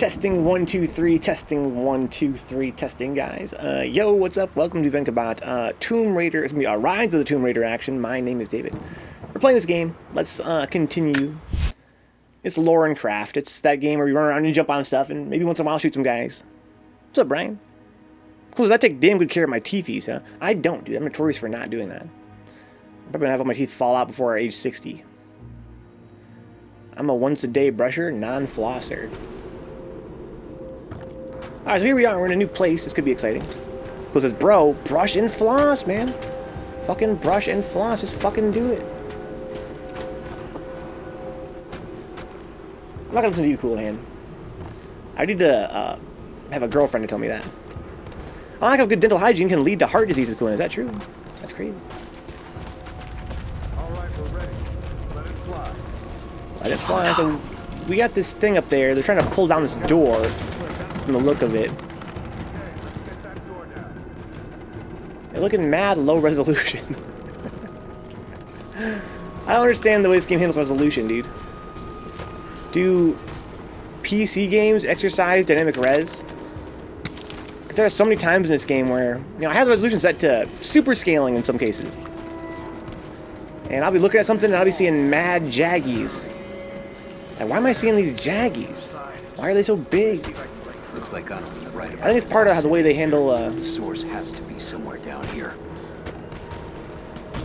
Testing 1 2 3, testing 1 2 3, testing guys. Yo, what's up? Welcome to Vencabot. Tomb Raider, it's gonna be a Rise of the Tomb Raider action. My name is David. We're playing this game. Let's continue. It's lore and craft. It's that game where you run around and you jump on stuff and maybe once in a while shoot some guys. What's up, Brian? Cool, I take damn good care of my teethies, huh? I don't, dude. I'm notorious for not doing that. I'm probably gonna have all my teeth fall out before age 60. I'm a once-a-day brusher, non-flosser. Alright, so here we are. We're in a new place. This could be exciting. Because it's bro, brush and floss, man. Fucking brush and floss. Just fucking do it. I'm not gonna listen to you, cool hand. I need to have a girlfriend to tell me that. I like how good dental hygiene can lead to heart diseases, cool hand. Is that true? That's crazy. Alright, we're ready. Let it fly. Let it fly. So we got this thing up there. They're trying to pull down this door. From the look of it. They're looking mad low resolution. I don't understand the way this game handles resolution, dude. Do PC games exercise dynamic res? Because there are so many times in this game where, you know, I have the resolution set to super scaling in some cases. And I'll be looking at something and I'll be seeing mad jaggies. Like, why am I seeing these jaggies? Why are they so big? Looks like I'm right about I think it's part of how the way they handle, the source has to be somewhere down here.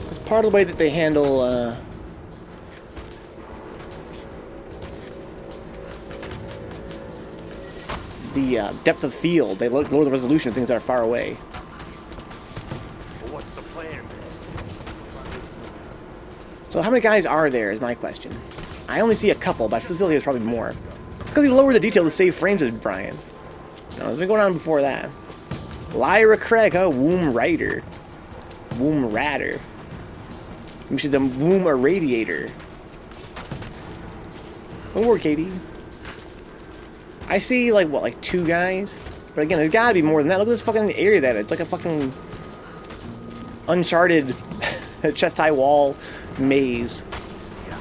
it's part of the way that they handle, the, depth of field. They lower the resolution of things that are far away. Well, what's the plan? So how many guys are there is my question. I only see a couple, but I feel like there's probably more. Because he lowered the detail to save frames with Brian. No, what's been going on before that? Lyra Craig, huh? Womb Rider. Womb Ratter. Maybe she's the Womb Irradiator. Don't worry, Katie. I see, like, what, like 2 guys? But again, there's gotta be more than that. Look at this fucking area that it's like a fucking Uncharted chest-high wall maze. Yeah,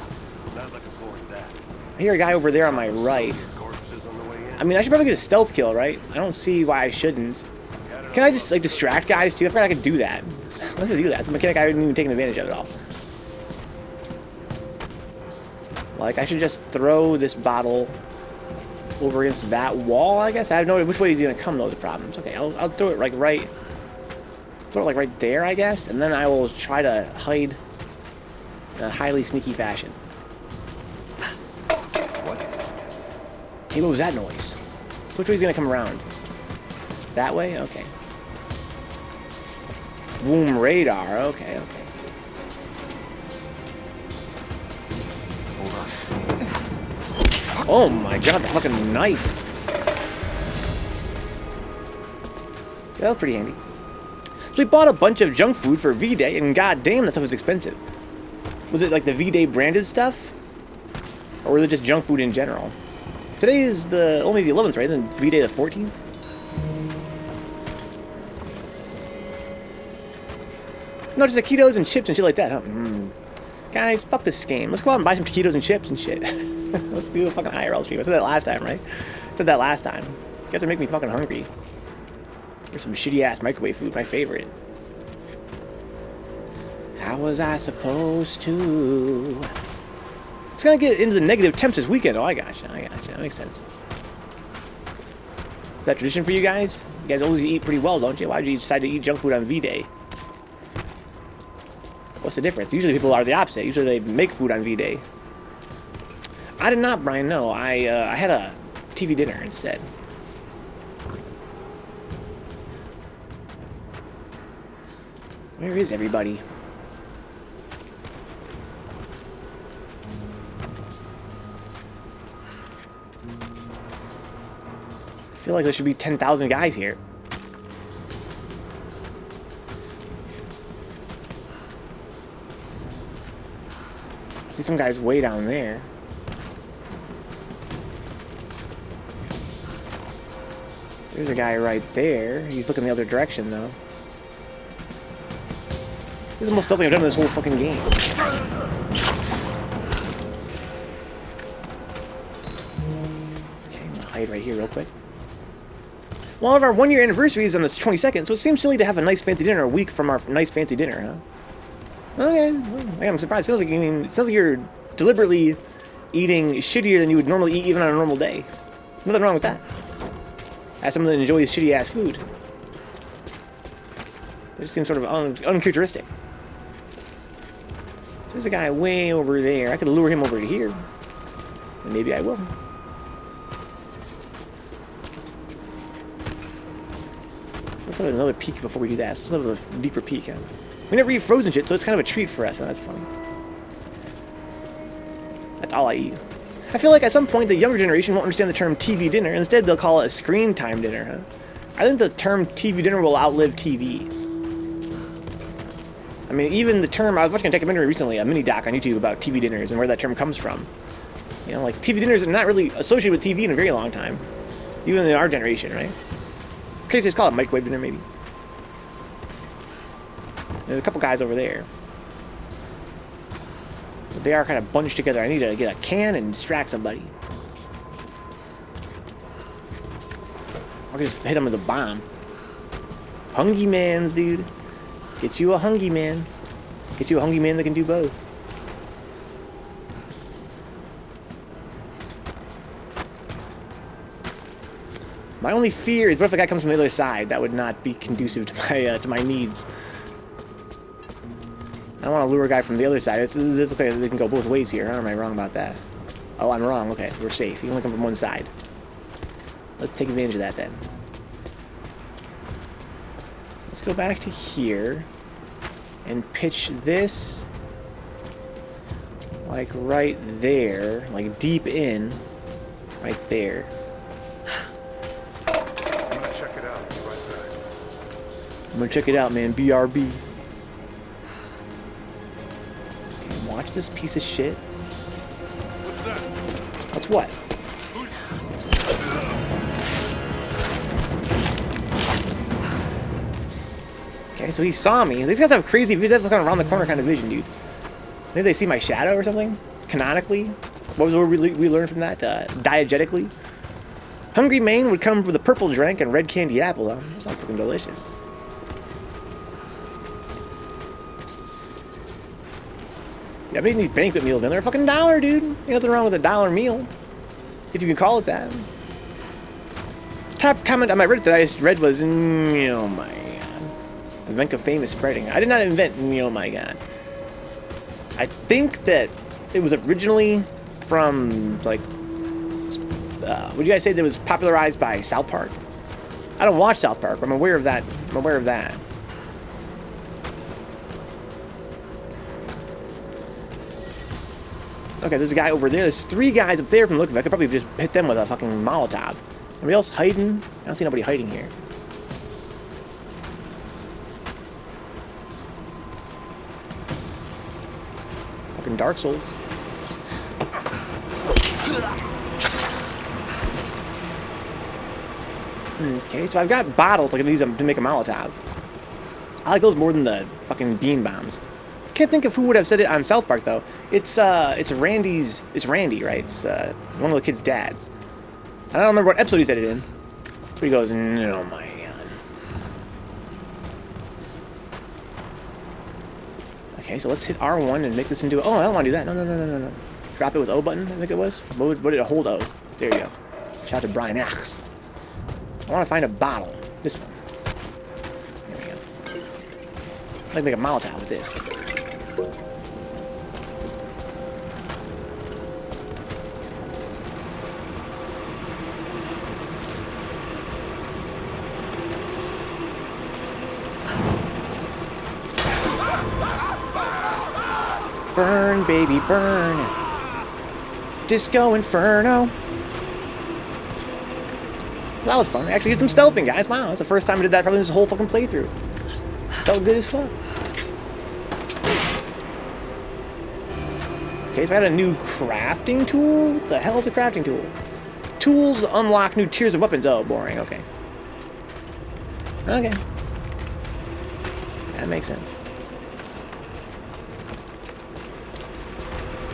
not looking forward to that. I hear a guy over there on my right. Corpses on the way in. I mean, I should probably get a stealth kill, right? I don't see why I shouldn't. Can I just, like, distract guys, too? I forgot I could do that. Let's just do that. It's a mechanic I haven't even taken advantage of at all. Like, I should just throw this bottle over against that wall, I guess? I have no idea which way he's gonna come, though, is the problem. It's okay. I'll throw it, like, right... Throw it, like, right there, I guess? And then I will try to hide in a highly sneaky fashion. What? Hey, what was that noise? Which way is he gonna come around? That way? Okay. Womb radar. Okay, okay. Hold on. Oh my god, the fucking knife. Yeah, that was pretty handy. So we bought a bunch of junk food for V-Day, and goddamn, that stuff was expensive. Was it like the V-Day branded stuff? Or was it just junk food in general? Today is only the 11th, right? Then V-Day the 14th? No, just taquitos and chips and shit like that, huh? Guys, fuck this game. Let's go out and buy some taquitos and chips and shit. Let's do a fucking IRL stream. I said that last time, right? I said that last time. You guys are making me fucking hungry. Here's some shitty-ass microwave food, my favorite. How was I supposed to? It's gonna get into the negative temps this weekend. Oh, I gotcha. That makes sense. Is that tradition for you guys? You guys always eat pretty well, don't you? Why did you decide to eat junk food on V-Day? What's the difference? Usually people are the opposite. Usually they make food on V-Day. I did not, Brian. No, I had a TV dinner instead. Where is everybody? I feel like there should be 10,000 guys here. I see some guys way down there. There's a guy right there. He's looking the other direction, though. This is the most stealthy I've done in this whole fucking game. Okay, hide right here real quick. One of our 1-year anniversary is on the 22nd, so it seems silly to have a nice fancy dinner a week from our nice fancy dinner, huh? Okay, well, I'm surprised. It sounds like you're deliberately eating shittier than you would normally eat even on a normal day. Nothing wrong with that. As someone that enjoys shitty-ass food. It just seems sort of uncharacteristic. So there's a guy way over there. I could lure him over to here. And maybe I will. Let's have another peek before we do that. Let's have a deeper peek. Huh? We never eat frozen shit, so it's kind of a treat for us, and that's funny. That's all I eat. I feel like at some point the younger generation won't understand the term TV dinner. Instead, they'll call it a screen time dinner. Huh? I think the term TV dinner will outlive TV. I mean, even the term, I was watching a documentary recently, a mini doc on YouTube about TV dinners and where that term comes from. You know, like, TV dinners are not really associated with TV in a very long time. Even in our generation, right? Crazy, let's call it microwave dinner, maybe. There's a couple guys over there. But they are kind of bunched together. I need to get a can and distract somebody. I can just hit them with a bomb. Hungry mans, dude. Get you a hungry man. Get you a hungry man that can do both. My only fear is what if the guy comes from the other side? That would not be conducive to my needs. I don't want to lure a guy from the other side. This looks like they can go both ways here. How am I wrong about that? Oh, I'm wrong. Okay, we're safe. You can only come from one side. Let's take advantage of that then. Let's go back to here and pitch this like right there, like deep in, right there. I'm gonna check it out. Be right back. I'm gonna check it out, man. BRB. Okay, watch this piece of shit. What's that? What's what? Okay, so he saw me. These guys have crazy vision. That's kind of around the corner kind of vision, dude. Maybe they see my shadow or something? Canonically? What was the word we learned from that? Diegetically? Hungry Maine would come with a purple drink and red candy apple. Huh? Sounds fucking delicious. Yeah, I'm eating these banquet meals, man. They're a fucking $1, dude. Ain't nothing wrong with a $1 meal. If you can call it that. Top comment on my Reddit that I just read was, oh my god. Venka famous spreading. I did not invent, oh my god. I think that it was originally from, like, would you guys say that it was popularized by South Park? I don't watch South Park, but I'm aware of that. I'm aware of that. Okay, there's a guy over there. There's 3 guys up there from the look of it. I could probably just hit them with a fucking Molotov. Anybody else hiding? I don't see nobody hiding here. Fucking Dark Souls. Okay, so I've got bottles. I can use them to make a Molotov. I like those more than the fucking bean bombs. Can't think of who would have said it on South Park though. It's Randy's. It's Randy, right? It's one of the kids' dads. I don't remember what episode he said it in. But he goes, "No, my god." Okay, so let's hit R1 and make this into. Oh, I don't want to do that. No. Drop it with O button. I think it was. What did it hold O? There you go. Shout out to Brian Axe. I want to find a bottle. This one. There we go. I'd like to make a Molotov with this. Burn, baby, burn. Disco Inferno. That was fun. I actually did some stealthing, guys. Wow, that's the first time I did that probably this whole fucking playthrough. Felt good as fuck. Okay, so I got a new crafting tool? What the hell is a crafting tool? Tools unlock new tiers of weapons. Oh, boring. Okay. Okay. That makes sense.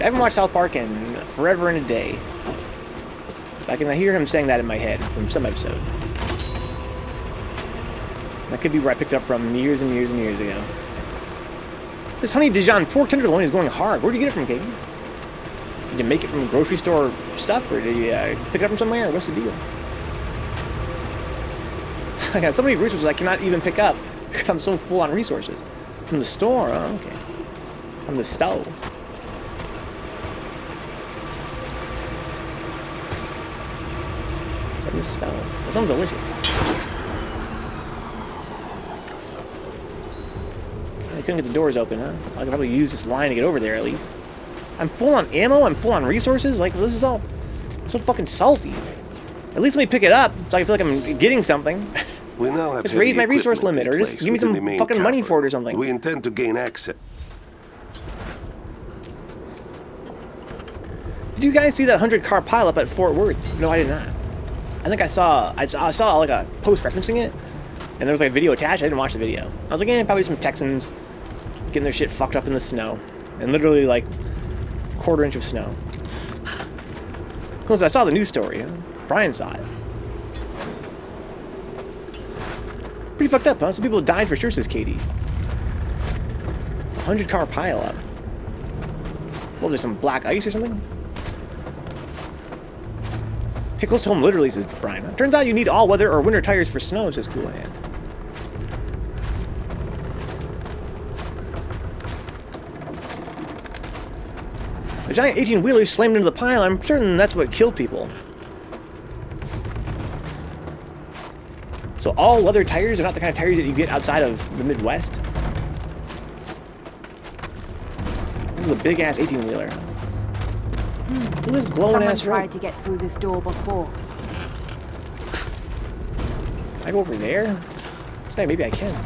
I haven't watched South Park in forever and a day. I can hear him saying that in my head from some episode. That could be where I picked it up from years and years and years ago. This honey Dijon pork tenderloin is going hard. Where did you get it from, Katie? Did you make it from grocery store stuff, or did you pick it up from somewhere? What's the deal? I got so many resources I cannot even pick up because I'm so full on resources. From the store, oh, okay. From the stove. From the stove. That sounds delicious. I couldn't get the doors open, huh? I could probably use this line to get over there at least. I'm full on ammo, I'm full on resources. Like, this is all so fucking salty. At least let me pick it up so I feel like I'm getting something. We now have just raise my resource limit, or just give me some fucking money for it or something. We intend to gain access. Did you guys see that 100-car pileup at Fort Worth? No, I did not. I think I saw like a post referencing it, and there was like a video attached. I didn't watch the video. I was like, probably some Texans getting their shit fucked up in the snow, and literally like a quarter inch of snow. Because I saw the news story. Brian saw it. Pretty fucked up, huh? Some people died for sure, says Katie. 100-car pileup. Well, there's some black ice or something? Hey, close to home, literally, says Brian. Turns out you need all-weather or winter tires for snow, says Coolahan. A giant 18-wheeler slammed into the pile. I'm certain that's what killed people. So all-weather tires are not the kind of tires that you get outside of the Midwest? This is a big-ass 18-wheeler. Look at this glowing-ass road. Someone tried to get through this door before. Can I go over there? Say, maybe I can.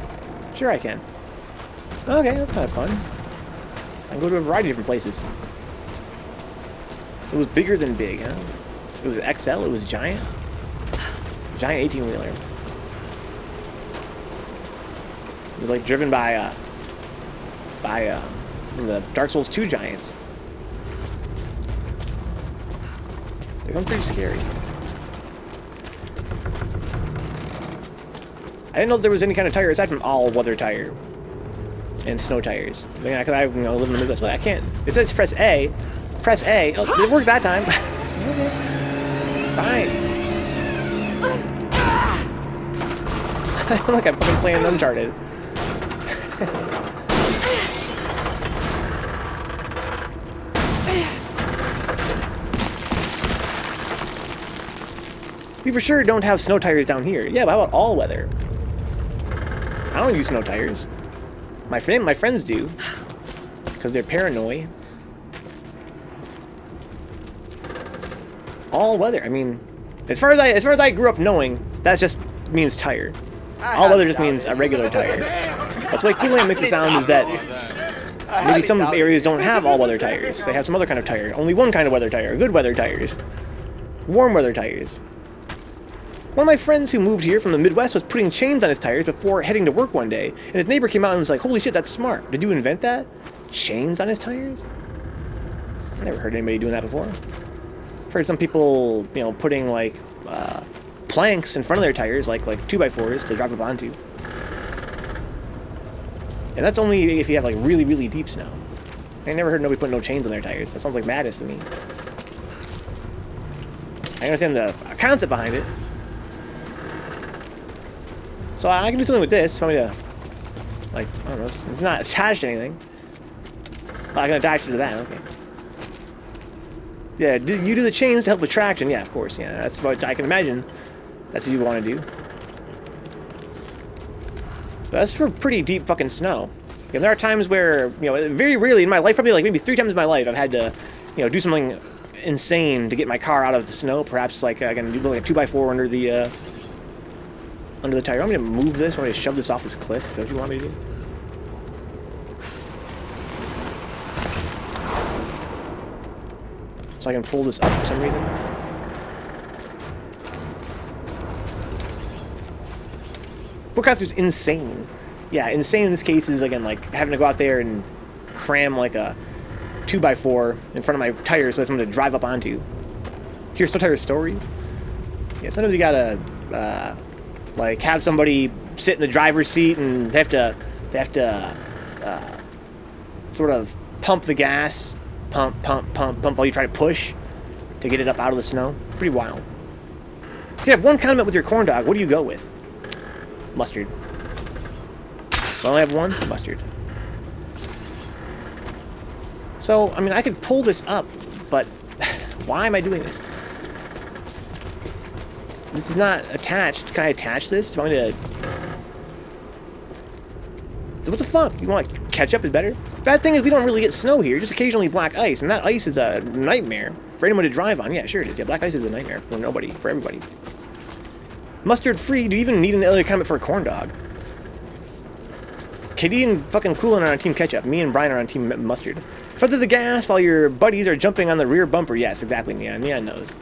Sure I can. Okay, that's kind of fun. I can go to a variety of different places. It was bigger than big, huh? It was XL, it was giant. Giant 18-wheeler. It was like driven by the Dark Souls 2 giants. They come pretty scary. I didn't know there was any kind of tire aside from all-weather tire and snow tires. I mean, I live in the Midwest. But I can't. It says press A. Press A. Oh, it worked that time. Okay. Fine. I feel like I'm fucking playing Uncharted. We for sure don't have snow tires down here. Yeah, but how about all weather? I don't use snow tires. My friends do, because they're paranoid. All weather. I mean, as far as I grew up knowing, that just means tire. All weather just means a regular tire. But the way Coolant makes it sound is that maybe some areas don't have all weather tires. They have some other kind of tire. Only one kind of weather tire. Good weather tires. Warm weather tires. One of my friends who moved here from the Midwest was putting chains on his tires before heading to work one day, and his neighbor came out and was like, "Holy shit, that's smart. Did you invent that? Chains on his tires?" I never heard anybody doing that before. I've heard some people, putting like planks in front of their tires, like 2x4s to drive up onto. And that's only if you have like really, really deep snow. I never heard nobody putting no chains on their tires. That sounds like madness to me. I understand the concept behind it. So I can do something with this. Want me to, I don't know, it's not attached to anything. Oh, I can attach it to that, okay. Yeah, you do the chains to help with traction. Yeah, of course, yeah. That's what I can imagine. That's what you want to do. But that's for pretty deep fucking snow. And there are times where, very rarely in my life, probably like maybe 3 times in my life, I've had to, do something insane to get my car out of the snow. Perhaps like I can do like a 2x4 under the tire. I'm gonna move this. I'm gonna shove this off this cliff. Don't you want me to do? So I can pull this up for some reason. What constitutes insane? Yeah, insane in this case is again like having to go out there and cram like a 2x4 in front of my tires so that's something to drive up onto. hear sometimes stories. Yeah, sometimes you gotta like have somebody sit in the driver's seat and they have to sort of pump the gas, pump while you try to push to get it up out of the snow. Pretty wild. If you have one condiment with your corn dog, what do you go with? Mustard. I only have one? Mustard. So, I mean, I could pull this up, but why am I doing this? This is not attached. Can I attach this? Do I want me to... So what the fuck? You want like ketchup is better? Bad thing is we don't really get snow here, just occasionally black ice, and that ice is a nightmare for anyone to drive on. Yeah, sure it is. Yeah, black ice is a nightmare for nobody, for everybody. Mustard free? Do you even need an earlier comment for a corn dog? KD and fucking Coolin are on Team Ketchup. Me and Brian are on Team Mustard. Feather the gas while your buddies are jumping on the rear bumper. Yes, exactly, Neon. Neon knows.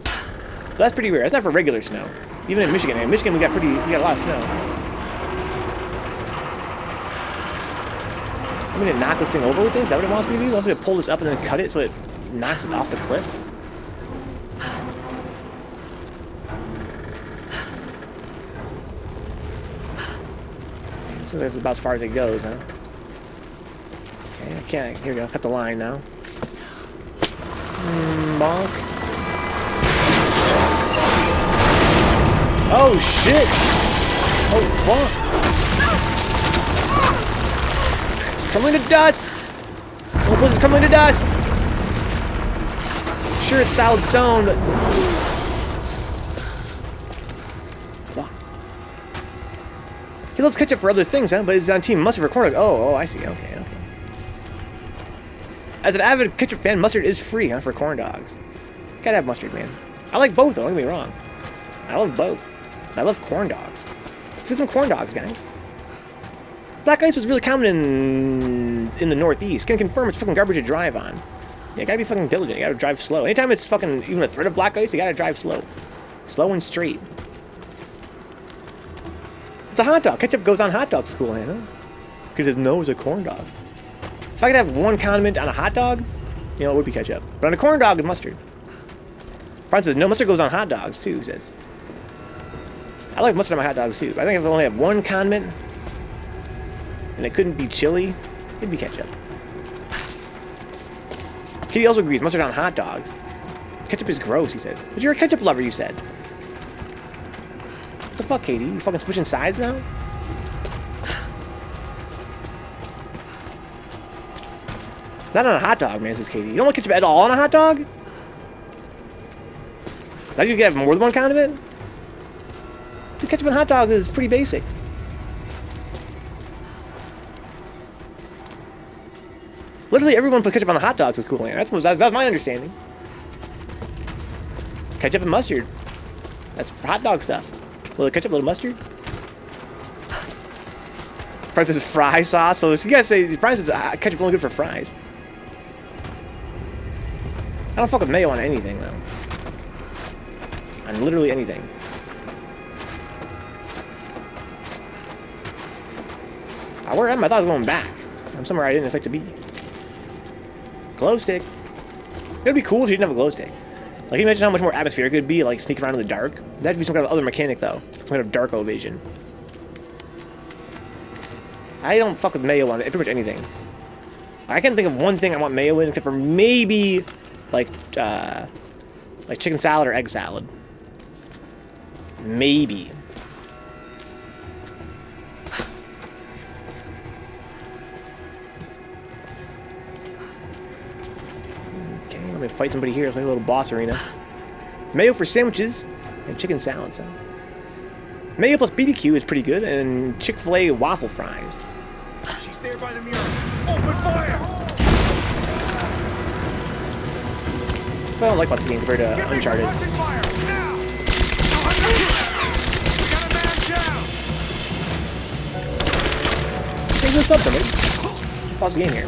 But that's pretty rare. That's not for regular snow. Even in Michigan. In Michigan, we got a lot of snow. I'm gonna knock this thing over with this? Is that what it wants me to do? It wants me to pull this up and then cut it so it knocks it off the cliff? So that's about as far as it goes, huh? Okay, I can't. Here we go. Cut the line now. Bonk. Oh shit! Oh fuck! Crumbling to dust! Oh, this is crumbling to dust! Sure, it's solid stone, but... Fuck. He loves ketchup for other things, huh? But he's on Team Mustard for corn. Oh, I see. Okay. As an avid ketchup fan, mustard is free, huh, for corn dogs. Gotta have mustard, man. I like both, though. Don't get me wrong. I love both. I love corn dogs. Let's get some corn dogs, guys. Black ice was really common in the Northeast. Can confirm it's fucking garbage to drive on. Yeah, you gotta be fucking diligent. You gotta drive slow. Anytime it's fucking even a thread of black ice, you gotta drive slow. Slow and straight. It's a hot dog. Ketchup goes on hot dogs, cool, huh? Because his nose is a corn dog. If I could have one condiment on a hot dog, you know, it would be ketchup. But on a corn dog, it's mustard. Brian says, no, mustard goes on hot dogs, too, he says. I like mustard on my hot dogs, too. But I think if I only have one condiment, and it couldn't be chili, it'd be ketchup. He also agrees, mustard on hot dogs. Ketchup is gross, he says. But you're a ketchup lover, you said. What the fuck, Katie? You fucking switching sides now? Not on a hot dog, man, says Katie. You don't want ketchup at all on a hot dog? Now you can have more than one condiment? Dude, ketchup on hot dogs is pretty basic. Literally everyone put ketchup on the hot dogs is cool, man. That's my understanding. Ketchup and mustard. That's hot dog stuff. A little ketchup, a little mustard. Brian says fry sauce. So you guys say Brian says ketchup's only good for fries. I don't fuck with mayo on anything, though. On literally anything. Where am I? I thought I was going back. I'm somewhere I didn't expect to be. Glow stick. It would be cool if you didn't have a glow stick. Like, can you imagine how much more atmospheric it would be, like, sneak around in the dark? That'd be some kind of other mechanic, though. Some kind of darko vision. I don't fuck with mayo on it. Pretty much anything. I can't think of one thing I want mayo in, except for maybe... like chicken salad or egg salad. Maybe. Okay, I'm gonna fight somebody here. It's like a little boss arena. Mayo for sandwiches and chicken salads. Huh? Mayo plus BBQ is pretty good, and Chick-fil-A waffle fries. She's there by the mirror. Open fire! That's what I don't like about this game compared to Uncharted. Hey, what's up, somebody? Pause the game here.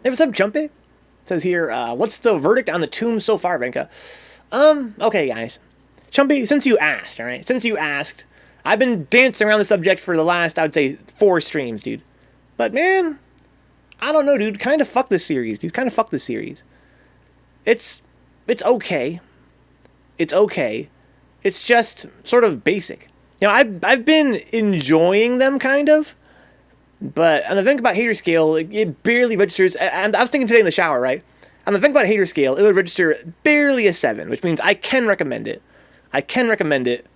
Hey, what's up, Jumpy? It says here, what's the verdict on the tomb so far, Venka? Okay, guys. Chumpy, since you asked, alright? Since you asked, I've been dancing around the subject for the last, I would say, 4 streams, dude. But, man, I don't know, dude. Kind of fuck this series, dude. Kind of fuck this series. It's okay. It's okay. It's just sort of basic. You know, I've been enjoying them kind of, but on the Vencabot hater scale, it barely registers. And I was thinking today in the shower, right? On the Vencabot hater scale, it would register barely a 7, which means I can recommend it. I can recommend it,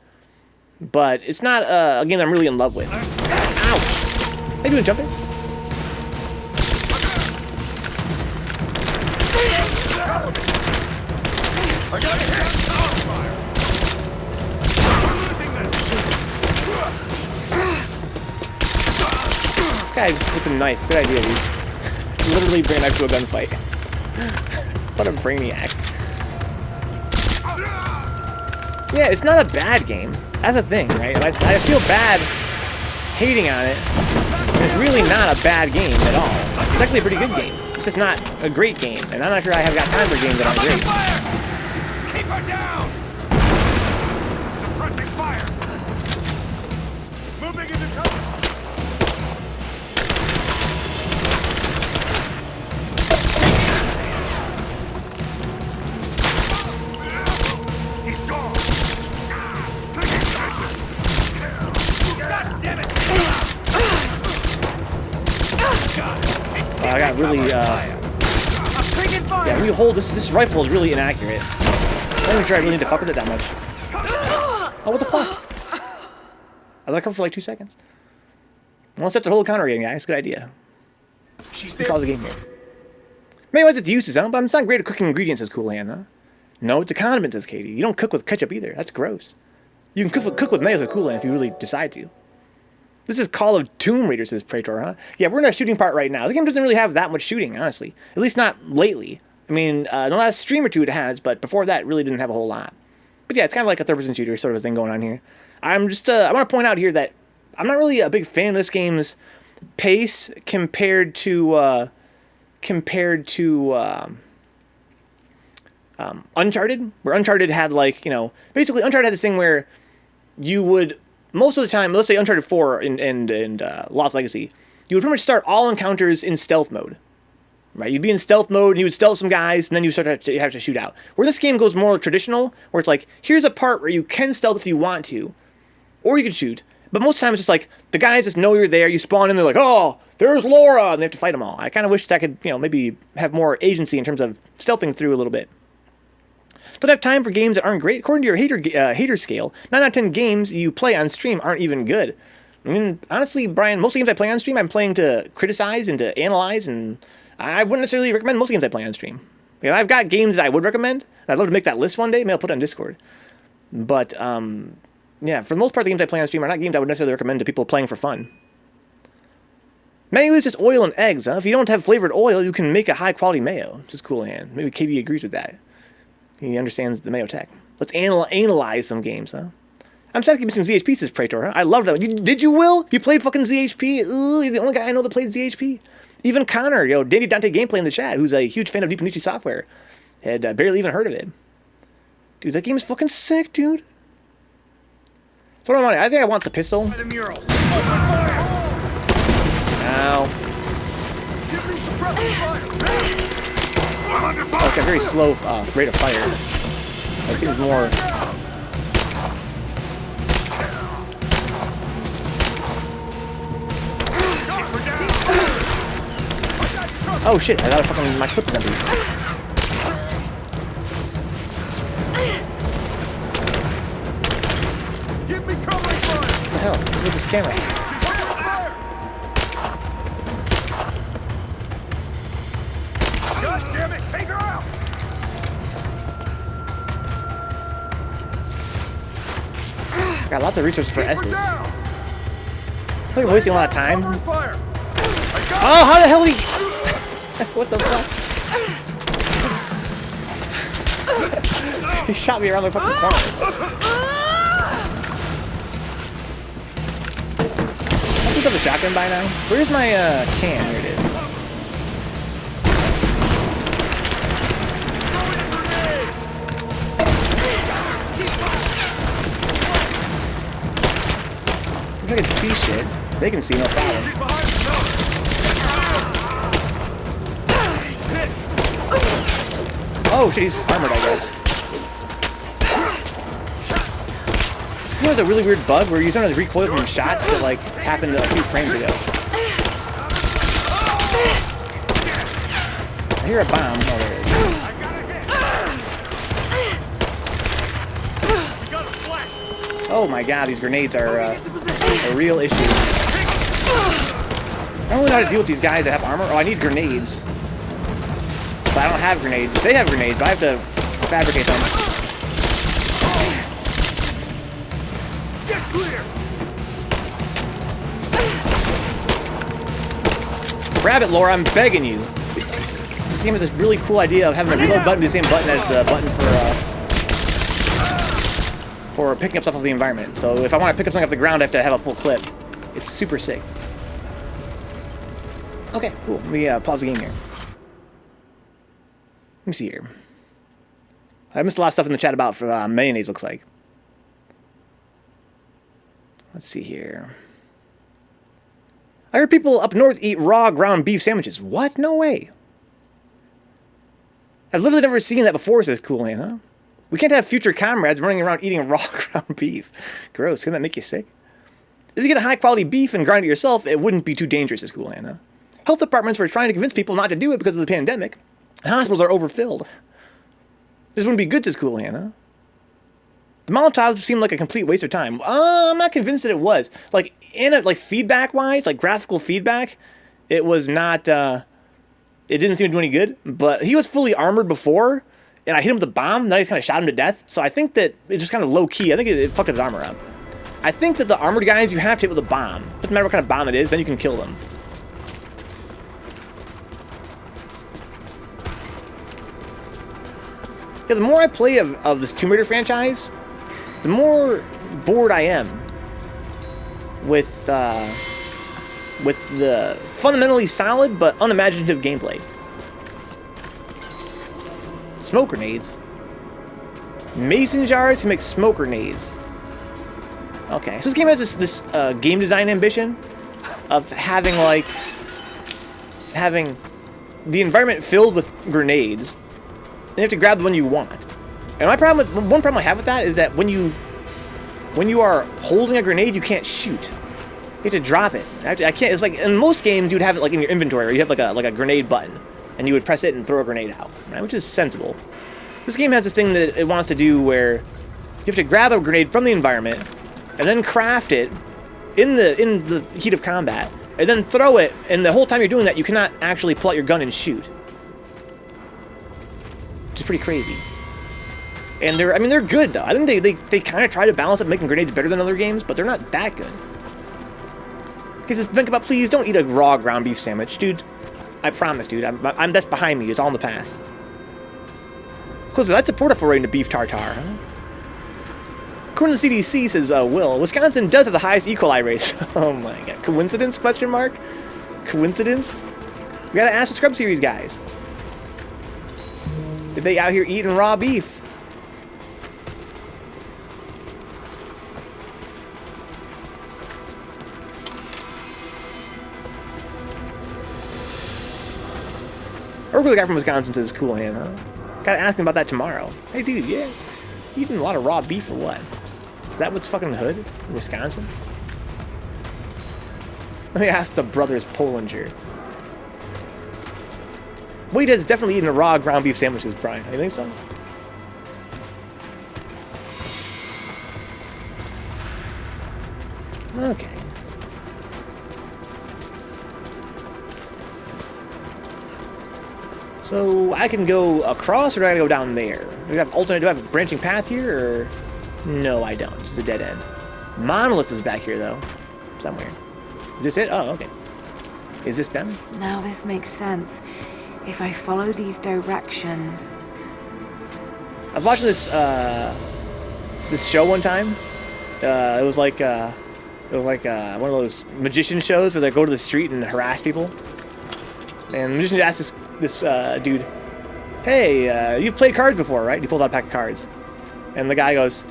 but it's not a game I'm really in love with. Ouch! How you doing, jumping? I got hit! This guy just with a knife. Good idea, dude. Literally bring a knife to a gunfight. What a brainiac. Yeah, it's not a bad game. That's the thing, right? I feel bad hating on it. It's really not a bad game at all. It's actually a pretty good game. It's just not a great game, and I'm not sure I have got time for games that aren't great. Keep her down! Suppressing fire! Moving into cover! He's gone! Taking position! God damn it! I got really, yeah, when you hold this rifle is really inaccurate. I'm not even sure I really need to fuck with it that much. Oh, what the fuck? I was like, for like 2 seconds. Well, set the whole counter again, guys. Good idea. She's Let's pause the game here. Maybe what's its uses, huh? But I'm not great at cooking ingredients, says Cool Hand, huh? No, it's a condiment, says Katie. You don't cook with ketchup either. That's gross. You can cook with mayo, says Cool Hand, if you really decide to. This is Call of Tomb Raider, says Praetor, huh? Yeah, we're in our shooting part right now. This game doesn't really have that much shooting, honestly. At least not lately. I mean, in the last stream or two it has, but before that it really didn't have a whole lot. But yeah, it's kind of like a third-person shooter sort of thing going on here. I'm just, I want to point out here that I'm not really a big fan of this game's pace compared to Uncharted, where Uncharted had, like, you know, basically Uncharted had this thing where you would, most of the time, let's say Uncharted 4 and Lost Legacy, you would pretty much start all encounters in stealth mode. Right, you'd be in stealth mode, and you would stealth some guys, and then you start to have to shoot out. Where this game goes more traditional, where it's like, here's a part where you can stealth if you want to, or you can shoot. But most of the time, it's just like, the guys just know you're there, you spawn in, they're like, oh, there's Laura, and they have to fight them all. I kind of wish that I could, you know, maybe have more agency in terms of stealthing through a little bit. Don't have time for games that aren't great. According to your hater scale, 9 out of 10 games you play on stream aren't even good. I mean, honestly, Brian, most games I play on stream, I'm playing to criticize and to analyze, and I wouldn't necessarily recommend most games I play on stream. You know, I've got games that I would recommend, and I'd love to make that list one day. Maybe I'll put it on Discord. But, yeah, for the most part, the games I play on stream are not games I would necessarily recommend to people playing for fun. Mayo is just oil and eggs, huh? If you don't have flavored oil, you can make a high-quality mayo. Just Cool Hand. Maybe Katie agrees with that. He understands the mayo tech. Let's analyze some games, huh? I'm sad to keep missing ZHP, says Praetor, huh? I love that. Did you, Will? You played fucking ZHP? Ooh, you're the only guy I know that played ZHP. Even Connor, yo, Danny Dante Gameplay in the chat, who's a huge fan of Deep Panucci software, had barely even heard of it. Dude, that game is fucking sick, dude. So what do I want? I think I want the pistol. by the murals. Open fire! Ow. Give me suppressing fire! Oh, it's got a very slow rate of fire. That seems more. Oh shit, I got a fucking, my clip is empty. Give me covering fire! What the hell? What's with this camera? God damn it, take her out! Got lots of resources for Keep her Estes. down! I feel like I'm wasting a lot of time. Covering fire! I got Oh, how the hell did he... What the fuck? He shot me around the fucking corner. I picked up the shotgun by now. Where's my can? Here it is. If I can see shit, they can see no problem. She's behind the tower! Oh shit, he's armored, I guess. There's a really weird bug where you sometimes recoil from shots that like happened a few frames ago. I hear a bomb. Oh, there it is. Oh my god, these grenades are a real issue. I don't really know how to deal with these guys that have armor. Oh, I need grenades. But I don't have grenades. They have grenades, but I have to fabricate them. Get clear. Grab it, Laura, I'm begging you. This game has this really cool idea of having the reload button be the same button as the button for picking up stuff off the environment. So if I want to pick up something off the ground, I have to have a full clip. It's super sick. Okay, cool. Let me pause the game here. Let me see here. I missed a lot of stuff in the chat about what mayonnaise looks like. Let's see here. I heard people up north eat raw ground beef sandwiches. What? No way. I've literally never seen that before, says Cool Man, huh? We can't have future comrades running around eating raw ground beef. Gross. Can that make you sick? If you get a high-quality beef and grind it yourself, it wouldn't be too dangerous, says Cool Man, huh? Health departments were trying to convince people not to do it because of the pandemic. Hospitals are overfilled. This wouldn't be good, says Cool Man, huh? The Molotovs seemed like a complete waste of time. I'm not convinced that it was. Like, feedback-wise, like graphical feedback, it was not, it didn't seem to do any good. But he was fully armored before, and I hit him with a bomb, and then I just kind of shot him to death. So I think that it's just kind of low-key. I think it fucked his armor up. I think that the armored guys, you have to hit with a bomb. Doesn't matter what kind of bomb it is, then you can kill them. Yeah, the more I play of this Tomb Raider franchise, the more bored I am with the fundamentally solid but unimaginative gameplay. Smoke grenades. Mason jars can make smoke grenades. Okay, so this game has this game design ambition of having the environment filled with grenades. You have to grab the one you want. And one problem I have with that is that when you are holding a grenade, you can't shoot. You have to drop it. I can't. It's like in most games you'd have it like in your inventory, or you have like a grenade button, and you would press it and throw a grenade out, right? Which is sensible. This game has this thing that it wants to do where you have to grab a grenade from the environment and then craft it in the heat of combat, and then throw it. And the whole time you're doing that, you cannot actually pull out your gun and shoot. Which is pretty crazy. And they're good though. I think they kind of try to balance it, making grenades better than other games, but they're not that good. He says, Vencabot, please don't eat a raw ground beef sandwich, dude. I promise, dude. That's behind me. It's all in the past. Of course, that's a portable rating to beef tartare, huh? According to the CDC, says Will, Wisconsin does have the highest E. coli rates. Oh my god. Coincidence? Question mark? Coincidence? We gotta ask the Scrub Series guys. If they out here eating raw beef. Or the guy from Wisconsin says Cool Hand, huh? Gotta ask him about that tomorrow. Hey dude, yeah. You eating a lot of raw beef or what? Is that what's fucking hood in Wisconsin? Let me ask the brothers Polinger. Wade has definitely eaten a raw ground beef sandwiches, Brian. You think so? Okay. So I can go across, or do I gotta go down there? Do I have alternate? Do I have a branching path here, or no? I don't. It's a dead end. Monolith is back here though, somewhere. Is this it? Oh, okay. Is this them? Now this makes sense. If I follow these directions... I was watching this this show one time. It was like one of those magician shows where they go to the street and harass people. And the magician asked this dude, "Hey, you've played cards before, right?" And he pulls out a pack of cards, and the guy goes,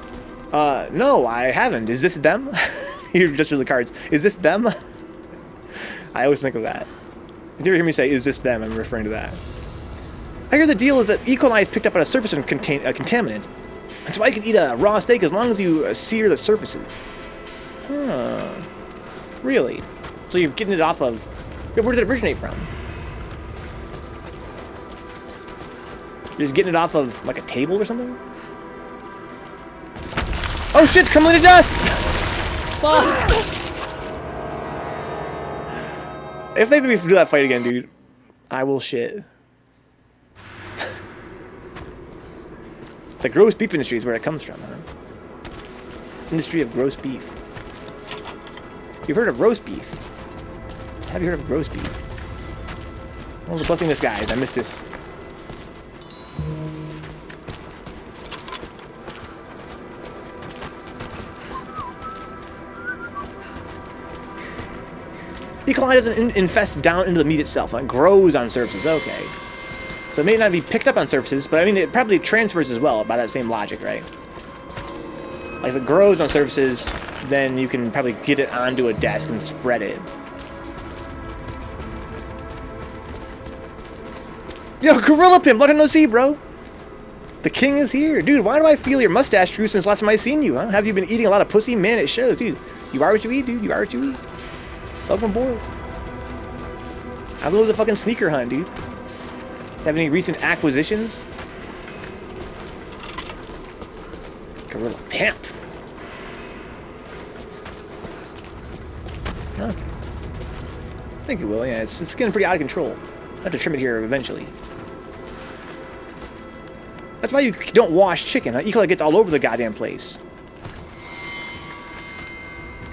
"No, I haven't. Is this them?" He just drew the cards. Is this them? I always think of that. If you ever hear me say, "Is this them?" I'm referring to that. I hear the deal is that E. coli is picked up on a surface and contaminant. That's why you can eat a raw steak as long as you sear the surfaces. Huh. Really? So you're getting it off of... Where did it originate from? You're just getting it off of, like, a table or something? Oh shit, it's crumbling to dust! Fuck! If they make me do that fight again, dude, I will shit. The gross beef industry is where it comes from, huh? Industry of gross beef. You've heard of roast beef? Have you heard of roast beef? What was the blessing this, guys? I missed this. E. coli doesn't infest down into the meat itself. It grows on surfaces. Okay. So it may not be picked up on surfaces, but I mean, it probably transfers as well by that same logic, right? Like if it grows on surfaces, then you can probably get it onto a desk and spread it. Yo, Gorilla Pimp, let him know see, bro. The king is here. Dude, why do I feel your mustache grew since last time I seen you, huh? Have you been eating a lot of pussy? Man, it shows, dude. You are what you eat, dude. You are what you eat. Welcome aboard. I love the fucking sneaker hunt, dude. Have any recent acquisitions? Gorilla Pimp. Okay. I think it will, yeah. It's getting pretty out of control. I have to trim it here eventually. That's why you don't wash chicken. E. coli gets all over the goddamn place.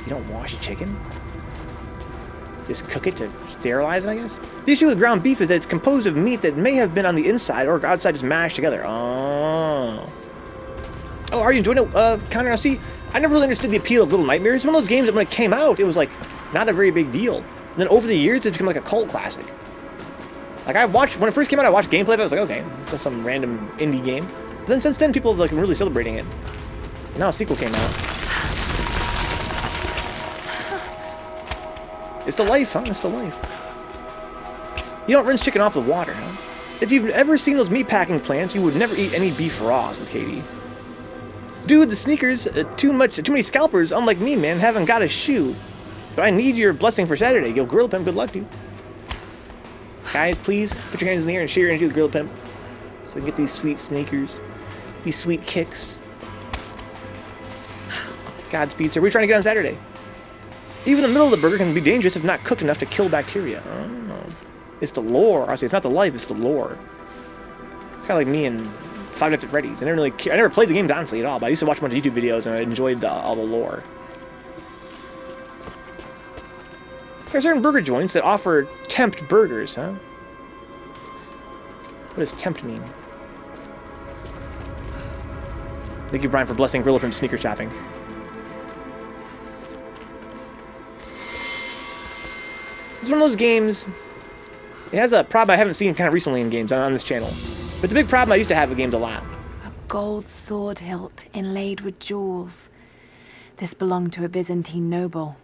You don't wash chicken? Just cook it to sterilize it, I guess? The issue with ground beef is that it's composed of meat that may have been on the inside or outside just mashed together. Oh. Oh, are you enjoying it, Connor? Now, see, I never really understood the appeal of Little Nightmares. It's one of those games that when it came out, it was like not a very big deal. And then over the years, it's become like a cult classic. Like I watched, when it first came out, I watched gameplay of it. I was like, okay, it's just some random indie game. But then since then, people have like been really celebrating it. And now a sequel came out. It's the life, huh? It's the life. You don't rinse chicken off with water, huh? If you've ever seen those meatpacking plants, you would never eat any beef raw, says Katie. Dude, the sneakers, too many scalpers, unlike me, man, haven't got a shoe. But I need your blessing for Saturday. Yo, Gorilla Pimp, good luck, dude. Guys, please, put your hands in the air and share your energy with Gorilla Pimp. So we can get these sweet sneakers. These sweet kicks. Godspeed, sir. What are you trying to get on Saturday? Even the middle of the burger can be dangerous if not cooked enough to kill bacteria. Oh. It's the lore. I say it's not the life, it's the lore. It's kind of like me and Five Nights at Freddy's. I never played the games honestly at all, but I used to watch a bunch of YouTube videos and I enjoyed all the lore. There are certain burger joints that offer tempt burgers, huh? What does tempt mean? Thank you, Brian, for blessing Gorilla Pimp sneaker shopping. It's one of those games. It has a problem I haven't seen kind of recently in games on this channel. But the big problem I used to have with games a lot. A gold sword hilt inlaid with jewels. This belonged to a Byzantine noble.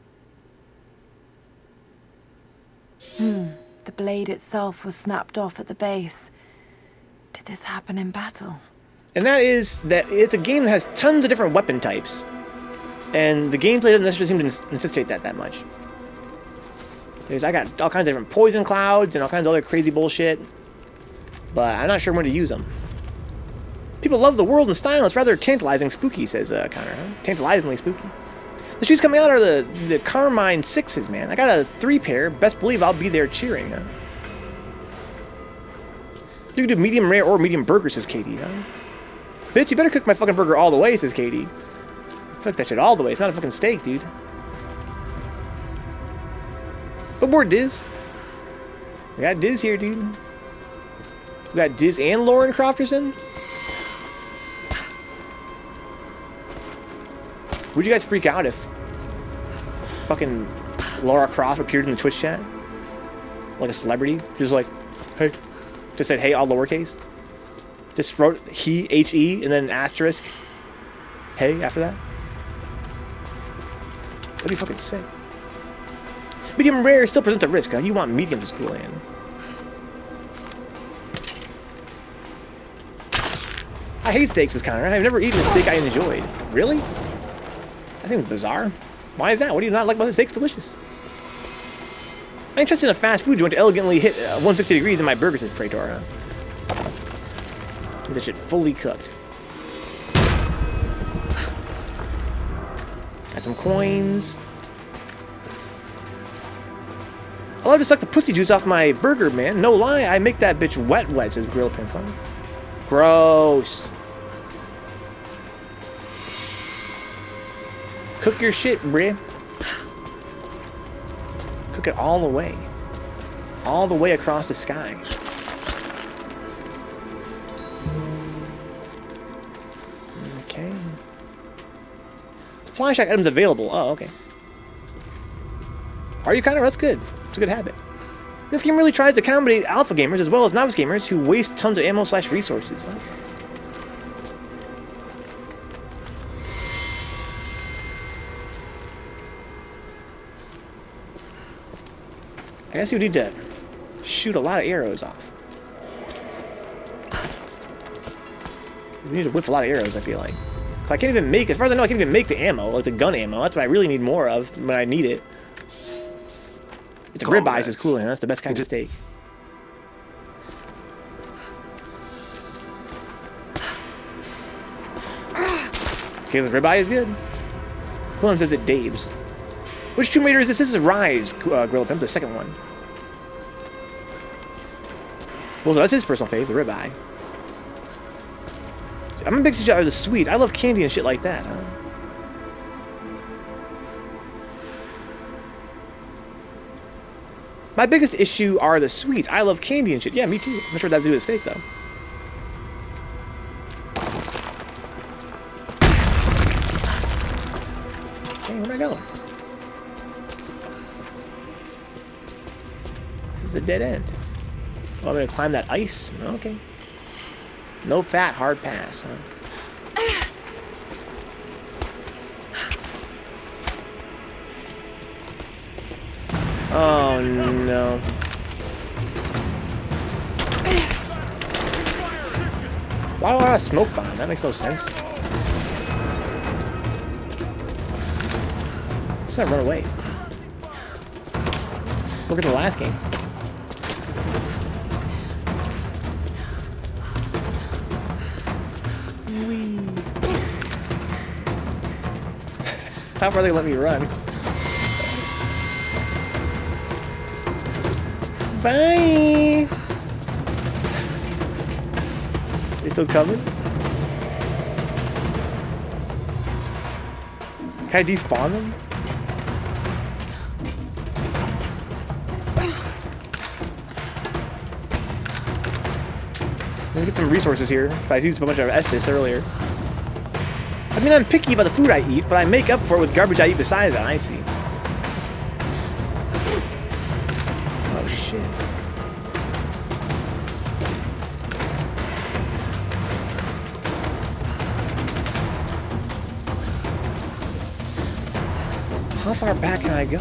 The blade itself was snapped off at the base. Did this happen in battle? And that is that it's a game that has tons of different weapon types. And the gameplay doesn't necessarily seem to necessitate that much. I got all kinds of different poison clouds and all kinds of other crazy bullshit. But I'm not sure when to use them. People love the world and style. It's rather tantalizing spooky, says Connor. Huh? Tantalizingly spooky. The shoes coming out are the Carmine 6s, man. I got a 3 pair. Best believe I'll be there cheering, huh? You can do medium rare or medium burger, says Katie, huh? Bitch, you better cook my fucking burger all the way, says Katie. Fuck that shit all the way. It's not a fucking steak, dude. But more Diz. We got Diz here, dude. We got Diz and Lauren Crofterson. Would you guys freak out if fucking Laura Croft appeared in the Twitch chat? Like a celebrity? Just like, hey. Just said, hey, all lowercase. Just wrote he, H-E, and then an asterisk. Hey, after that. What do you fucking say? Medium rare still presents a risk, huh? You want medium to cool in. I hate steaks, this kind of. I've never eaten a steak I enjoyed. Really? That seems bizarre. Why is that? What do you not like about the steak's delicious? I'm interested in a fast food joint to elegantly hit 160 degrees in my burger, says Praetor. Get that shit fully cooked. Got some coins. I love to suck the pussy juice off my burger, man. No lie, I make that bitch wet, says Grill Pimp. Gross. Cook your shit, bruh. Cook it all the way. All the way across the sky. Okay. Supply shack items available. Oh, okay. Are you kind of? That's good. It's a good habit. This game really tries to accommodate alpha gamers as well as novice gamers who waste tons of ammo / resources. Huh? I guess you need to shoot a lot of arrows off. You need to whip a lot of arrows, I feel like. I can't even make, as far as I know, I can't even make the ammo, like the gun ammo. That's what I really need more of when I need it. It's ribeyes is cool, and that's the best kind of steak. Okay, the ribeye is good. Who says it Dave's? Which Tomb Raider is this? This is Rise, Grill Pimp, the second one. Well, so that's his personal fave, the ribeye. I'm a big fan of the sweet. I love candy and shit like that, huh? My biggest issue are the sweets. I love candy and shit. Yeah, me too. I'm not sure what that has to do with steak, though. Okay, where am I going? This is a dead end. Oh, I'm gonna climb that ice? Okay. No fat, hard pass, huh? Oh no. Why do I have a smoke bomb? That makes no sense. Just gotta run away. Look at the last game. How far they let me run? Bye! They still coming? Can I despawn them? Let me get some resources here. I used a bunch of Estus earlier. I mean, I'm picky about the food I eat, but I make up for it with garbage I eat besides that. I see. Oh, shit. How far back can I go?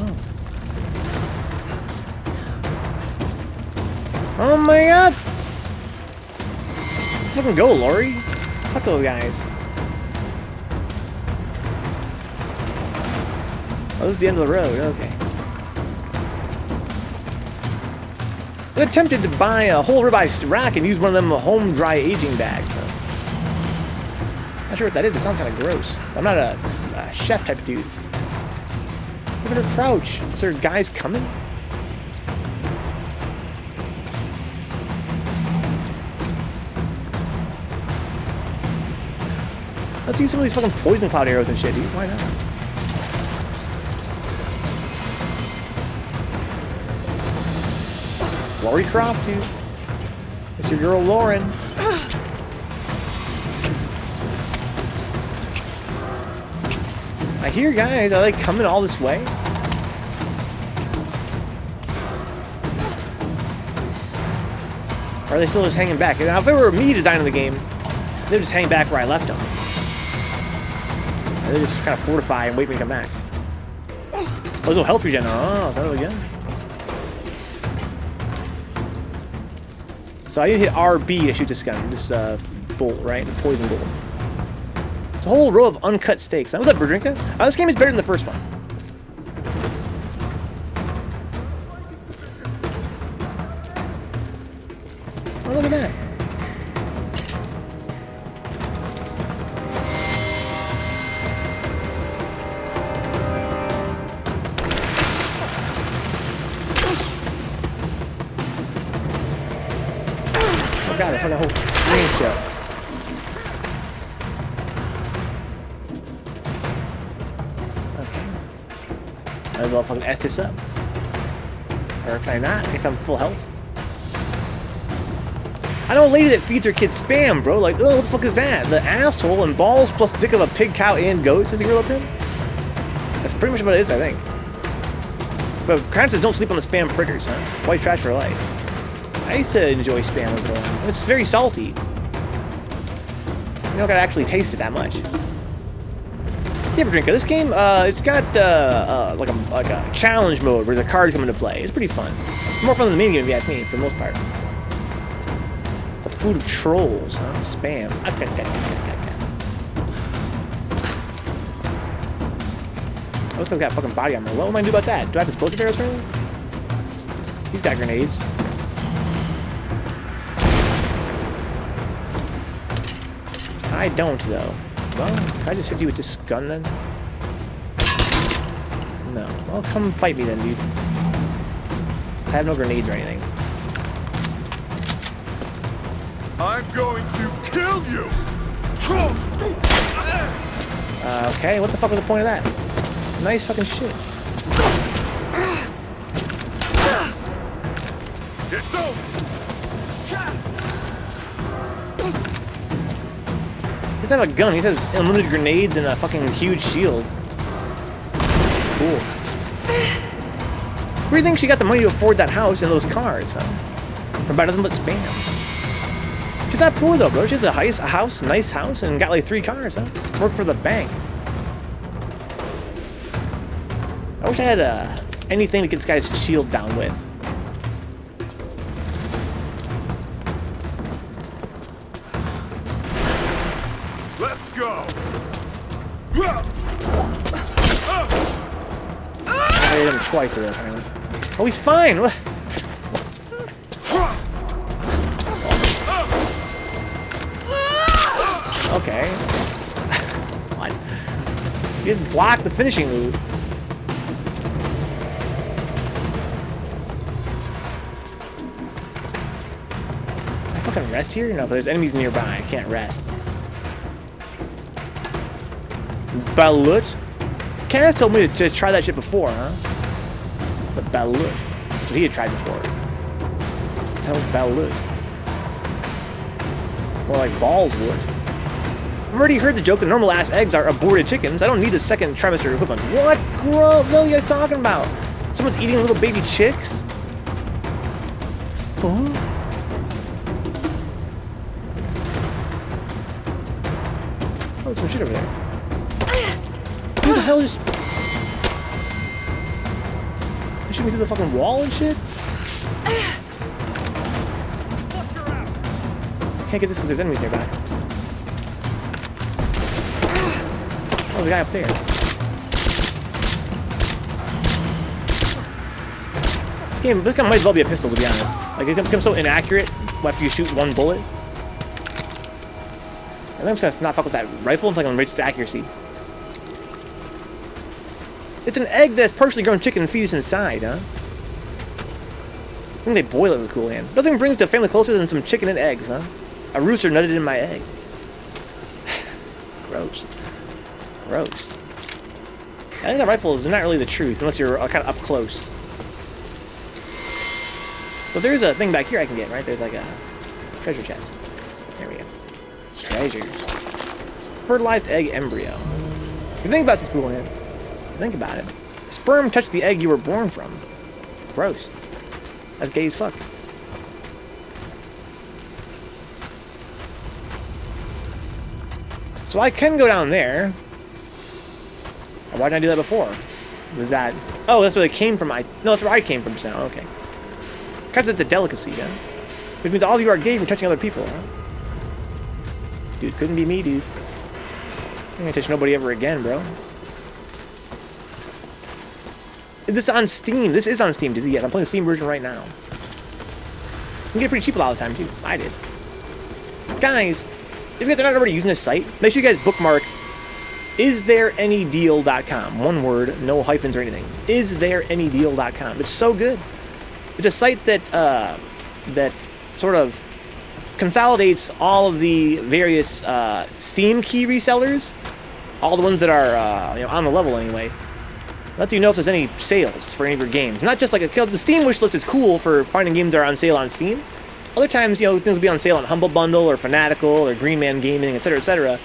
Oh my god! Let's fucking go, Lori. Fuck those guys. Oh, this is the end of the road. Okay. I'm tempted to buy a whole ribeye rack and use one of them home dry aging bags. So. Not sure what that is. It sounds kind of gross. I'm not a chef type of dude. Look at her crouch. Is there guys coming? Let's use some of these fucking poison cloud arrows and shit, dude. Why not? Lori Croft, dude. It's your girl, Lauren. I hear guys, are they coming all this way? Or are they still just hanging back? Now, if it were me designing the game, they'd just hang back where I left them. And they just kind of fortify and wait for me to come back. Oh, there's no health regen. Oh, is that really good? So I need to hit RB to shoot this gun. Just bolt, right? The poison bolt. It's a whole row of uncut steaks. What's up, Berdrinka? This game is better than the first one. Oh, look at that. Oh god, the fucking whole screen show. Okay. Might as well fucking S this up. Or can I not? If I'm full health? I know a lady that feeds her kids spam, bro. Like, oh, what the fuck is that? The asshole and balls plus dick of a pig, cow, and goat, says a girl up here. That's pretty much what it is, I think. But Crown says don't sleep on the spam fritters, huh? White trash for life. I used to enjoy spam as well. It's very salty. You don't gotta actually taste it that much. Yeah, Drinka, this game, it's got like a challenge mode where the cards come into play. It's pretty fun. More fun than the minigame, if you ask me, for the most part. The food of trolls, huh? Spam. Oh, this guy's got fucking body armor. What am I gonna do about that? Do I have explosive arrows for him? He's got grenades. I don't, though. Well, can I just hit you with this gun, then? No. Well, come fight me, then, dude. I have no grenades or anything. I'm going to kill you! Okay, what the fuck was the point of that? Nice fucking shit. It's over! He doesn't have a gun, he has unlimited grenades and a fucking huge shield. Cool. Where do you think she got the money to afford that house and those cars, huh? For about nothing but spam. She's not poor though, bro. She has a house, nice house, and got like 3 cars, huh? Work for the bank. I wish I had anything to get this guy's shield down with. Let's go! I hit him twice though, apparently. Oh, he's fine! What? Okay. What? He just blocked the finishing move. I fucking rest here? No, but there's enemies nearby. I can't rest. Balut? Kaz told me to try that shit before, huh? But Balut. That's what he had tried before. That was Balut. More like balls would. I've already heard the joke that normal ass eggs are aborted chickens. I don't need a second trimester equivalent. What? Gross. What are you guys talking about? Someone's eating little baby chicks? Fuck? Oh, there's some shit over there. Who the hell just... They shoot me through the fucking wall and shit? I can't get this because there's enemies nearby. Oh, there's a guy up there. This gun might as well be a pistol, to be honest. Like, it becomes so inaccurate after you shoot one bullet. And I'm just not fuck with that rifle until I can reach its accuracy. It's an egg that's partially grown chicken and fetus inside, huh? I think they boil it with Cool Hand. Nothing brings the family closer than some chicken and eggs, huh? A rooster nutted in my egg. Gross. Gross. I think that rifle is not really the truth, unless you're kind of up close. But there's a thing back here I can get, right? There's like a treasure chest. There we go. Treasure. Fertilized egg embryo. If you think about this, Cool Hand. Think about it. Sperm touched the egg you were born from. Gross. That's gay as fuck. So I can go down there. Why didn't I do that before? Was that... Oh, that's where they came from. No, that's where I came from just now. Okay. Because it's a delicacy, yeah? Which means all of you are gay for touching other people, huh? Dude, couldn't be me, dude. I ain't gonna touch nobody ever again, bro. Is this on Steam? This is on Steam, Dizzy. Yes, I'm playing the Steam version right now. You can get it pretty cheap a lot of the time, too. I did. Guys, if you guys are not already using this site, make sure you guys bookmark isthereanydeal.com. One word, no hyphens or anything. Isthereanydeal.com. It's so good. It's a site that that sort of consolidates all of the various Steam key resellers, all the ones that are on the level anyway. Lets you know if there's any sales for any of your games. Not just like the Steam wish list is cool for finding games that are on sale on Steam. Other times, things will be on sale on Humble Bundle or Fanatical or Green Man Gaming, etc., etc.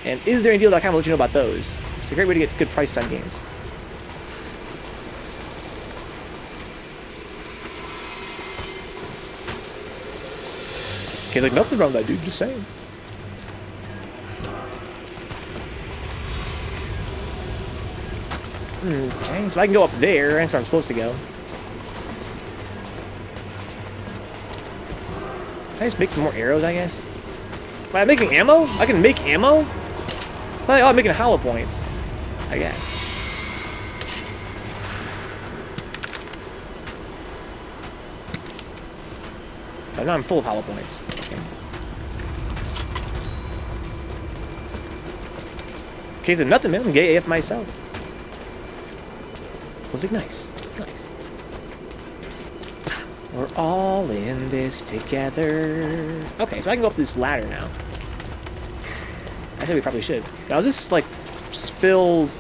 And isthereanydeal.com will let you know about those. It's a great way to get good prices on games. Okay, like nothing wrong with that, dude. Just saying. Okay, so I can go up there. That's where I'm supposed to go. Can I just make some more arrows, I guess? Am I making ammo? I can make ammo? I thought, I'm making hollow points. I guess. But now I'm full of hollow points. Okay, so nothing, man. I'm gay AF myself. Was it nice? Nice. We're all in this together. Okay, so I can go up this ladder now. I think we probably should. Now, is this like spilled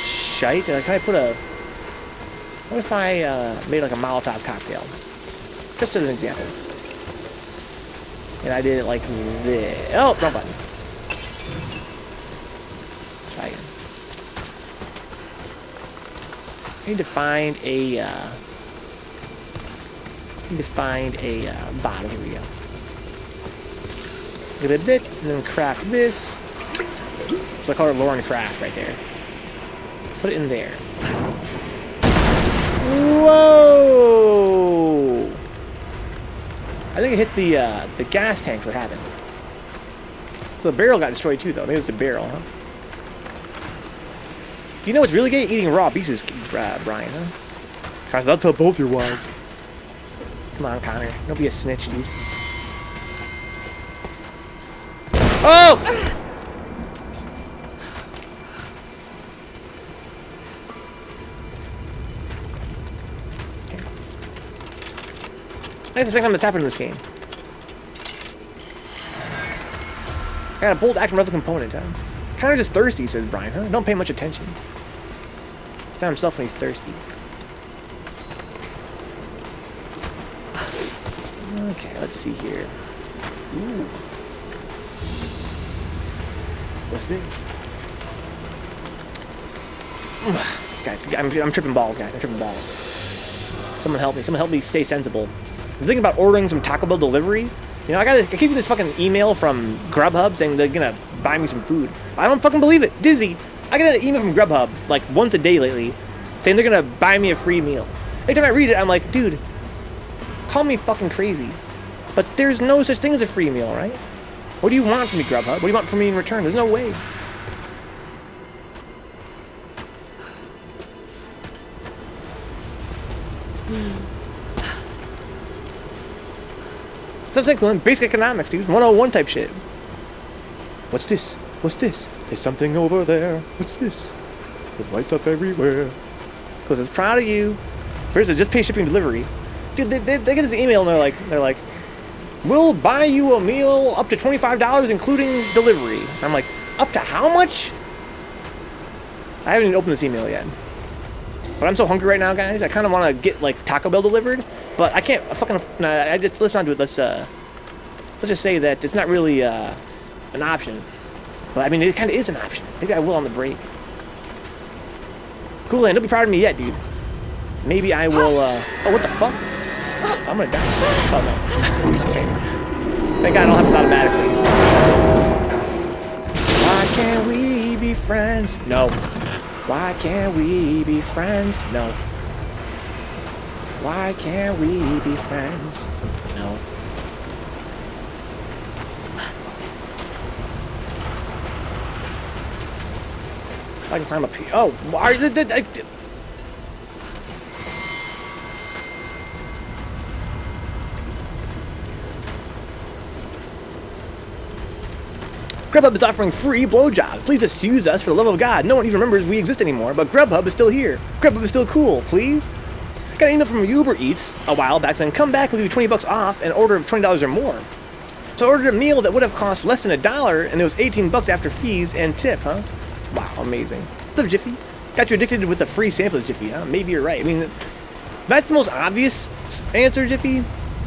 shite? Can I put a... What if I made like a Molotov cocktail? Just as an example. And I did it like this. Oh, wrong button. Try again. I need to find a bottle. Here we go. Look at this, and then craft this. So I call it Lauren Craft right there. Put it in there. Whoa! I think it hit the gas tank for having. The barrel got destroyed too, though. Maybe it was the barrel, huh? You know what's really gay? Eating raw pieces, Brian, huh? Cause I'll tell both your wives. Come on, Connor. Don't be a snitch, dude. Oh! Okay. That's the second time that's happened in this game. I got a bolt action rifle component, huh? Kind of just thirsty, says Brian, huh? Don't pay much attention. Found himself when he's thirsty. Okay, let's see here. Ooh. What's this? Guys, I'm tripping balls, guys. I'm tripping balls. Someone help me. Someone help me stay sensible. I'm thinking about ordering some Taco Bell delivery. You know, I keep getting this fucking email from Grubhub saying they're gonna buy me some food. I don't fucking believe it. Dizzy. I get an email from Grubhub like once a day lately saying they're gonna buy me a free meal. Every time I read it, I'm like, dude, call me fucking crazy. But there's no such thing as a free meal, right? What do you want from me, Grubhub? What do you want from me in return? There's no way. Something like basic economics, dude. 101 type shit. What's this? What's this? There's something over there. What's this? There's white stuff everywhere. Because it's proud of you. First, just pay shipping and delivery. Dude, they get this email and they're like, we'll buy you a meal up to $25 including delivery. And I'm like, up to how much? I haven't even opened this email yet. But I'm so hungry right now, guys. I kind of want to get like Taco Bell delivered, but I can't. Let's not do it. Let's just say that it's not really an option. But I mean, it kind of is an option. Maybe I will on the break. Cool, man. Don't be proud of me yet, dude. Maybe I will. Oh, what the fuck? I'm gonna die. Oh no. Okay. Thank God, it all happens automatically. Why can't we be friends? No. Why can't we be friends? No. Why can't we be friends? No. I can climb up here. Oh, why? Grubhub is offering free blowjobs. Please just use us for the love of God. No one even remembers we exist anymore, but Grubhub is still here. Grubhub is still cool, please. Got an email from Uber Eats a while back saying, come back, we'll give you $20 off an order of $20 or more. So I ordered a meal that would have cost less than $1, and it was $18 after fees and tip, huh? Wow, amazing. What's up, Jiffy? Got you addicted with a free sample of Jiffy, huh? Maybe you're right. I mean, that's the most obvious answer, Jiffy.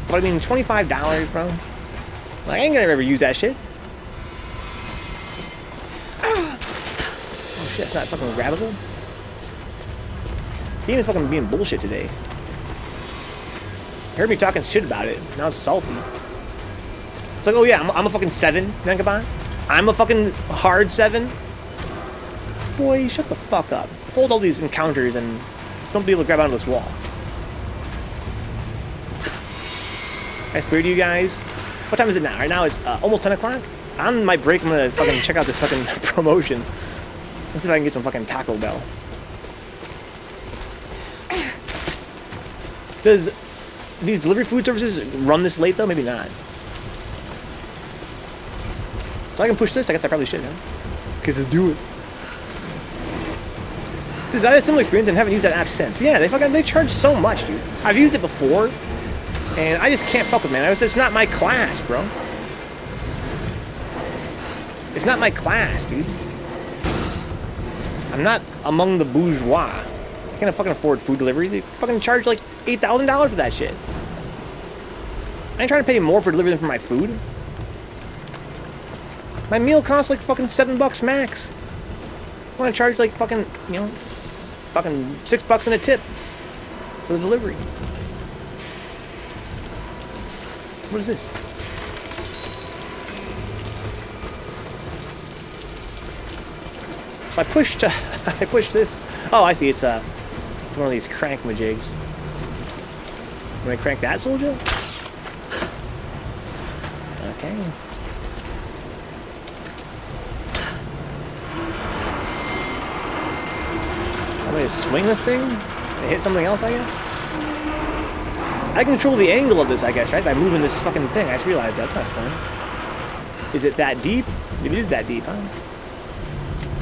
But I mean, $25, bro. Like, I ain't gonna ever use that shit. Oh shit, it's not fucking grabbable. Game is fucking being bullshit today. Heard me talking shit about it. Now it's salty. It's like, oh yeah, I'm a fucking 7, Vencabot. I'm a fucking hard 7. Boy, shut the fuck up. Hold all these encounters and don't be able to grab onto this wall. I swear to you guys. What time is it now? Right now it's almost 10 o'clock. On my break, I'm gonna fucking check out this fucking promotion. Let's see if I can get some fucking Taco Bell. Does these delivery food services run this late though? Maybe not. So I can push this? I guess I probably should, huh? Okay, let's do it. This I had a similar experience and haven't used that app since. Yeah, they charge so much, dude. I've used it before, and I just can't fuck with it, man. It's not my class, bro. It's not my class, dude. I'm not among the bourgeois. I can't fucking afford food delivery. They fucking charge like $8,000 for that shit. I ain't trying to pay more for delivery than for my food. My meal costs like fucking $7 max. I want to charge like fucking, you know, fucking $6 in a tip for the delivery. What is this? So I pushed, I pushed this. Oh, I see. It's one of these crank majigs. When I crank that, soldier? Okay. I'm gonna swing this thing and hit something else, I guess. I control the angle of this, I guess, right? By moving this fucking thing. I just realized that's not fun. Is it that deep? Maybe it is that deep, huh?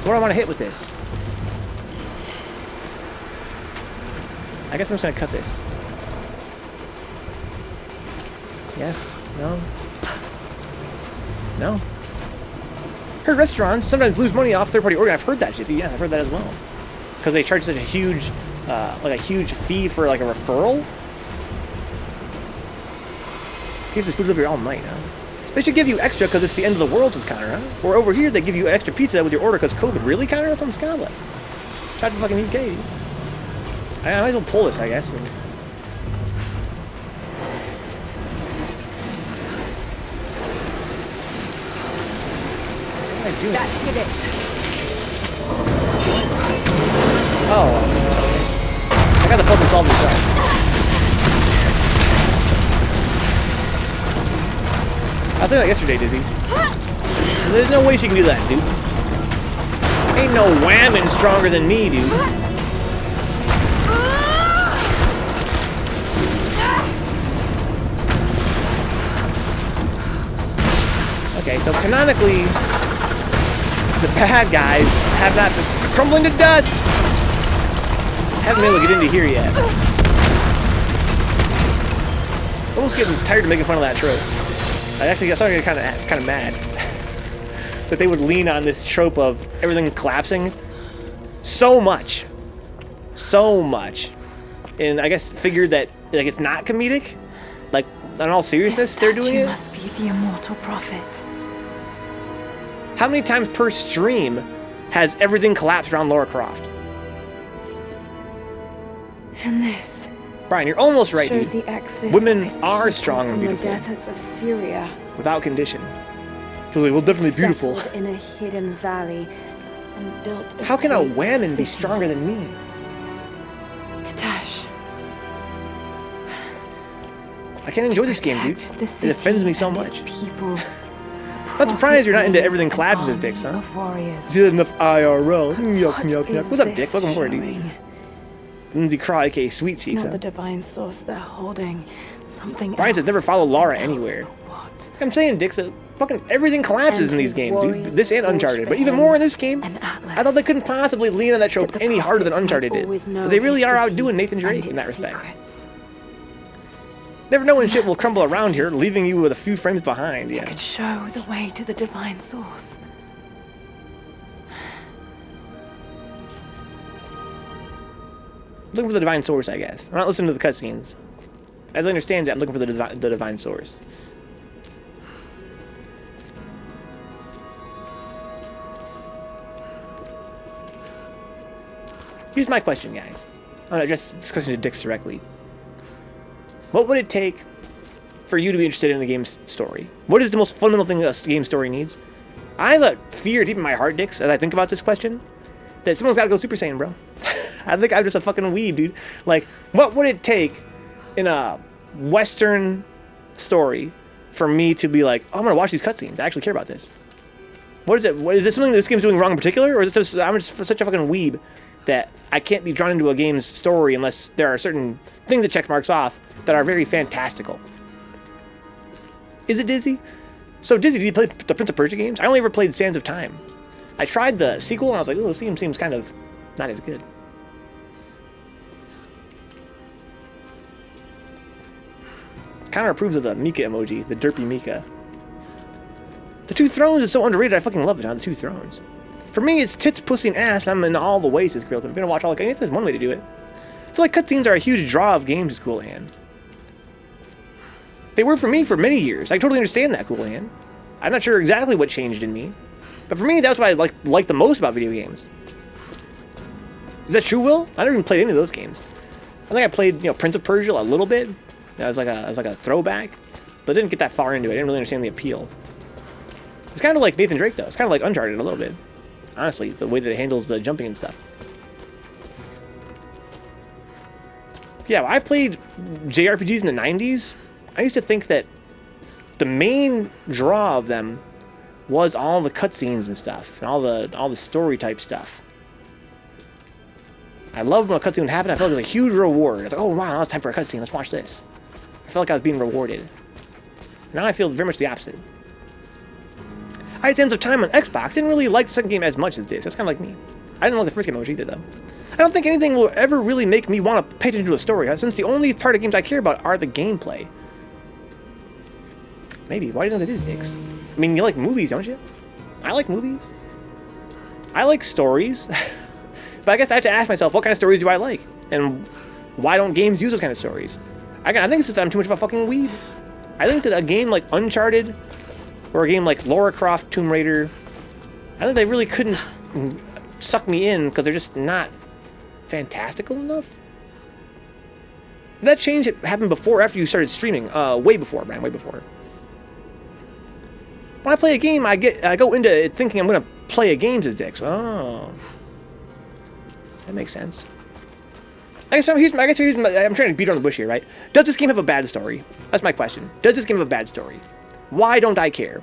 So what do I want to hit with this? I guess I'm just gonna cut this. Yes? No? No? Heard restaurants sometimes lose money off third-party ordering. I've heard that, Jiffy. Yeah, I've heard that as well. Because they charge such a huge, like a huge fee for like a referral. In case it's food delivery all night, huh? They should give you extra because it's the end of the world, says Connor, huh? Or over here, they give you extra pizza with your order because COVID. Really, Connor? That's on Scala. Try to fucking UK. I might as well pull this, I guess. And... what am I doing? That did it. Oh. I got the problem solved myself. I was saying that yesterday, Dizzy. There's no way she can do that, dude. Ain't no whammon stronger than me, dude. Okay, so canonically, the bad guys have not been crumbling to dust. Haven't been able to get into here yet. Almost getting tired of making fun of that trope. I started to get kind of mad that they would lean on this trope of everything collapsing so much, and I guess figured that like it's not comedic. Like in all seriousness, they're doing it. Must be the immortal prophet. How many times per stream has everything collapsed around Lara Croft? And this. Brian, you're almost right, shows dude. The exodus women of are strong and from beautiful. The deserts of Syria. Without condition. Because they will definitely be beautiful. Settled in a hidden valley and built. How can a great whammon be city. stronger than me? Katash. I can't enjoy this game, dude. Protect the It offends me city so and much. its people. The I'm surprised you're not into everything collapses as dicks, huh? Of warriors. See that enough IRL. Yuck, What yuck, yuck. is What's up, Dick? this Welcome forward, dude. showing? Lindsay Craw, aka Sweet It's Cheeks, not huh? the divine source they're holding. Something Brian says else. never follow Lara Something else. anywhere. What? I'm saying, Dick, so fucking everything collapses And in these his games, dude. warriors This and forged Uncharted, for but even him more in this game. an atlas. I thought they couldn't possibly lean on that trope That the any harder than prophet Uncharted might did. always know But they really his are city outdoing Nathan and Drake in that its respect. secrets. Never know when shit will crumble around here, leaving you with a few frames behind, It yeah. could show the way to the divine source. Looking for the divine source, I guess. I'm not listening to the cutscenes. As I understand it, I'm looking for the divine source. Here's my question, guys. I'm gonna address this question to Dix directly. What would it take for you to be interested in a game's story? What is the most fundamental thing a game story needs? I have a fear deep in my heart, Dix, as I think about this question, that someone's gotta go Super Saiyan, bro. I think I'm just a fucking weeb, dude. Like, what would it take in a Western story for me to be like, oh, I'm gonna watch these cutscenes. I actually care about this. What is it? What is this something this game's doing wrong in particular, or is it just I'm just such a fucking weeb that I can't be drawn into a game's story unless there are certain things that check marks off that are very fantastical? Is it Dizzy? So Dizzy, did you play the Prince of Persia games? I only ever played Sands of Time. I tried the sequel and I was like, oh, this game seems kind of not as good. Connor approves of the Mika emoji, the derpy Mika. The Two Thrones is so underrated, I fucking love it, huh? The Two Thrones. For me, it's tits, pussy, and ass, and I'm in all the ways this girl. I'm gonna watch all the. I guess there's one way to do it. I feel like cutscenes are a huge draw of games, Cool Hand. They were for me for many years. I totally understand that, Cool Hand. I'm not sure exactly what changed in me, but for me, that's what I like the most about video games. Is that true, Will? I never even played any of those games. I think I played, Prince of Persia a little bit. It was like a throwback, but I didn't get that far into it. I didn't really understand the appeal. It's kind of like Nathan Drake, though. It's kind of like Uncharted a little bit. Honestly, the way that it handles the jumping and stuff. Yeah, when I played JRPGs in the 90s, I used to think that the main draw of them was all the cutscenes and stuff, and all the story type stuff. I loved when a cutscene would happen. I felt like it was a huge reward. I was like, oh wow, now it's time for a cutscene. Let's watch this. I felt like I was being rewarded. Now I feel very much the opposite. I had Sands of Time on Xbox. Didn't really like the second game as much as this. That's kind of like me. I didn't like the first game much either, though. I don't think anything will ever really make me want to pay attention to a story, since the only part of games I care about are the gameplay. Maybe. Why do you think that is, Dix? I mean, you like movies, don't you? I like movies. I like stories. But I guess I have to ask myself, what kind of stories do I like? And why don't games use those kind of stories? I think it's just I'm too much of a fucking weeb. I think that a game like Uncharted, or a game like Lara Croft Tomb Raider, I think they really couldn't suck me in because they're just not fantastical enough. That change happened before or after you started streaming? Way before, Brian, way before. When I play a game, I go into it thinking I'm going to play a game as Dix. Oh. That makes sense. I'm trying to beat around the bush here, right? Does this game have a bad story? That's my question. Does this game have a bad story? Why don't I care?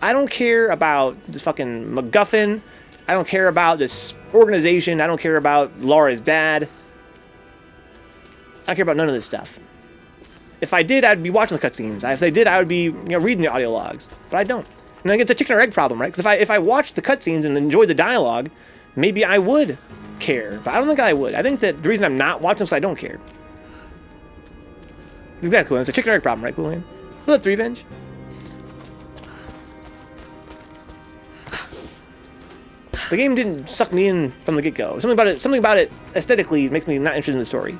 I don't care about this fucking MacGuffin. I don't care about this organization. I don't care about Laura's dad. I don't care about none of this stuff. If I did, I'd be watching the cutscenes. If they did, I would be reading the audio logs. But I don't. And I think it's a chicken or egg problem, right? Because if I watched the cutscenes and enjoyed the dialogue, maybe I would care. But I don't think I would. I think that the reason I'm not watching them is I don't care. Exactly. It's a chicken or egg problem, right, Coolian? Was that 3Venge? The game didn't suck me in from the get-go. Something about it aesthetically makes me not interested in the story.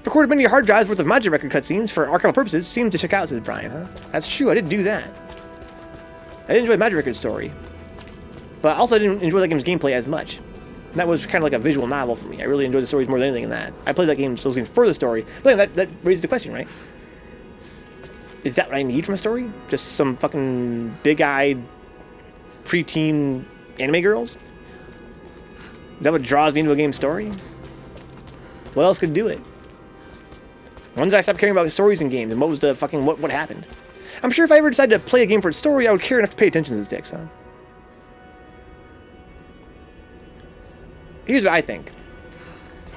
Recorded many hard drives worth of Magic Record cutscenes for archival purposes. Seems to check out, says Brian, huh? That's true, I did do that. I did enjoy Magic Record's story. But also I didn't enjoy that game's gameplay as much. And that was kind of like a visual novel for me. I really enjoyed the stories more than anything in that. I played those games for the story. But that raises the question, right? Is that what I need from a story? Just some fucking big-eyed preteen anime girls? Is that what draws me into a game story? What else could do it? When did I stop caring about stories in games, and what was the fucking what happened? I'm sure if I ever decided to play a game for its story, I would care enough to pay attention to this dicks, huh? Here's what I think.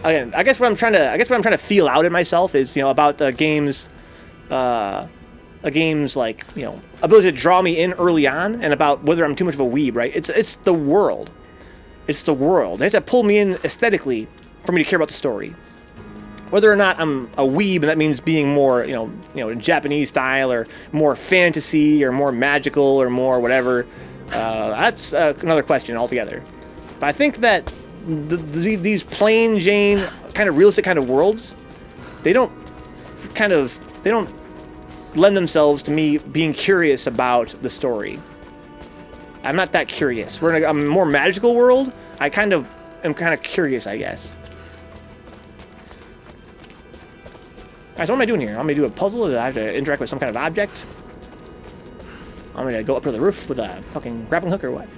Again, I guess what I'm trying to feel out in myself is, you know, about the game's like, you know, ability to draw me in early on, and about whether I'm too much of a weeb, right? It's the world. It's the world. It has to pull me in aesthetically for me to care about the story. Whether or not I'm a weeb, and that means being more, you know, Japanese style, or more fantasy, or more magical, or more whatever, that's another question altogether. But I think that these plain Jane kind of realistic kind of worlds, they don't lend themselves to me being curious about the story. I'm not that curious. We're in a more magical world. I am kind of curious, I guess. Alright, so what am I doing here? I'm gonna do a puzzle. Do I have to interact with some kind of object? I'm gonna go up to the roof with a fucking grappling hook or what?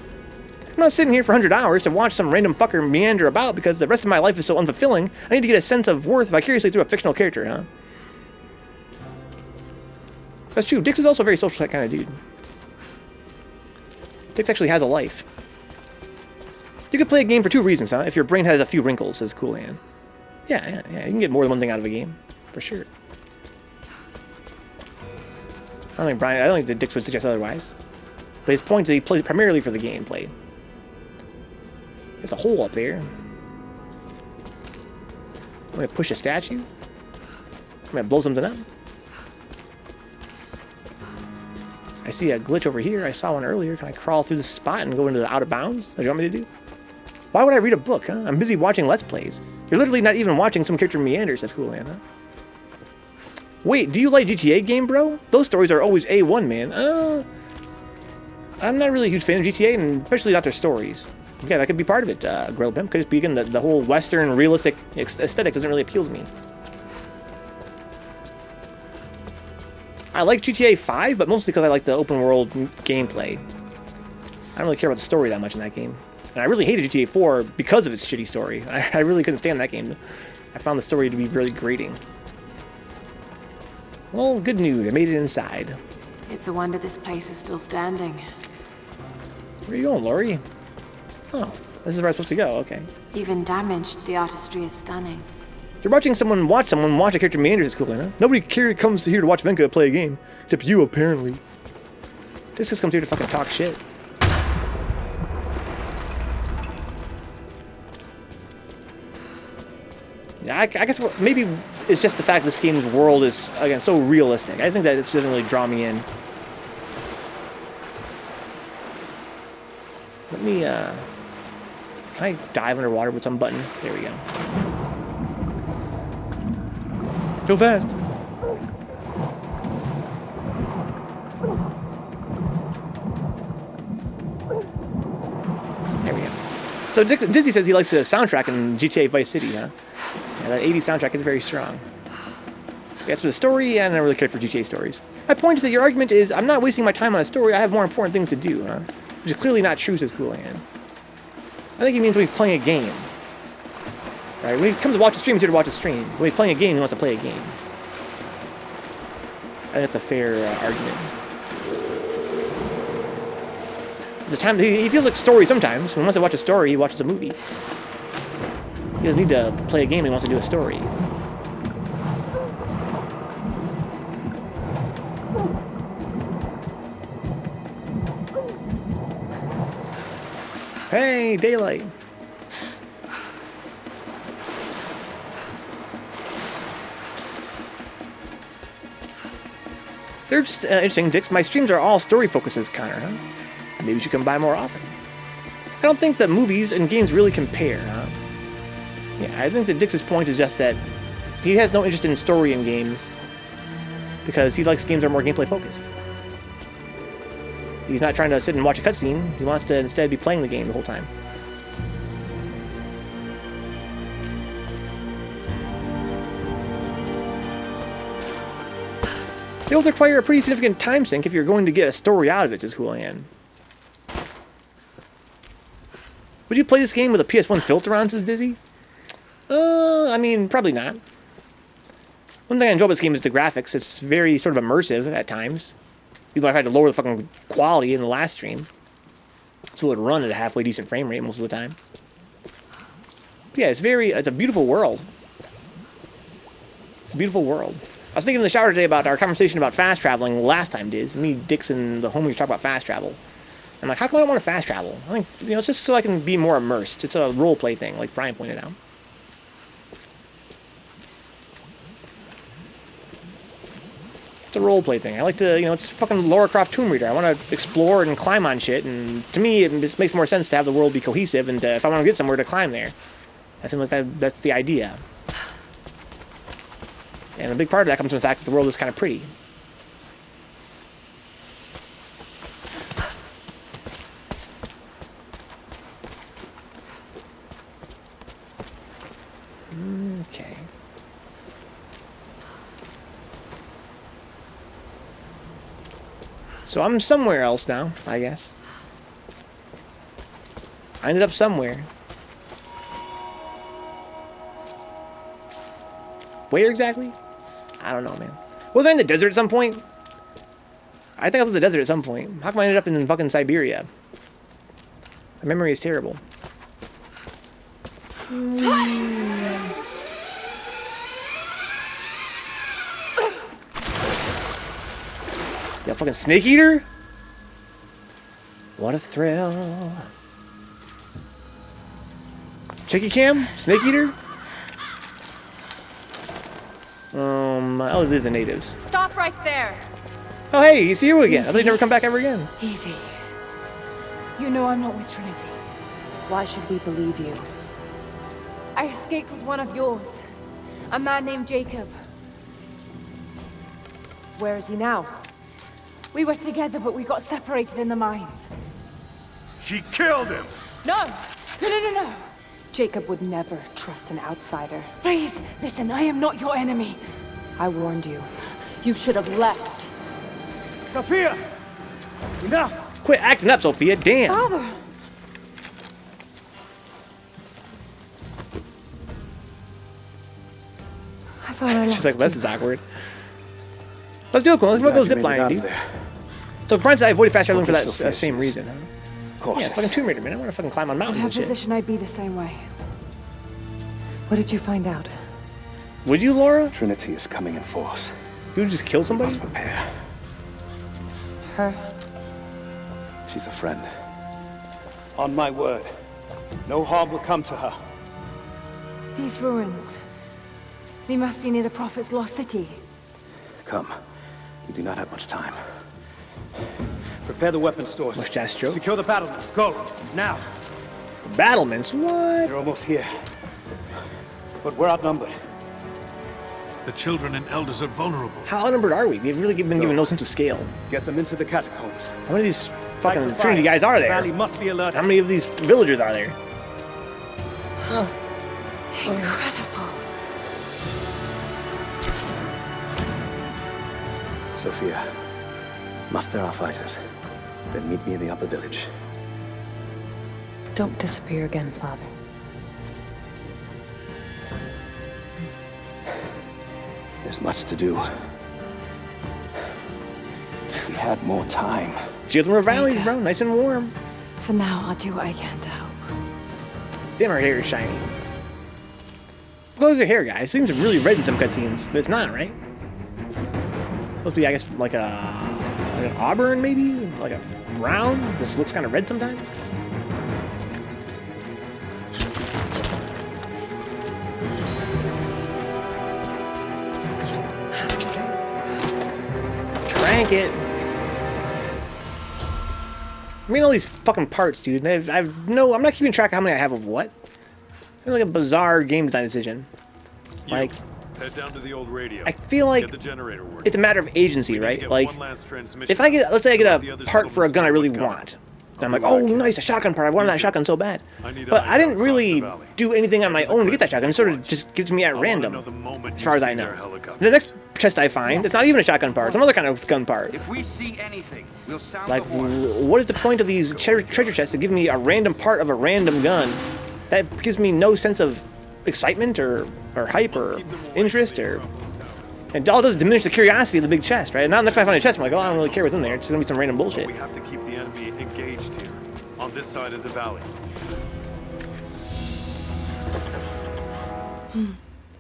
I'm not sitting here for 100 hours to watch some random fucker meander about because the rest of my life is so unfulfilling. I need to get a sense of worth vicariously through a fictional character, huh? That's true. Dix is also a very social kind of dude. Dix actually has a life. You could play a game for 2 reasons, huh? If your brain has a few wrinkles, says Coolan. Yeah. You can get more than one thing out of a game, for sure. I don't think that Dix would suggest otherwise. But his point is he plays it primarily for the gameplay. There's a hole up there. I'm gonna push a statue. I'm gonna blow something up. I see a glitch over here. I saw one earlier. Can I crawl through the spot and go into the out of bounds? What do you want me to do? Why would I read a book, huh? I'm busy watching Let's Plays. You're literally not even watching some character meanders. That's cool, man, huh? Wait, do you like GTA game, bro? Those stories are always A1, man. I'm not really a huge fan of GTA, and especially not their stories. Yeah, that could be part of it, Grill Pimp. Could just be, again, the whole Western realistic aesthetic doesn't really appeal to me. I like GTA 5, but mostly because I like the open world gameplay. I don't really care about the story that much in that game. And I really hated GTA 4 because of its shitty story. I really couldn't stand that game. I found the story to be really grating. Well, good news. I made it inside. It's a wonder this place is still standing. Where are you going, Lori? Oh, this is where I'm supposed to go. Okay. Even damaged, the artistry is stunning. If you're watching someone watch a character meanders, it's cool, huh? Nobody here comes here to watch Venka play a game. Except you, apparently. This just comes here to fucking talk shit. Yeah, I guess maybe it's just the fact this game's world is, again, so realistic. I think that it doesn't really draw me in. Let me, can I dive underwater with some button? There we go. Go fast! There we go. So Dizzy says he likes the soundtrack in GTA Vice City, huh? Yeah, that 80s soundtrack is very strong. As for the story, I don't really care for GTA stories. My point is that your argument is, I'm not wasting my time on a story, I have more important things to do, huh? Which is clearly not true, says Coolan. I think he means when he's playing a game. Right? When he comes to watch a stream, he's here to watch a stream. When he's playing a game, he wants to play a game. I think that's a fair argument. There's a time he feels like story sometimes. When he wants to watch a story, he watches a movie. He doesn't need to play a game, he wants to do a story. Hey, daylight. They're just interesting, Dix. My streams are all story focuses, Connor, huh? Maybe you should come by more often. I don't think that movies and games really compare, huh? Yeah, I think that Dix's point is just that he has no interest in story in games because he likes games that are more gameplay focused. He's not trying to sit and watch a cutscene. He wants to instead be playing the game the whole time. They both require a pretty significant time sink if you're going to get a story out of it, says Coolan. Would you play this game with a PS1 filter on, says Dizzy? I mean, probably not. One thing I enjoy about this game is the graphics. It's very sort of immersive at times. Even though I had to lower the fucking quality in the last stream. So it would run at a halfway decent frame rate most of the time. But yeah, it's a beautiful world. It's a beautiful world. I was thinking in the shower today about our conversation about fast traveling last time, Diz. Me, Dix, and the homies talk about fast travel. I'm like, how come I don't want to fast travel? I think, you know, it's just so I can be more immersed. It's a role play thing, like Brian pointed out. It's a role play thing. I like to, you know, it's fucking Lara Croft Tomb Raider. I want to explore and climb on shit, and to me, it just makes more sense to have the world be cohesive, and if I want to get somewhere, to climb there. I think like that's the idea. And a big part of that comes from the fact that the world is kind of pretty. Okay. So I'm somewhere else now, I guess. I ended up somewhere. Where exactly? I don't know, man. Was I in the desert at some point? I think I was in the desert at some point. How come I ended up in fucking Siberia? My memory is terrible. Yeah, fucking snake eater? What a thrill. Checky cam? Snake eater? I'll leave the natives. Stop right there. Oh, hey, it's you again. I thought you'd Easy. never come back ever again. Easy. You know I'm not with Trinity. Why should we believe you? I escaped with one of yours. A man named Jacob. Where is he now? We were together, but we got separated in the mines. She killed him! No! No! Jacob would never trust an outsider. Please, listen, I am not your enemy. I warned you. You should have left. Sophia! Enough! Quit acting up, Sophia. Damn. Father! I thought I lost She's like, you. this is awkward. Let's do it, Let's go zip line, dude. So Brian said I avoided fast traveling for that same reason. Huh? Yeah, it's fucking Tomb Raider, man. I want to fucking climb on In mountains her and shit. position, I'd be the same way. What did you find out? Would you, Laura? Trinity is coming in force. You would just kill somebody? Must prepare. Her? She's a friend. On my word, no harm will come to her. These ruins. They must be near the Prophet's lost city. Come. We do not have much time. Prepare the weapon stores. Mustache stroke. Secure the battlements. Go, now. Battlements? What? They're almost here. But we're outnumbered. The children and elders are vulnerable. How outnumbered are we? We've really been given no sense of scale. Get them into the catacombs. How many of these Fight fucking the Trinity fire. guys are The there? valley must be alerted. How many of these villagers are there? Incredible. Sophia, muster our fighters. Then meet me in the upper village. Don't disappear again, Father. There's much to do. If we had more time. Geothermal valleys, Later. bro. Nice and warm. For now, I'll do what I can to help. Damn, her hair is shiny. What is her hair, guys? It seems really red in some cutscenes, but it's not, right? Supposed to be, I guess, like an auburn, maybe? Like a brown? This looks kind of red sometimes. Crank it. I mean, all these fucking parts, dude. I'm not keeping track of how many I have of what. It's like a bizarre game design decision. Like, Head down to the old radio. I feel like Get the generator working. it's a matter of agency, We need to right? get Like, one last transmission if I get, let's say I get the a other part for a gun I really settlements want. I'll And I'm like, do what I oh, can. nice, a shotgun part. I wanted that shotgun so bad. I need But eyes I didn't across really the valley. do anything on my own to get that shotgun. It sort of Watch. just gives me at I wanna random, know the moment as you far as see I know. their helicopters. The next test I find, it's not even a shotgun part. It's some other kind of gun part. If we see anything, we'll sound Like, the horn. what is the point of these treasure chests to give me a random part of a random gun? That gives me no sense of excitement or hype or interest or And all it does is diminish the curiosity of the big chest, right? And not unless I find a chest, I'm like, oh, I don't really care what's in there. It's gonna be some random bullshit. We have to keep the enemy engaged here, on this side of the valley.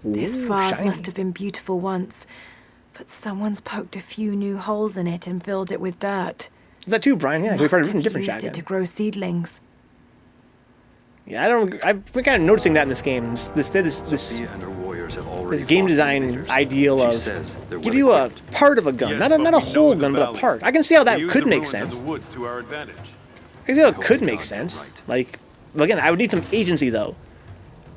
This Ooh, vase shiny. must have been beautiful once, but someone's poked a few new holes in it and filled it with dirt. Is that too, Brian? Yeah, we've Must heard a have different used it shotgun. to grow seedlings. Yeah, I've been kind of noticing that in this game. This Sophia and her warriors have already this game fought the design invaders. ideal She of says they're give well you a equipped. part of a gun, Yes, not but a we whole know the gun, but a valley. part. I can see how that We use could the make ruins sense. of the woods to our advantage. I can see how it hope could to make God sense. you're right. Like, again, I would need some agency though.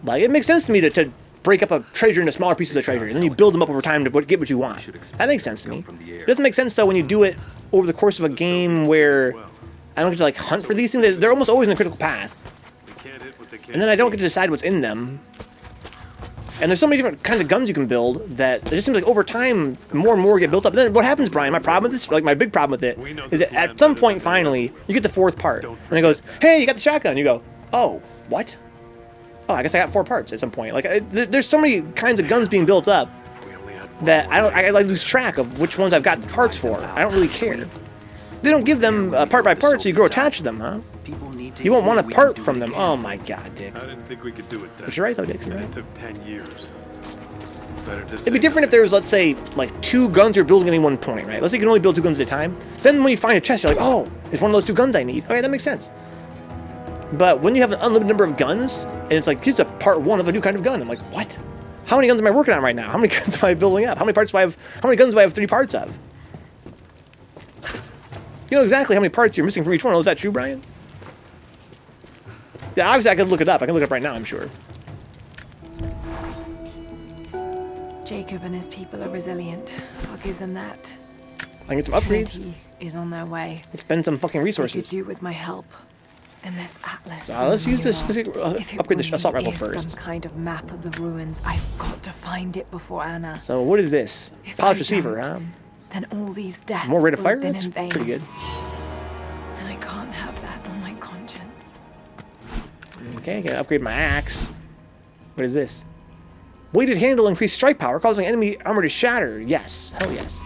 Like, it makes sense to me to break up a treasure into smaller pieces of treasure, and then you build them up over time to get what you want. That makes sense to me. It doesn't make sense though when you do it over the course of a game where I don't get to like hunt for these things. They're almost always in a critical path, They can't hit what they can't and then I don't get see. to decide what's in them. And there's so many different kinds of guns you can build that it just seems like over time, more and more get built up. And then what happens, Brian? My problem with this, like my big problem with it, is that at some point, finally, you get the fourth part, and it goes, "Hey, you got the shotgun." You go, "Oh, what? Oh, I guess I got 4 parts at some point." Like, there's so many kinds of guns being built up If we only had that I like lose track of which ones I've got the parts for. I don't really care. They don't give them part by part, so you grow attached to them, huh? People need to You won't hear want to we part can do from it them. again. Oh my God, Dick. I didn't think we could do it then. But you're right though, Dick. You're And right. it took 10 years. Better to It'd be different if there was, let's say, like 2 guns you're building at any one point, right? Let's say you can only build 2 guns at a time. Then when you find a chest, you're like, oh, it's one of those 2 guns I need. Okay, that makes sense. But when you have an unlimited number of guns, and it's like, here's a part 1 of a new kind of gun. I'm like, what? How many guns am I working on right now? How many guns am I building up? How many guns do I have 3 parts of? You know exactly how many parts you're missing from each one. Oh, is that true, Brian? Yeah, obviously I could look it up. I can look it up right now, I'm sure. Jacob and his people are resilient. I'll give them that. I can get some upgrades. Trinity is on their way. Let's spend some fucking They could resources. do with my help. And this atlas. So from let's use this. Nero. Let's If it upgrade the really assault rifle is first. some kind of map of the ruins, I've got to find it before Anna. So what is this? If Polished I receiver, don't, huh? Then all these deaths More rate of will fire? have been That's in vain. pretty good. And I can't have that on my conscience. Okay, I can upgrade my axe. What is this? Weighted handle increased strike power, causing enemy armor to shatter. Yes, hell yes.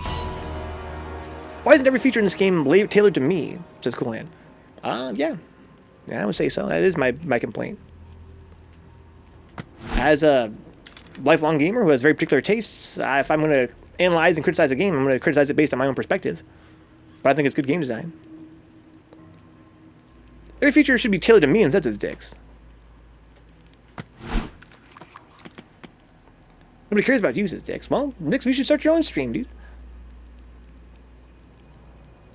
Why isn't every feature in this game tailored to me? Says Cool Hand. Yeah. Yeah, I would say so. That is my complaint. As a lifelong gamer who has very particular tastes, if I'm going to analyze and criticize a game, I'm going to criticize it based on my own perspective. But I think it's good game design. Every feature should be tailored to me instead of Dick's. Nobody cares about you, says Dix. Well, Dix, you should start your own stream, dude.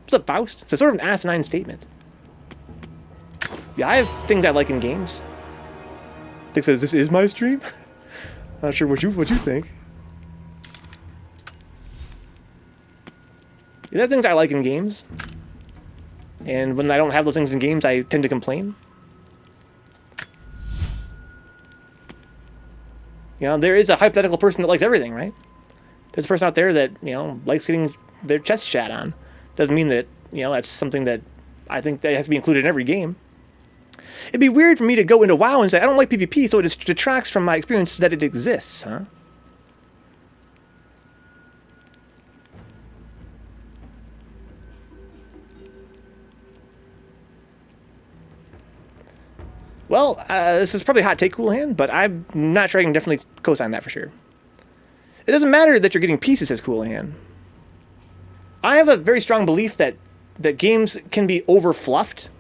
What's up, Faust? It's a sort of an asinine statement. Yeah, I have things I like in games. Dix says, this is my stream? Not sure what you think. There are things I like in games. And when I don't have those things in games, I tend to complain. You know, there is a hypothetical person that likes everything, right? There's a person out there that, you know, likes getting their chest shat on. Doesn't mean that, you know, that's something that I think that has to be included in every game. It'd be weird for me to go into WoW and say, I don't like PvP, so it detracts from my experience that it exists, huh? Well, this is probably a hot take, Cool Hand, but I'm not sure I can definitely co-sign that for sure. It doesn't matter that you're getting pieces, says Cool Hand. I have a very strong belief that games can be over-fluffed.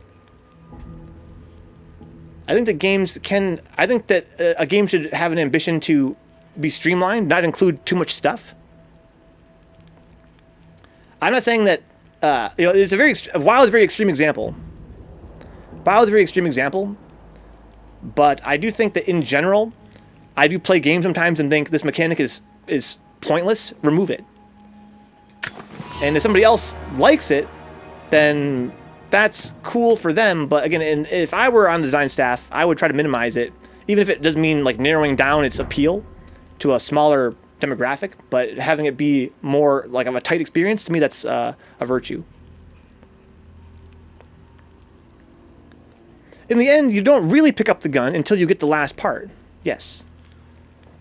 I think that a game should have an ambition to be streamlined, not include too much stuff. I'm not saying that, you know, WoW is a very extreme example. WoW is a very extreme example. But I do think that in general, I do play games sometimes and think this mechanic is pointless. Remove it. And if somebody else likes it, then that's cool for them. But again, if I were on the design staff, I would try to minimize it, even if it does mean like narrowing down its appeal to a smaller demographic. But having it be more like of a tight experience, to me, that's a virtue. In the end, you don't really pick up the gun until you get the last part. Yes.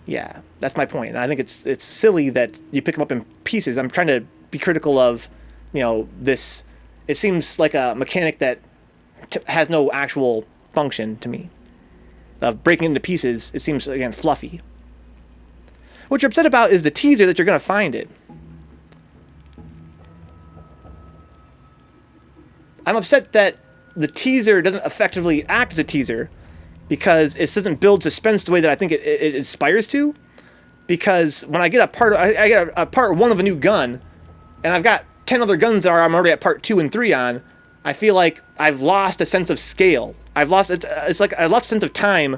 Yeah, that's my point. And I think it's silly that you pick them up in pieces. I'm trying to be critical of, this. It seems like a mechanic that has no actual function to me. Of breaking into pieces, it seems, again, fluffy. What you're upset about is the teaser that you're going to find it. I'm upset that the teaser doesn't effectively act as a teaser because it doesn't build suspense the way that I think it aspires to. Because when I get I get a part 1 of a new gun, and I've got 10 other guns that I'm already at part 2 and 3 on, I feel like I've lost a sense of scale. It's like I lost a sense of time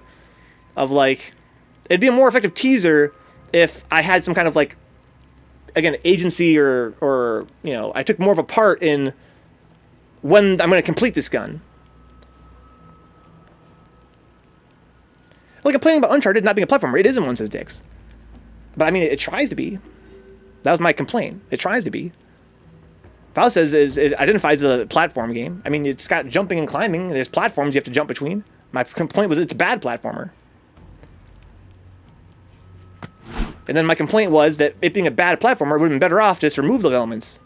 of like, it'd be a more effective teaser if I had some kind of like, again, agency or I took more of a part in when I'm going to complete this gun. Like, I'm complaining about Uncharted not being a platformer. It isn't, one says Dix. But I mean, it tries to be. That was my complaint. It tries to be. Faust says it identifies as a platform game. I mean, it's got jumping and climbing. There's platforms you have to jump between. My complaint was it's a bad platformer. And then my complaint was that it being a bad platformer would have been better off just remove those elements.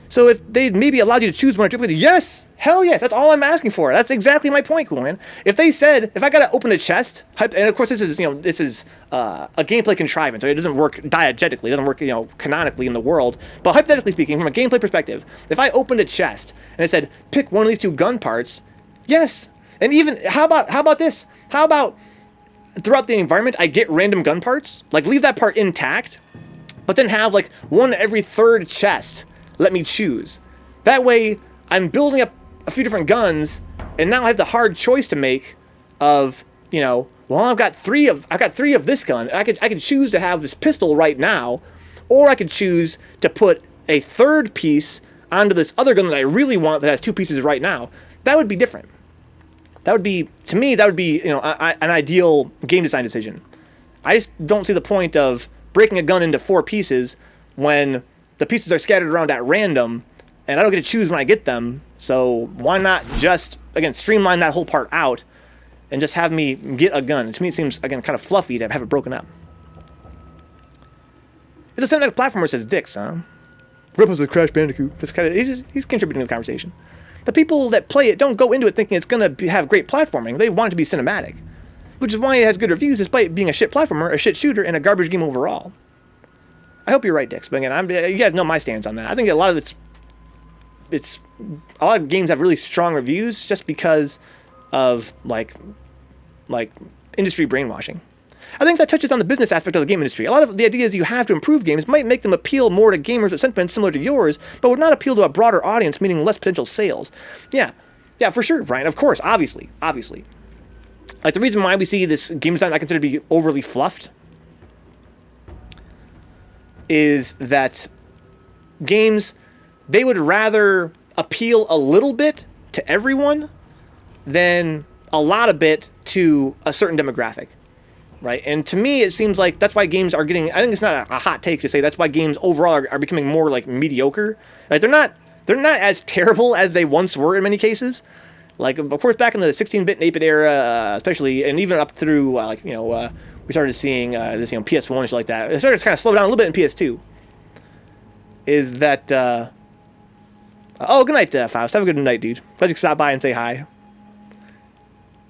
So if they maybe allowed you to choose one or two, yes, hell yes, that's all I'm asking for. That's exactly my point, Coolman. If they said, if I gotta open a chest, and of course this is a gameplay contrivance, so it doesn't work diegetically, it doesn't work canonically in the world, but hypothetically speaking, from a gameplay perspective, if I opened a chest and it said pick one of these 2 gun parts, yes, and even how about this? How about throughout the environment I get random gun parts, like leave that part intact, but then have like one every 3rd chest. Let me choose. That way, I'm building up a few different guns, and now I have the hard choice to make of, well, I've got three of this gun. I could choose to have this pistol right now, or I could choose to put a 3rd piece onto this other gun that I really want that has 2 pieces right now. That would be different. That would be, to me, an ideal game design decision. I just don't see the point of breaking a gun into 4 pieces when the pieces are scattered around at random, and I don't get to choose when I get them, so why not just, again, streamline that whole part out, and just have me get a gun? To me it seems, again, kind of fluffy to have it broken up. It's a cinematic platformer, says Dix, huh? Ripples with Crash Bandicoot. He's contributing to the conversation. The people that play it don't go into it thinking it's going to have great platforming. They want it to be cinematic, which is why it has good reviews, despite it being a shit platformer, a shit shooter, and a garbage game overall. I hope you're right, Dix. But again, you guys know my stance on that. I think a lot of a lot of games have really strong reviews just because of like industry brainwashing. I think that touches on the business aspect of the game industry. A lot of the ideas you have to improve games might make them appeal more to gamers with sentiments similar to yours, but would not appeal to a broader audience, meaning less potential sales. Yeah, for sure, Brian. Of course, obviously. Like, the reason why we see this game design I consider to be overly fluffed is that games, they would rather appeal a little bit to everyone than a lot of bit to a certain demographic, right? And to me, it seems like that's why games are getting, I think it's not a hot take to say that's why games overall are becoming more like mediocre. Like, they're not as terrible as they once were in many cases. Like, of course, back in the 16-bit and 8-bit era, especially, and even up through, we started seeing this, PS1 and shit like that. It started to kind of slow down a little bit in PS2. Is that, oh, good night, Faust. Have a good night, dude. Glad you stopped by and say hi.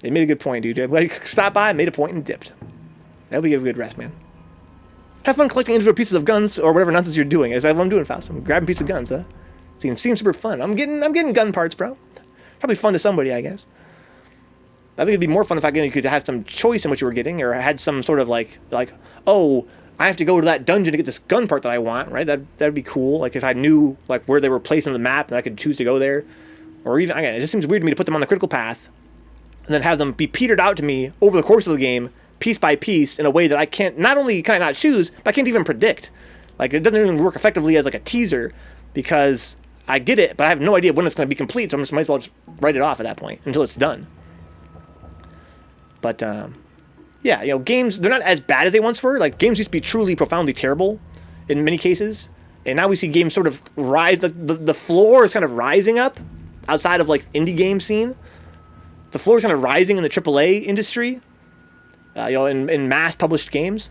They made a good point, dude. Glad you stopped by, made a point, and dipped. That'll be a good rest, man. Have fun collecting individual pieces of guns or whatever nonsense you're doing. Is that what I'm doing, Faust? I'm grabbing pieces of guns, huh? Seems super fun. I'm getting gun parts, bro. Probably fun to somebody, I guess. I think it'd be more fun if you could have some choice in what you were getting, or had some sort of like, oh, I have to go to that dungeon to get this gun part that I want, right? That'd be cool. Like, if I knew like where they were placed on the map and I could choose to go there, or even, again, it just seems weird to me to put them on the critical path and then have them be petered out to me over the course of the game, piece by piece, in a way that I can't, not only can I not choose, but I can't even predict. Like, it doesn't even work effectively as like a teaser, because I get it, but I have no idea when it's going to be complete, so I might as well just write it off at that point until it's done. But, yeah, games, they're not as bad as they once were. Like, games used to be truly profoundly terrible in many cases, and now we see games sort of rise. The floor is kind of rising up outside of, like, indie game scene. The floor is kind of rising in the AAA industry, in mass-published games.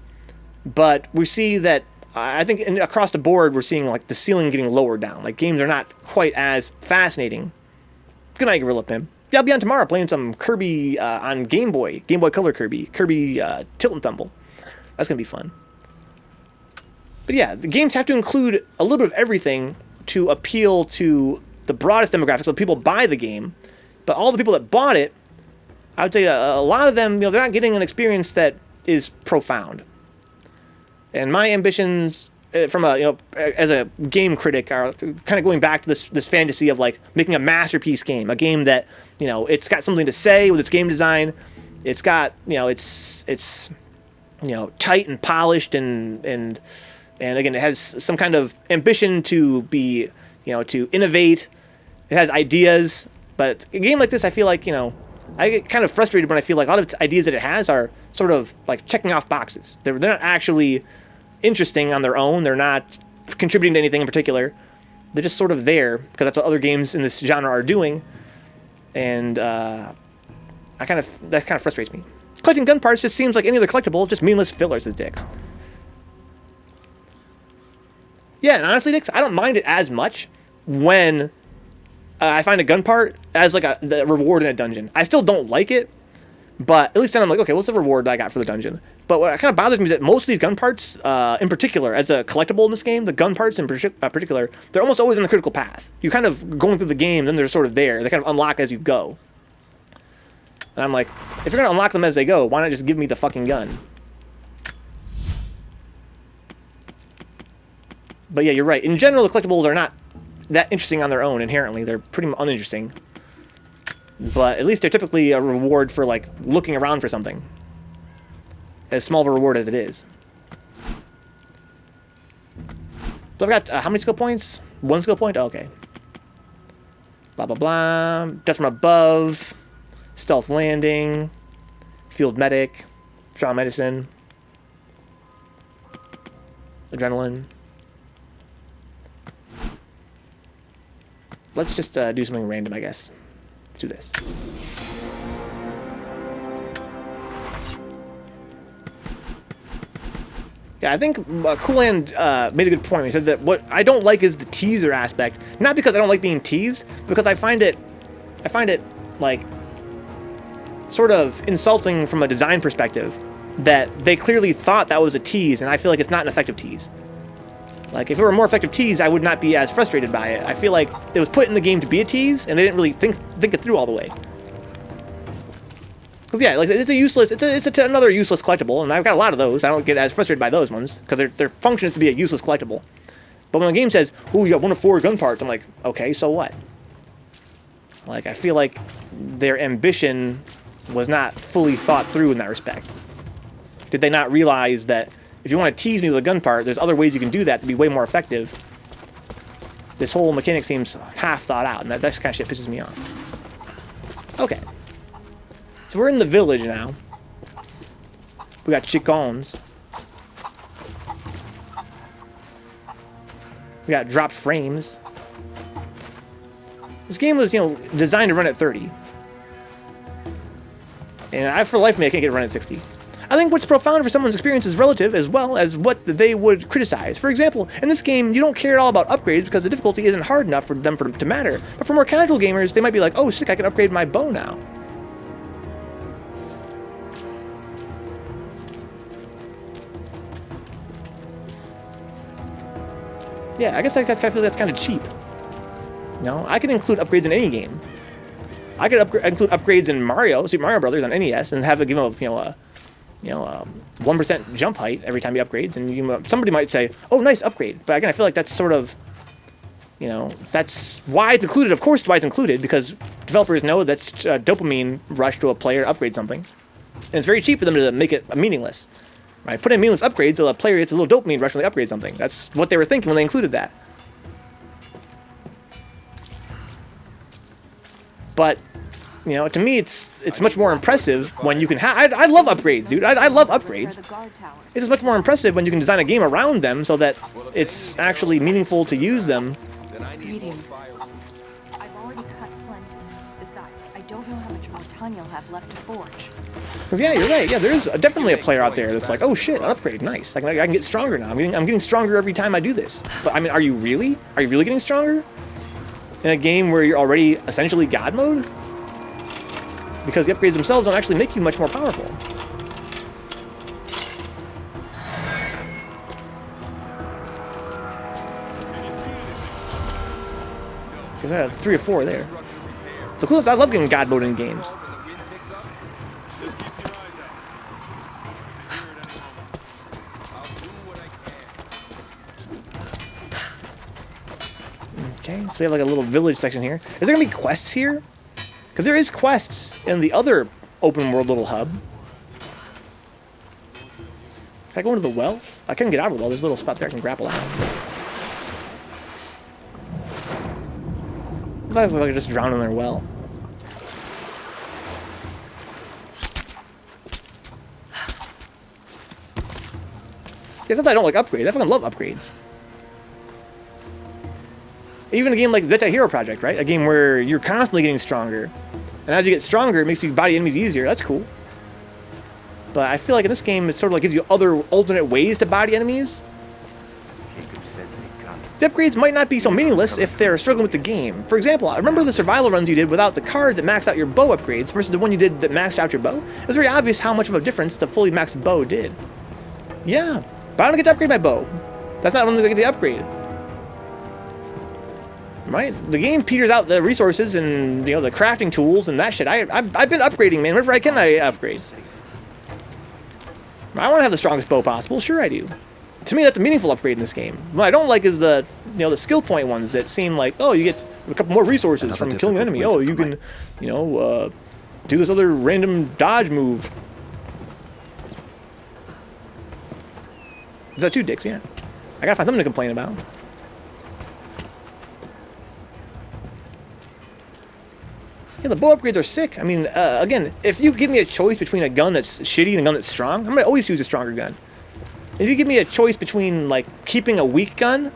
But we see that I think across the board we're seeing like the ceiling getting lowered down. Like games are not quite as fascinating. Good night, Gorilla Pimp. Yeah, I'll be on tomorrow playing some Kirby on Game Boy Color Kirby Tilt and Tumble. That's gonna be fun. But yeah, the games have to include a little bit of everything to appeal to the broadest demographic, so people buy the game. But all the people that bought it, I would say a lot of them, they're not getting an experience that is profound. And my ambitions, from as a game critic, are kind of going back to this fantasy of like making a masterpiece game, a game that it's got something to say with its game design. It's got it's tight and polished and again, it has some kind of ambition to be, to innovate. It has ideas, but a game like this, I feel like, I get kind of frustrated when I feel like a lot of its ideas that it has are sort of like checking off boxes. They're not actually interesting on their own. They're not contributing to anything in particular. They're just sort of there because that's what other games in this genre are doing, and that kind of frustrates me. Collecting gun parts just seems like any other collectible, just meaningless fillers as dicks. Yeah, and honestly, Dix, I don't mind it as much when I find a gun part as like the reward in a dungeon. I still don't like it, but at least then I'm like, okay, what's the reward that I got for the dungeon? But what kind of bothers me is that most of these gun parts, in particular, as a collectible in this game, the gun parts in particular, they're almost always in the critical path. You kind of going through the game, then they're sort of there. They kind of unlock as you go. And I'm like, if you're going to unlock them as they go, why not just give me the fucking gun? But yeah, you're right. In general, the collectibles are not that interesting on their own inherently. They're pretty uninteresting. But at least they're typically a reward for like looking around for something. As small of a reward as it is. So I've got how many skill points? 1 skill point? Oh, okay. Blah blah blah. Death from above. Stealth landing. Field medic. Strong medicine. Adrenaline. Let's just do something random, I guess. Let's do this. Yeah, I think Cooland made a good point. He said that what I don't like is the teaser aspect. Not because I don't like being teased, because I find it like sort of insulting from a design perspective that they clearly thought that was a tease, and I feel like it's not an effective tease. Like, if it were a more effective tease, I would not be as frustrated by it. I feel like it was put in the game to be a tease, and they didn't really think it through all the way. Because yeah, like it's another useless collectible, and I've got a lot of those. I don't get as frustrated by those ones because their function is to be a useless collectible. But when a game says, "Oh, you got 1 of 4 gun parts," I'm like, okay, so what? Like, I feel like their ambition was not fully thought through in that respect. Did they not realize that if you want to tease me with a gun part, there's other ways you can do that to be way more effective? This whole mechanic seems half thought out, and that kind of shit pisses me off. Okay. So we're in the village now. We got chickens. We got dropped frames. This game was, designed to run at 30. And for life of me, I can't get it to run at 60. I think what's profound for someone's experience is relative as well as what they would criticize. For example, in this game, you don't care at all about upgrades because the difficulty isn't hard enough for them to matter. But for more casual gamers, they might be like, oh, sick, I can upgrade my bow now. Yeah, I guess I kind of feel that's kind of cheap. I can include upgrades in any game. I could include upgrades in Super Mario Brothers on NES and have it give them a 1% jump height every time you upgrades, and somebody might say, "Oh, nice upgrade." But again, I feel like that's sort of, that's why it's included. Of course, it's why it's included because developers know that's a dopamine rush to a player to upgrade something, and it's very cheap for them to make it meaningless. Right? Put in meaningless upgrades so a player gets a little dopamine rush when they upgrade something. That's what they were thinking when they included that. But, to me, it's much more impressive when you can have... I love upgrades, dude. I love upgrades. It's just much more impressive when you can design a game around them so that it's actually meaningful to use them. Greetings. I've already cut plenty. Besides, I don't know how much more time you'll have left to forge. Because yeah, you're right. Yeah, there's definitely a player out there that's like, oh shit, an upgrade, nice. Like, I can get stronger now. I'm getting stronger every time I do this. But I mean, are you really? Are you really getting stronger in a game where you're already essentially God mode? Because the upgrades themselves don't actually make you much more powerful. Because I have 3 or 4 there. The coolest, I love getting God mode in games. Okay, so we have like a little village section here. Is there gonna be quests here? Because there is quests in the other open world little hub. Can I go into the well? I couldn't get out of the well. There's a little spot there I can grapple out. If I could just drown in their well. It's not that I don't like upgrades. I fucking love upgrades. Even a game like Zeta Hero Project, right? A game where you're constantly getting stronger. And as you get stronger, it makes you body enemies easier. That's cool. But I feel like in this game, it sort of like gives you other alternate ways to body enemies. The upgrades might not be so meaningless if they're struggling with the game. For example, I remember the survival runs you did without the card that maxed out your bow upgrades versus the one you did that maxed out your bow. It was very obvious how much of a difference the fully maxed bow did. Yeah, but I don't get to upgrade my bow. That's not one that I get to upgrade. Right? The game peters out the resources and, you know, the crafting tools and that shit. I've been upgrading, man. Whenever I can, I upgrade. I want to have the strongest bow possible. Sure I do. To me, that's a meaningful upgrade in this game. What I don't like is the, you know, the skill point ones that seem like, oh, you get a couple more resources from killing an enemy. Oh, you can, you know, do this other random dodge move. Is that 2 dicks? Yeah. I gotta find something to complain about. Yeah, the bow upgrades are sick. I mean, again, if you give me a choice between a gun that's shitty and a gun that's strong, I'm gonna always choose a stronger gun. If you give me a choice between, like, keeping a weak gun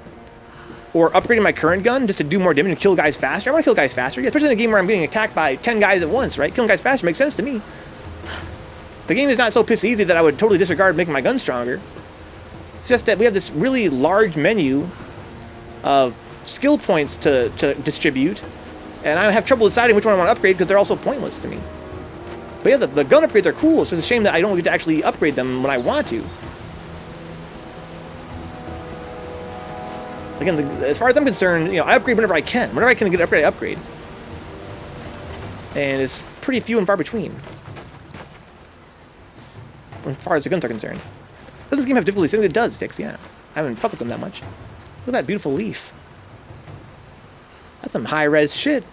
or upgrading my current gun just to do more damage and kill guys faster, I want to kill guys faster. Yeah, especially in a game where I'm getting attacked by 10 guys at once, right? Killing guys faster makes sense to me. The game is not so piss easy that I would totally disregard making my gun stronger. It's just that we have this really large menu of skill points to distribute, and I have trouble deciding which one I want to upgrade because they're also pointless to me. But yeah, the gun upgrades are cool. It's just a shame that I don't get to actually upgrade them when I want to. Again, as far as I'm concerned, you know, I upgrade whenever I can. Whenever I can get an upgrade, I upgrade. And it's pretty few and far between. As far as the guns are concerned. Does this game have difficulty? I think it does, Dix, yeah. I haven't fucked with them that much. Look at that beautiful leaf. That's some high-res shit.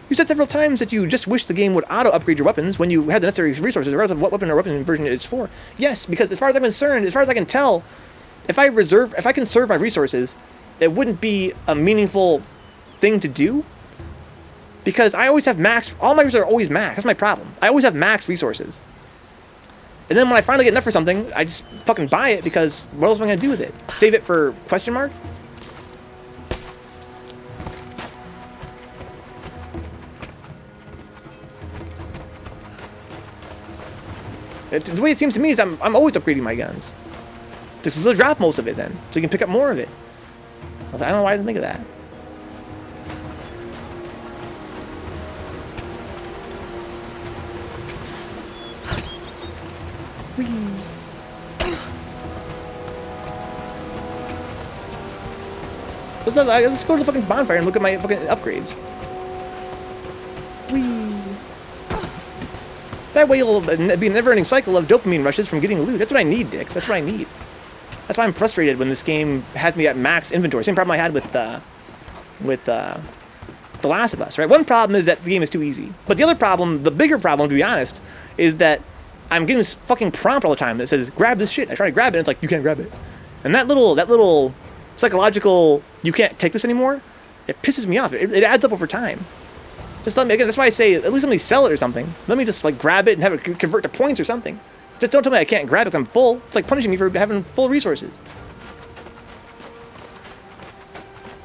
You said several times that you just wish the game would auto-upgrade your weapons when you had the necessary resources, regardless of what weapon or weapon version it's for. Yes, because as far as I'm concerned, as far as I can tell, if I conserve my resources, it wouldn't be a meaningful thing to do. Because I always have max, all my resources are always max. That's my problem. I always have max resources. And then when I finally get enough for something, I just fucking buy it because what else am I going to do with it? Save it for question mark? The way it seems to me is I'm always upgrading my guns. Just as they'll drop most of it then, so you can pick up more of it. I don't know why I didn't think of that. Whee. Let's go to the fucking bonfire and look at my fucking upgrades. Whee. That way it'll be a never-ending cycle of dopamine rushes from getting loot. That's what I need, Dix. That's what I need. That's why I'm frustrated when this game has me at max inventory. Same problem I had with The Last of Us, right? One problem is that the game is too easy. But the other problem, the bigger problem, to be honest, is that I'm getting this fucking prompt all the time that says, grab this shit. I try to grab it, and it's like, you can't grab it. And that little psychological, you can't take this anymore, it pisses me off. It adds up over time. Just let me, again, that's why I say, at least let me sell it or something. Let me just, like, grab it and have it convert to points or something. Just don't tell me I can't grab it because I'm full. It's like punishing me for having full resources.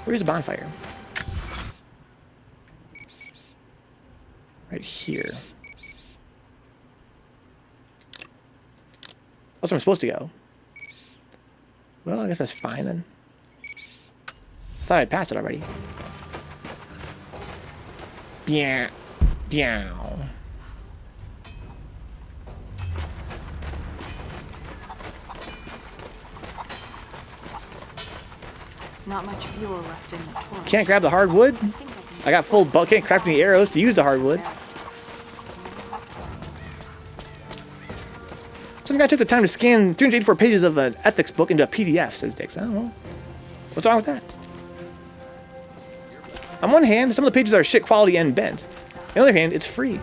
Where's the bonfire? Right here. That's where I'm supposed to go. Well, I guess that's fine then. I thought I'd passed it already. Yeah. Yeah. Not much fuel left in the torch. Can't grab the hardwood. I got full buck. Can't craft any arrows to use the hardwood. Some guy took the time to scan 384 pages of an ethics book into a PDF, says Dix. I don't know. What's wrong with that? On one hand, some of the pages are shit quality and bent. On the other hand, it's free.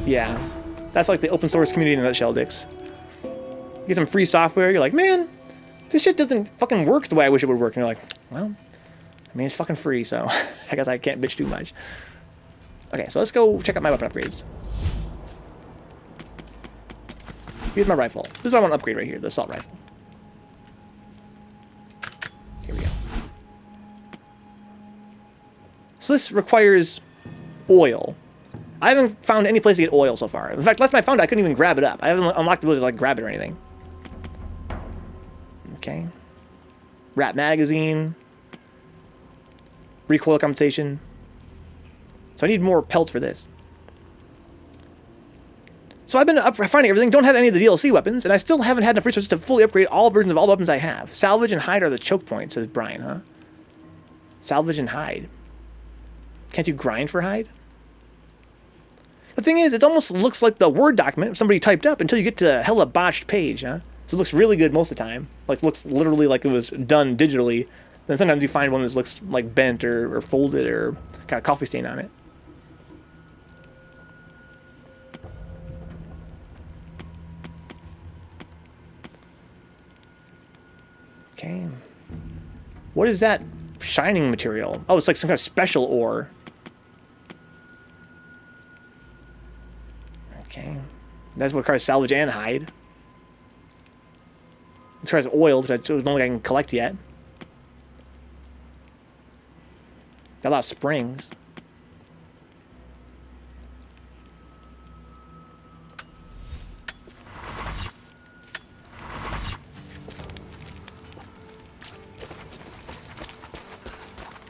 Yeah. That's like the open source community in a nutshell, Dix. You get some free software, you're like, man, this shit doesn't fucking work the way I wish it would work. And you're like, well, I mean, it's fucking free, so I guess I can't bitch too much. Okay, so let's go check out my weapon upgrades. Here's my rifle. This is what I want to upgrade right here, the assault rifle. Here we go. So this requires oil. I haven't found any place to get oil so far. In fact, last time I found it, I couldn't even grab it up. I haven't unlocked the ability to like grab it or anything. Okay. Wrap magazine. Recoil compensation. So I need more pelts for this. So I've been finding everything, don't have any of the DLC weapons, and I still haven't had enough resources to fully upgrade all versions of all the weapons I have. Salvage and hide are the choke points, says Brian, huh? Salvage and hide. Can't you grind for hide? The thing is, it almost looks like the Word document somebody typed up until you get to a hella botched page, huh? So it looks really good most of the time. Like, looks literally like it was done digitally. Then sometimes you find one that looks like bent or folded or got a coffee stain on it. Okay. What is that shining material? Oh, it's like some kind of special ore. Okay. That's what requires salvage and hide. It requires oil, which I don't think I can collect yet. Got a lot of springs.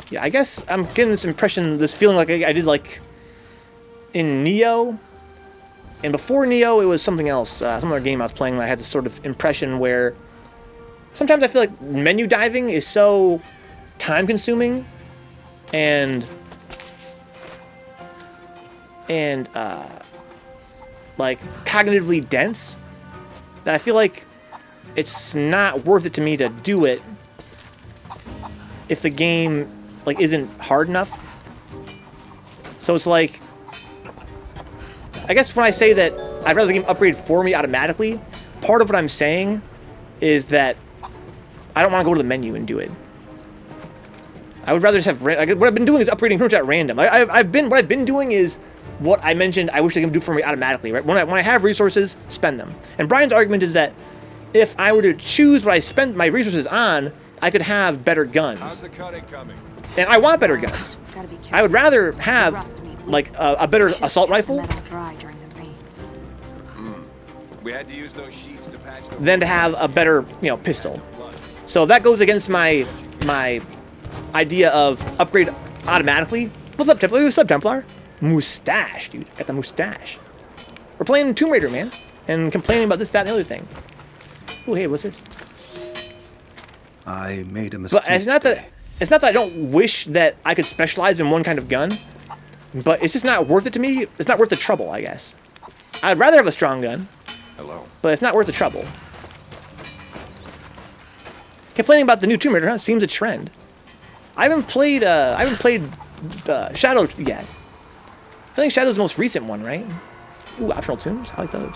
Yeah, I guess I'm getting this impression, this feeling like I did like in Neo. And before Neo, it was something else. Some other game I was playing, I had this sort of impression where sometimes I feel like menu diving is so time-consuming and like cognitively dense that I feel like it's not worth it to me to do it if the game like isn't hard enough. So it's like, I guess when I say that I'd rather the game upgrade for me automatically, part of what I'm saying is that I don't want to go to the menu and do it. I would rather just have, like, what I've been doing is upgrading pretty much at random. What I've been doing is what I mentioned I wish they could do for me automatically, right? When I have resources, spend them. And Brian's argument is that if I were to choose what I spend my resources on, I could have better guns. How's the cutting coming? And I want better guns. I would rather have like a better assault rifle We had to use those sheets to patch the than to have a better, pistol. So that goes against my idea of upgrade automatically. What's up, Templar? What's up, Templar? Mustache, dude. Got the mustache. We're playing Tomb Raider, man, and complaining about this, that, and the other thing. Oh, hey, what's this? I made a mistake. But it's not that I don't wish that I could specialize in one kind of gun, but it's just not worth it to me. It's not worth the trouble, I guess. I'd rather have a strong gun. Hello. But it's not worth the trouble. Complaining about the new Tomb Raider, huh? Seems a trend. I haven't played Shadow yet. I think Shadow's the most recent one, right? Ooh, optional tombs. I like those.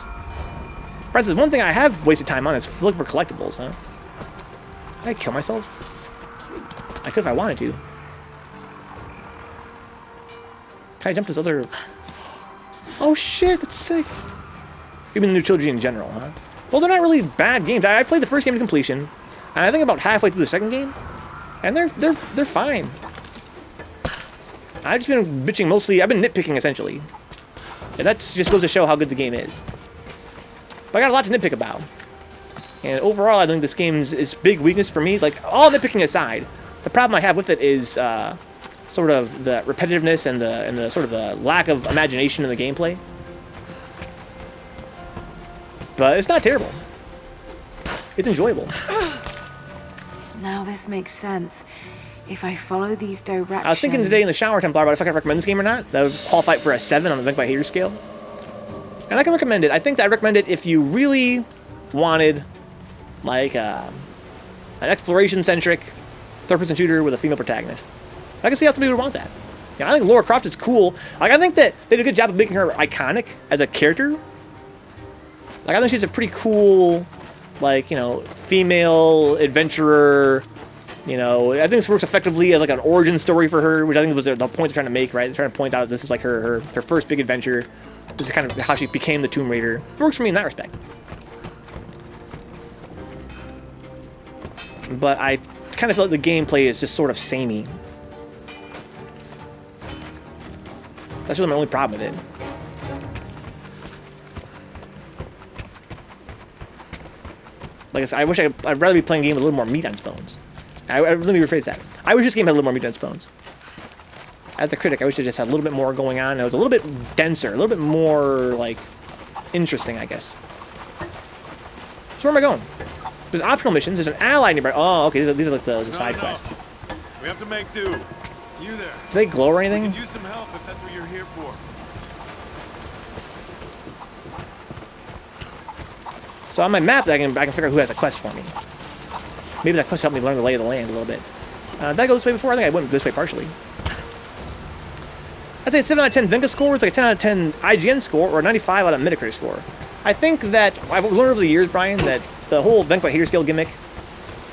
For instance, one thing I have wasted time on is looking for collectibles, huh? Did I kill myself? I could if I wanted to. Can I jump this other... Oh shit, that's sick. Even the new trilogy in general, huh? Well, they're not really bad games. I played the first game to completion, and I think about halfway through the second game, and they're fine. I've just been bitching mostly. I've been nitpicking essentially, and that just goes to show how good the game is. But I got a lot to nitpick about. And overall, I think this game's its big weakness for me, like all nitpicking aside, the problem I have with it is sort of the repetitiveness and the sort of the lack of imagination in the gameplay. But it's not terrible. It's enjoyable. Now this makes sense. If I follow these directions... I was thinking today in the shower, Templar, about if I could recommend this game or not. That would qualify it for a 7 on the Think by Hater scale. And I can recommend it. I think that I'd recommend it if you really wanted, like, an exploration-centric third-person shooter with a female protagonist. I can see how somebody would want that. Yeah, I think Lara Croft is cool. Like, I think that they did a good job of making her iconic as a character. Like, I think she's a pretty cool, like, you know, female adventurer. You know, I think this works effectively as, like, an origin story for her, which I think was the point they're trying to make, right? They're trying to point out this is, like, her first big adventure. This is kind of how she became the Tomb Raider. It works for me in that respect. But I kind of feel like the gameplay is just sort of samey. That's really my only problem with it. Like I said, I wish I'd rather be playing a game with a little more meat on its bones. Let me rephrase that. I wish this game had a little more meat on its bones. As a critic, I wish it just had a little bit more going on. It was a little bit denser, a little bit more, like, interesting, I guess. So where am I going? There's optional missions. There's an ally nearby. Oh, okay. These are like the side quests. We have to make do. You there? Do they glow or anything? We could use some help if that's what you're here for. So on my map, I can figure out who has a quest for me. Maybe that quest helped me learn the lay of the land a little bit. Did I go this way before? I think I went this way partially. I'd say a 7 out of 10 Venka score. It's like a 10 out of 10 IGN score or a 95 out of Metacritic score. I think that I've learned over the years, Brian, that the whole Venka by Hater scale gimmick,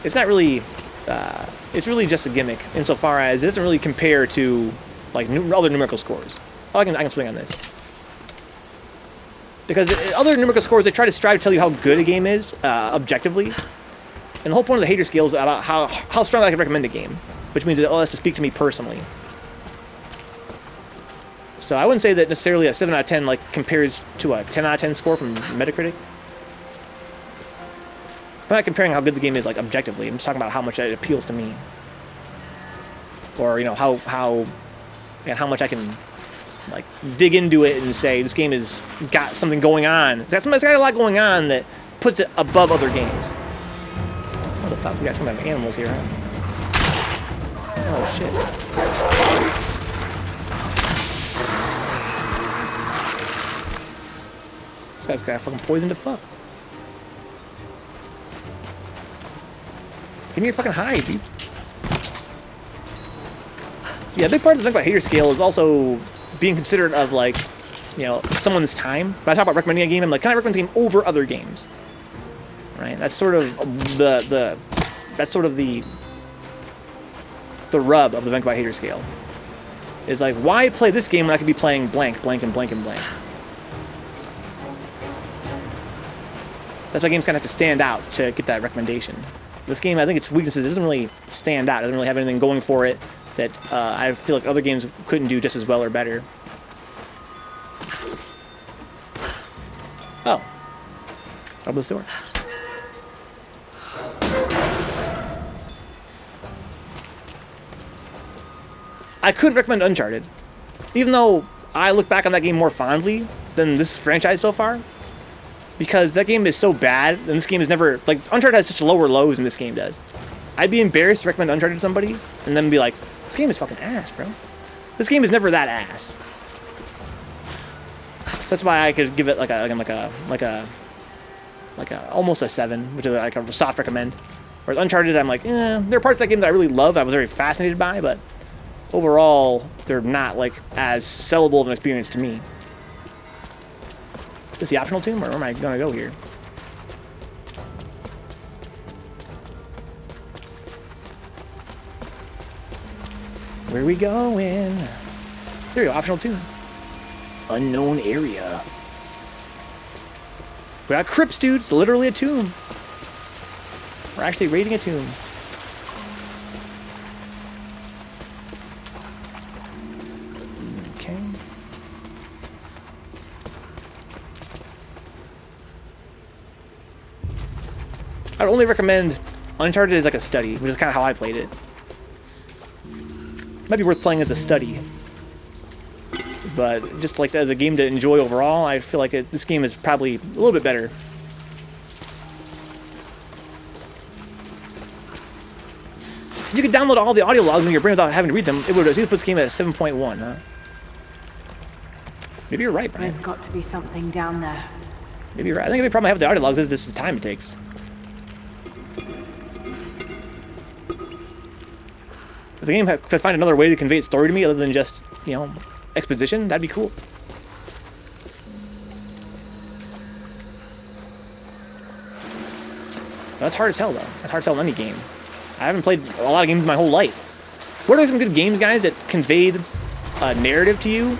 it's not really, it's really just a gimmick insofar as it doesn't really compare to like other numerical scores. Oh, I can swing on this. Because other numerical scores, they try to strive to tell you how good a game is, objectively. And the whole point of the hater scale is about how strongly I can recommend a game. Which means it all has to speak to me personally. So I wouldn't say that necessarily a 7 out of 10 like compares to a 10 out of 10 score from Metacritic. I'm not comparing how good the game is like objectively. I'm just talking about how much it appeals to me. Or, you know, how much I can like dig into it and say this game has got something going on. It's got a lot going on that puts it above other games. What the fuck? We got some kind of animals here, huh? Oh shit. This guy's got fucking poison to fuck. Give me your fucking hide, dude. Yeah, a big part of the thing about hater scale is also being considerate of, like, you know, someone's time. When I talk about recommending a game, I'm like, can I recommend a game over other games? Right? That's sort of the rub of the Vencabot hater scale. Is like, why play this game when I could be playing blank, blank, and blank, and blank? That's why games kind of have to stand out to get that recommendation. This game, I think its weaknesses, it doesn't really stand out. It doesn't really have anything going for it that I feel like other games couldn't do just as well or better. Oh. Open this door. I couldn't recommend Uncharted. Even though I look back on that game more fondly than this franchise so far. Because that game is so bad, and this game is never... Like, Uncharted has such lower lows than this game does. I'd be embarrassed to recommend Uncharted to somebody, and then be like, this game is fucking ass, bro. This game is never that ass. So that's why I could give it like almost a 7, which is like a soft recommend. Whereas Uncharted, I'm like, there are parts of that game that I really love, I was very fascinated by, but overall, they're not like as sellable of an experience to me. Is this the optional tomb, or where am I gonna go here? Where are we going? There we go, optional tomb. Unknown area. We got crypts, dude. It's literally a tomb. We're actually raiding a tomb. Okay. I'd only recommend Uncharted as like a study, which is kind of how I played it. Might be worth playing as a study. But just like as a game to enjoy overall, I feel like this game is probably a little bit better. If you could download all the audio logs in your brain without having to read them, it would at least put this game at 7.1, huh? Maybe you're right, Brian. There's got to be something down there. Maybe you're right. I think the problem I have with the audio logs is just the time it takes. If the game could find another way to convey its story to me other than just, you know, exposition, that'd be cool. That's hard as hell, though. That's hard as hell in any game. I haven't played a lot of games in my whole life. What are some good games, guys, that conveyed a narrative to you?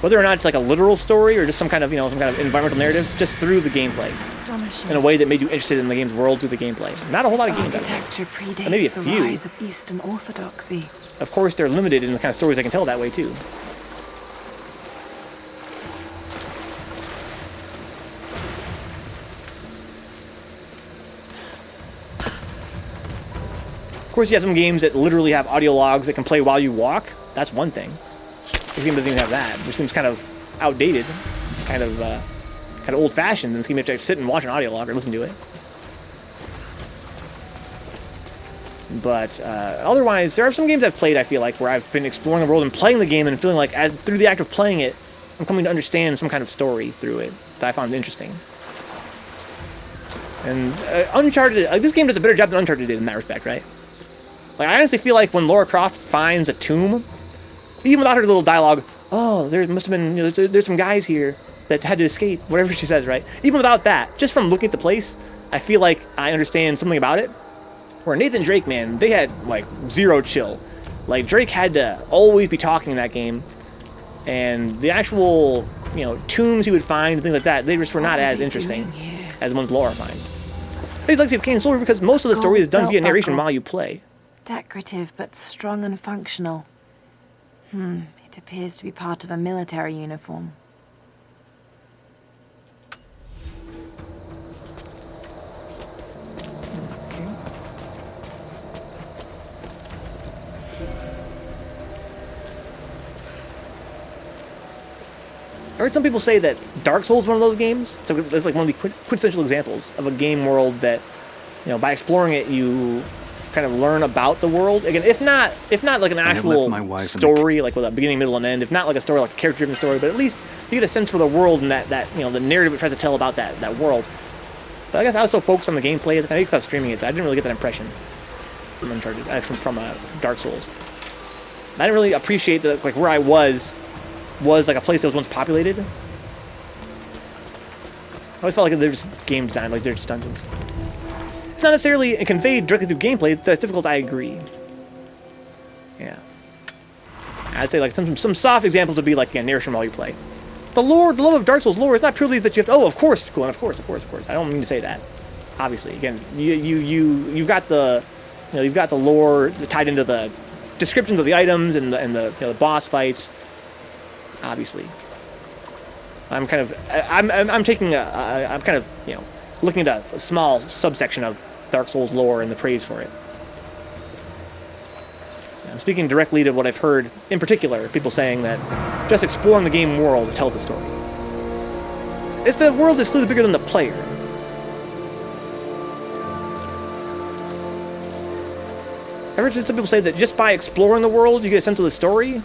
Whether or not it's like a literal story or just some kind of, you know, some kind of environmental narrative, just through the gameplay. Astonishing. In a way that made you interested in the game's world through the gameplay. Not a whole lot of games. Architecture predates maybe a the few. rise of Eastern Orthodoxy. Of course, they're limited in the kind of stories I can tell that way, too. Of course, you have some games that literally have audio logs that can play while you walk. That's one thing. This game doesn't even have that, which seems kind of outdated, kind of old-fashioned. In this game, you have to sit and watch an audio log or listen to it. But otherwise, there are some games I've played, I feel like, where I've been exploring the world and playing the game and feeling like, through the act of playing it, I'm coming to understand some kind of story through it that I found interesting. And Uncharted, this game does a better job than Uncharted did in that respect, right? Like, I honestly feel like when Lara Croft finds a tomb, even without her little dialogue, oh, there must have been, you know, there's some guys here that had to escape, whatever she says, right? Even without that, just from looking at the place, I feel like I understand something about it. Where Nathan Drake, man, they had, like, zero chill. Like, Drake had to always be talking in that game. And the actual, you know, tombs he would find and things like that, they just were not as interesting as the ones Laura finds. But Legacy of Kain and Soul because most of the story is done via narration while you play. Decorative, but strong and functional. It appears to be part of a military uniform. I heard some people say that Dark Souls is one of those games. So it's like one of the quintessential examples of a game world that, you know, by exploring it, you kind of learn about the world. Again, if not like an actual story, like with a beginning, middle, and end. If not like a story, like a character-driven story, but at least you get a sense for the world and that you know the narrative it tries to tell about that world. But I guess I was so focused on the gameplay that I think I was streaming it that I didn't really get that impression from Uncharted, from Dark Souls. I didn't really appreciate the like where I was like a place that was once populated. I always felt like there's game design, like they're just dungeons. It's not necessarily conveyed directly through gameplay that's difficult, I agree. Yeah. I'd say like some soft examples would be like narration while you play. The love of Dark Souls lore is not purely that you have to, oh, of course, cool, and of course. I don't mean to say that. Obviously, again, you've got the lore tied into the descriptions of the items and the the boss fights. Obviously, I'm kind of looking at a small subsection of Dark Souls lore and the praise for it. I'm speaking directly to what I've heard, in particular, people saying that just exploring the game world tells a story. It's the world is clearly bigger than the player. I've heard some people say that just by exploring the world, you get a sense of the story.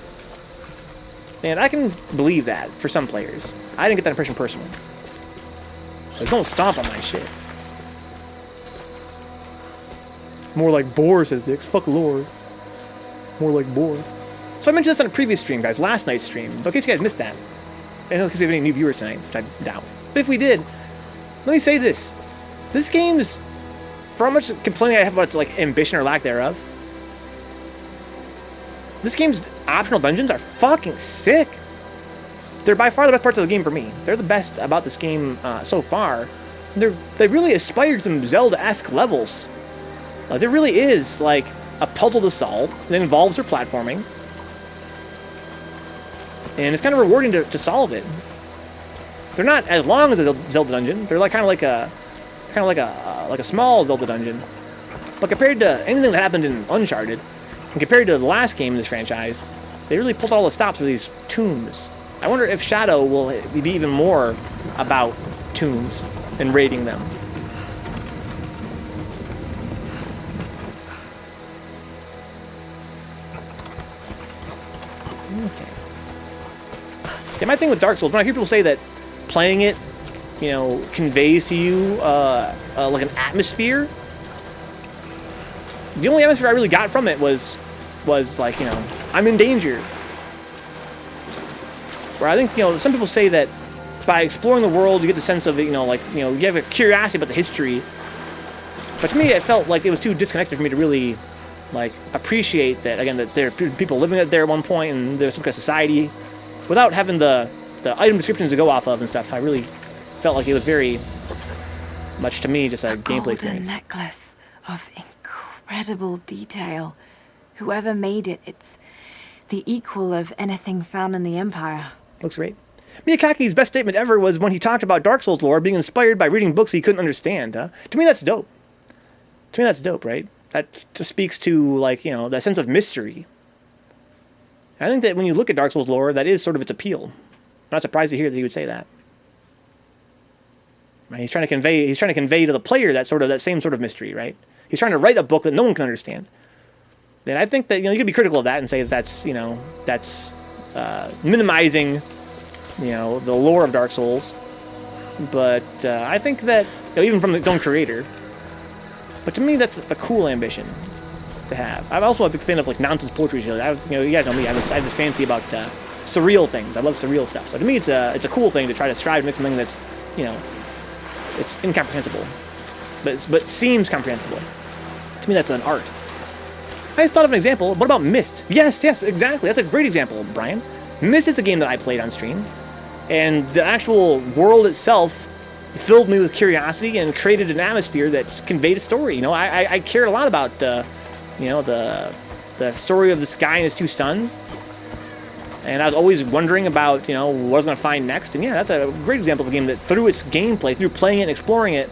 And I can believe that for some players. I didn't get that impression personally. Like, don't stomp on my shit. More like boar, says Dix. Fuck lore. More like boar. So I mentioned this on a previous stream, guys. Last night's stream. But in case you guys missed that. And in case we have any new viewers tonight, which I doubt. But if we did, let me say this. This game's, for how much complaining I have about like ambition or lack thereof, this game's optional dungeons are fucking sick. They're by far the best parts of the game for me. They're the best about this game so far. They really aspire to some Zelda-esque levels. There really is like a puzzle to solve that involves your platforming, and it's kind of rewarding to solve it. They're not as long as a Zelda dungeon. They're like kind of like a kind of like a small Zelda dungeon. But compared to anything that happened in Uncharted, and compared to the last game in this franchise, they really pulled all the stops with these tombs. I wonder if Shadow will be even more about tombs and raiding them. Okay. Yeah, my thing with Dark Souls, when I hear people say that playing it, you know, conveys to you like an atmosphere. The only atmosphere I really got from it was like, you know, I'm in danger. Where I think, you know, some people say that by exploring the world, you get the sense of, you know, like, you know, you have a curiosity about the history. But to me, it felt like it was too disconnected for me to really, like, appreciate that, again, that there are people living there at one point and there's some kind of society. Without having the item descriptions to go off of and stuff, I really felt like it was very much, to me, just a gameplay experience. A necklace of incredible detail. Whoever made it, it's the equal of anything found in the Empire. Looks great. Miyazaki's best statement ever was when he talked about Dark Souls lore being inspired by reading books he couldn't understand. To me, that's dope. To me, that's dope, right? That just speaks to, like, you know, that sense of mystery. I think that when you look at Dark Souls lore, that is sort of its appeal. I'm not surprised to hear that he would say that. Right? He's trying to convey to the player that same sort of mystery, right? He's trying to write a book that no one can understand. And I think that, you know, you could be critical of that and say that that's, you know, that's minimizing, you know, the lore of Dark Souls. But I think that, you know, even from its own creator. But to me, that's a cool ambition to have. I'm also a big fan of, like, nonsense poetry shows. You know, you guys know me. I have this fancy about surreal things. I love surreal stuff. So to me, it's a cool thing to try to strive to make something that's, you know, it's incomprehensible, but seems comprehensible. To me, that's an art. I just thought of an example. What about Myst? Yes, exactly. That's a great example, Brian. Myst is a game that I played on stream, and the actual world itself filled me with curiosity and created an atmosphere that conveyed a story. You know, I cared a lot about you know, the story of this guy and his two sons, and I was always wondering about, you know, what I was going to find next. And yeah, that's a great example of a game that, through its gameplay, through playing it and exploring it,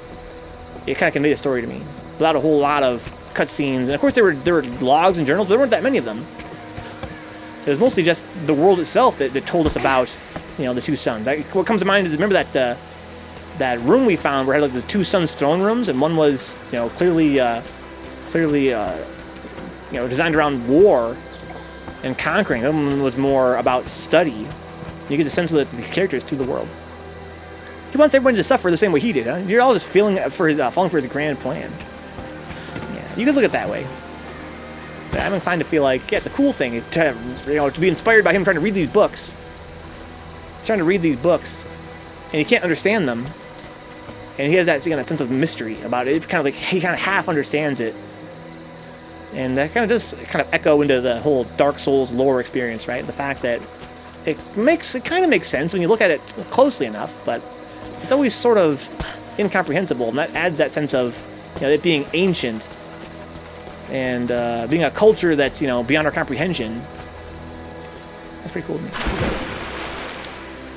it kind of conveyed a story to me without a whole lot of cutscenes. And of course, there were logs and journals, but there weren't that many of them. It was mostly just the world itself that told us about, you know, the two sons. What comes to mind is, remember that room we found where it had, like, the two sons' throne rooms, and one was, you know, clearly, you know, designed around war and conquering. The other one was more about study. You get the sense of these characters to the world. He wants everybody to suffer the same way he did, huh? You're all just falling for his grand plan. Yeah, you could look at it that way. But I'm inclined to feel like, yeah, it's a cool thing to have, you know, to be inspired by him trying to read these books. He's trying to read these books, and he can't understand them. And he has that, again, that sense of mystery about it. It's kind of like he kind of half understands it. And that kind of does kind of echo into the whole Dark Souls lore experience, right? The fact that it kind of makes sense when you look at it closely enough, but it's always sort of incomprehensible, and that adds that sense of, you know, it being ancient and being a culture that's, you know, beyond our comprehension. That's pretty cool.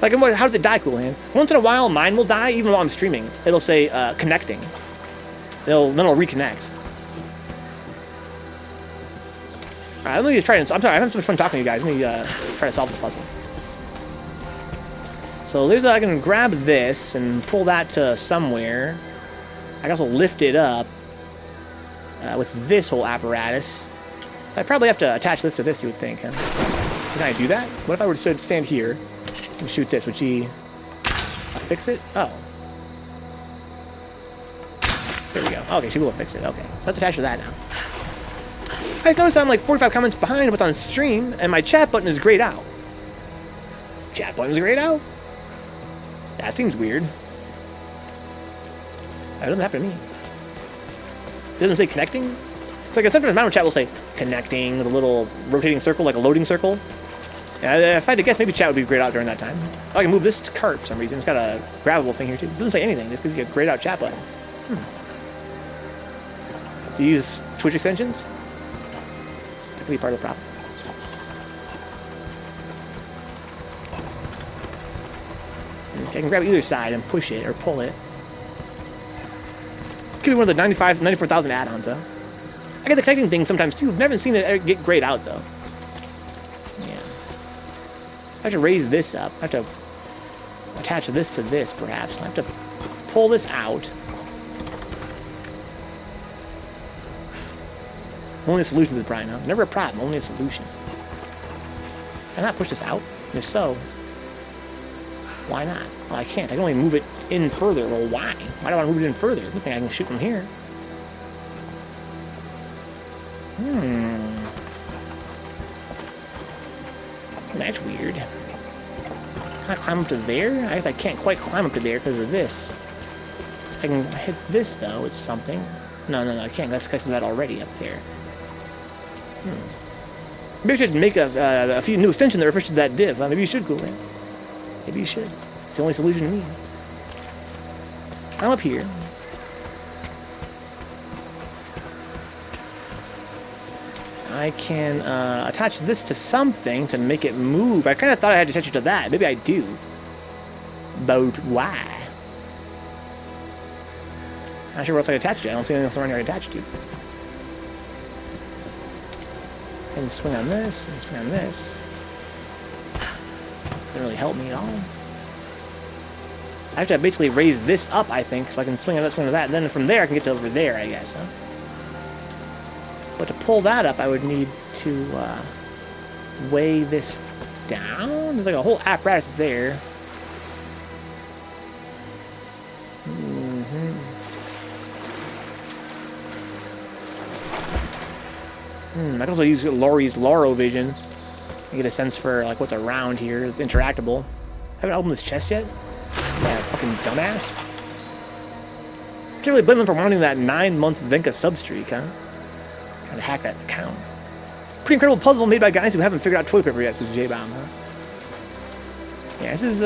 Like, how does it die, cool hand? Once in a while, mine will die, even while I'm streaming. It'll say connecting. Then it'll reconnect. Alright, let me just try and... I'm sorry, I'm having so much fun talking to you guys. Let me try to solve this puzzle. So I can grab this and pull that to somewhere. I can also lift it up with this whole apparatus. I probably have to attach this to this, you would think, huh? Can I do that? What if I were to stand here and shoot this? Would she fix it? Oh. There we go. Okay, she will fix it. Okay, so let's attach to that now. I just noticed I'm like 45 comments behind what's on stream, and my chat button is grayed out. Chat button is grayed out? That seems weird. That doesn't happen to me. It doesn't say connecting? It's like sometimes my chat will say connecting with a little rotating circle, like a loading circle. And if I had to guess, maybe chat would be grayed out during that time. Oh, I can move this cart for some reason. It's got a grabbable thing here too. It doesn't say anything. It just gives you a grayed out chat button. Do you use Twitch extensions? That could be part of the problem. Okay, I can grab either side and push it or pull it. Could be one of the 94,000 add-ons, huh? I get the connecting thing sometimes too. I've never seen it get grayed out though. Yeah. I have to raise this up. I have to attach this to this, perhaps. I have to pull this out. Only a solution to the problem, huh? Never a problem, only a solution. Can I not push this out? And if so, why not? Well, I can't. I can only move it in further. Well, why? Why do I want to move it in further? Good thing I can shoot from here. That's weird. Can I climb up to there? I guess I can't quite climb up to there because of this. I can hit this, though. It's something. No, I can't. That's connected to that already up there. Maybe I should make a few new extension that refers to that div. Maybe you should, cool man. Maybe you should. It's the only solution to me. I'm up here. I can attach this to something to make it move. I kind of thought I had to attach it to that. Maybe I do. But why? Not sure what else I can attach it to. I don't see anything else around here I can attach it to. I can swing on this, and swing on this. Doesn't really help me at all. I have to basically raise this up, I think, so I can swing on that, swing on that, and then from there I can get to over there, I guess, huh? But to pull that up, I would need to weigh this down. There's like a whole apparatus there. I can also use Laurie's Loro vision to get a sense for like what's around here. It's interactable. Haven't opened this chest yet. Yeah, fucking dumbass. Can't really blame them for wanting that 9-month Venka sub-streak, huh? Trying to hack that account. Pretty incredible puzzle made by guys who haven't figured out toilet paper yet, says J-Bomb, huh? Yeah, this is,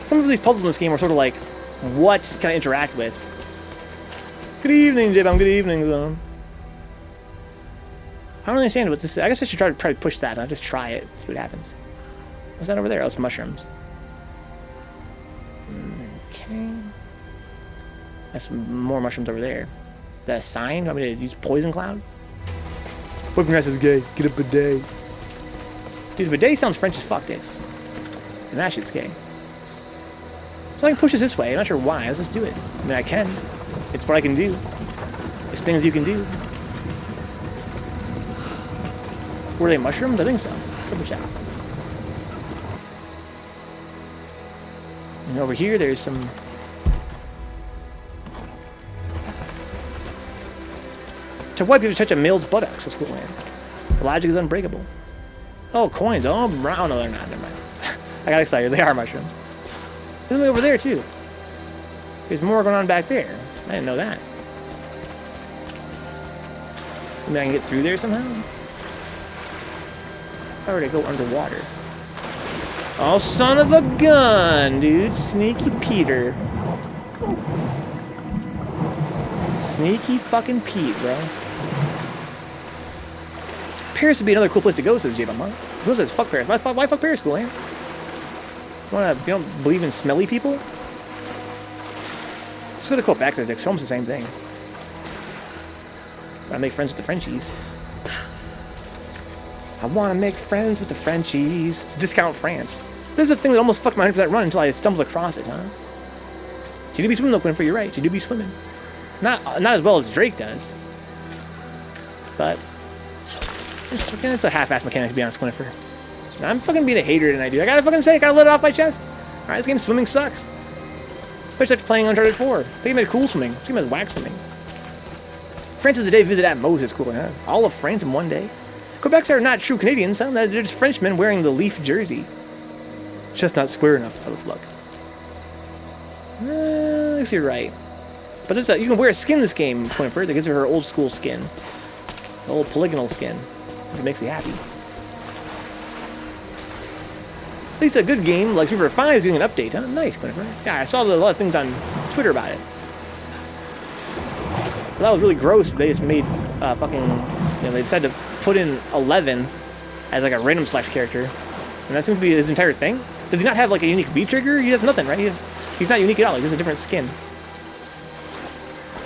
some of these puzzles in this game are sort of like, what can I interact with? Good evening, J-Bomb, good evening, Zone. I don't understand what this is. I guess I should try to push that, huh? Just try it, see what happens. What's that over there? Oh, it's mushrooms. Okay. That's more mushrooms over there. Is that a sign? Want me to use Poison Cloud? Whipping grass is gay. Get a bidet. Dude, bidet sounds French as fuck, this. And that shit's gay. So I can push this this way. I'm not sure why. Let's just do it. I mean, I can. It's what I can do. It's things you can do. Were they mushrooms? I think so. Let's double check. And over here, there's some... To wipe, you have to touch a male's buttocks. That's cool, man. The logic is unbreakable. Oh, coins. Oh, brown. No, they're not. Never mind. I got excited. They are mushrooms. There's something over there, too. There's more going on back there. I didn't know that. Maybe I can get through there somehow? If I were to go underwater. Oh, son of a gun, dude. Sneaky Peter. Sneaky fucking Pete, bro. Paris would be another cool place to go, says J-Bomb, huh? Who says fuck Paris? Why fuck Paris, cool, eh? You don't believe in smelly people? Just go to quote back to the almost the same thing. Gotta make friends with the Frenchies. I want to make friends with the Frenchies. It's Discount France. This is a thing that almost fucked my 100% run until I stumbled across it, huh? She do be swimming, though, Quinn, you're right. She do be swimming. Not as well as Drake does. But it's a half-assed mechanic, to be honest, Quinnifer. I'm fucking being a hater tonight, dude. I gotta fucking say, I gotta let it off my chest. Alright, this game swimming sucks. Especially after playing Uncharted 4. I think it made cool swimming. This game has whack swimming. France is a day visit at Moses, cool, huh? All of France in one day. Quebec's are not true Canadians, huh? They're just Frenchmen wearing the Leaf jersey. Just not square enough, that would look. I guess you're right. But you can wear a skin in this game, Quinford, that gives her old school skin. The old polygonal skin. If it makes you happy. At least a good game like Super 5 is doing an update, huh? Nice, Quinford. Yeah, I saw a lot of things on Twitter about it. That was really gross. They just made they decided to put in 11 as like a random select character. And that seems to be his entire thing. Does he not have like a unique V-trigger? He has nothing, right? He's not unique at all. He has a different skin.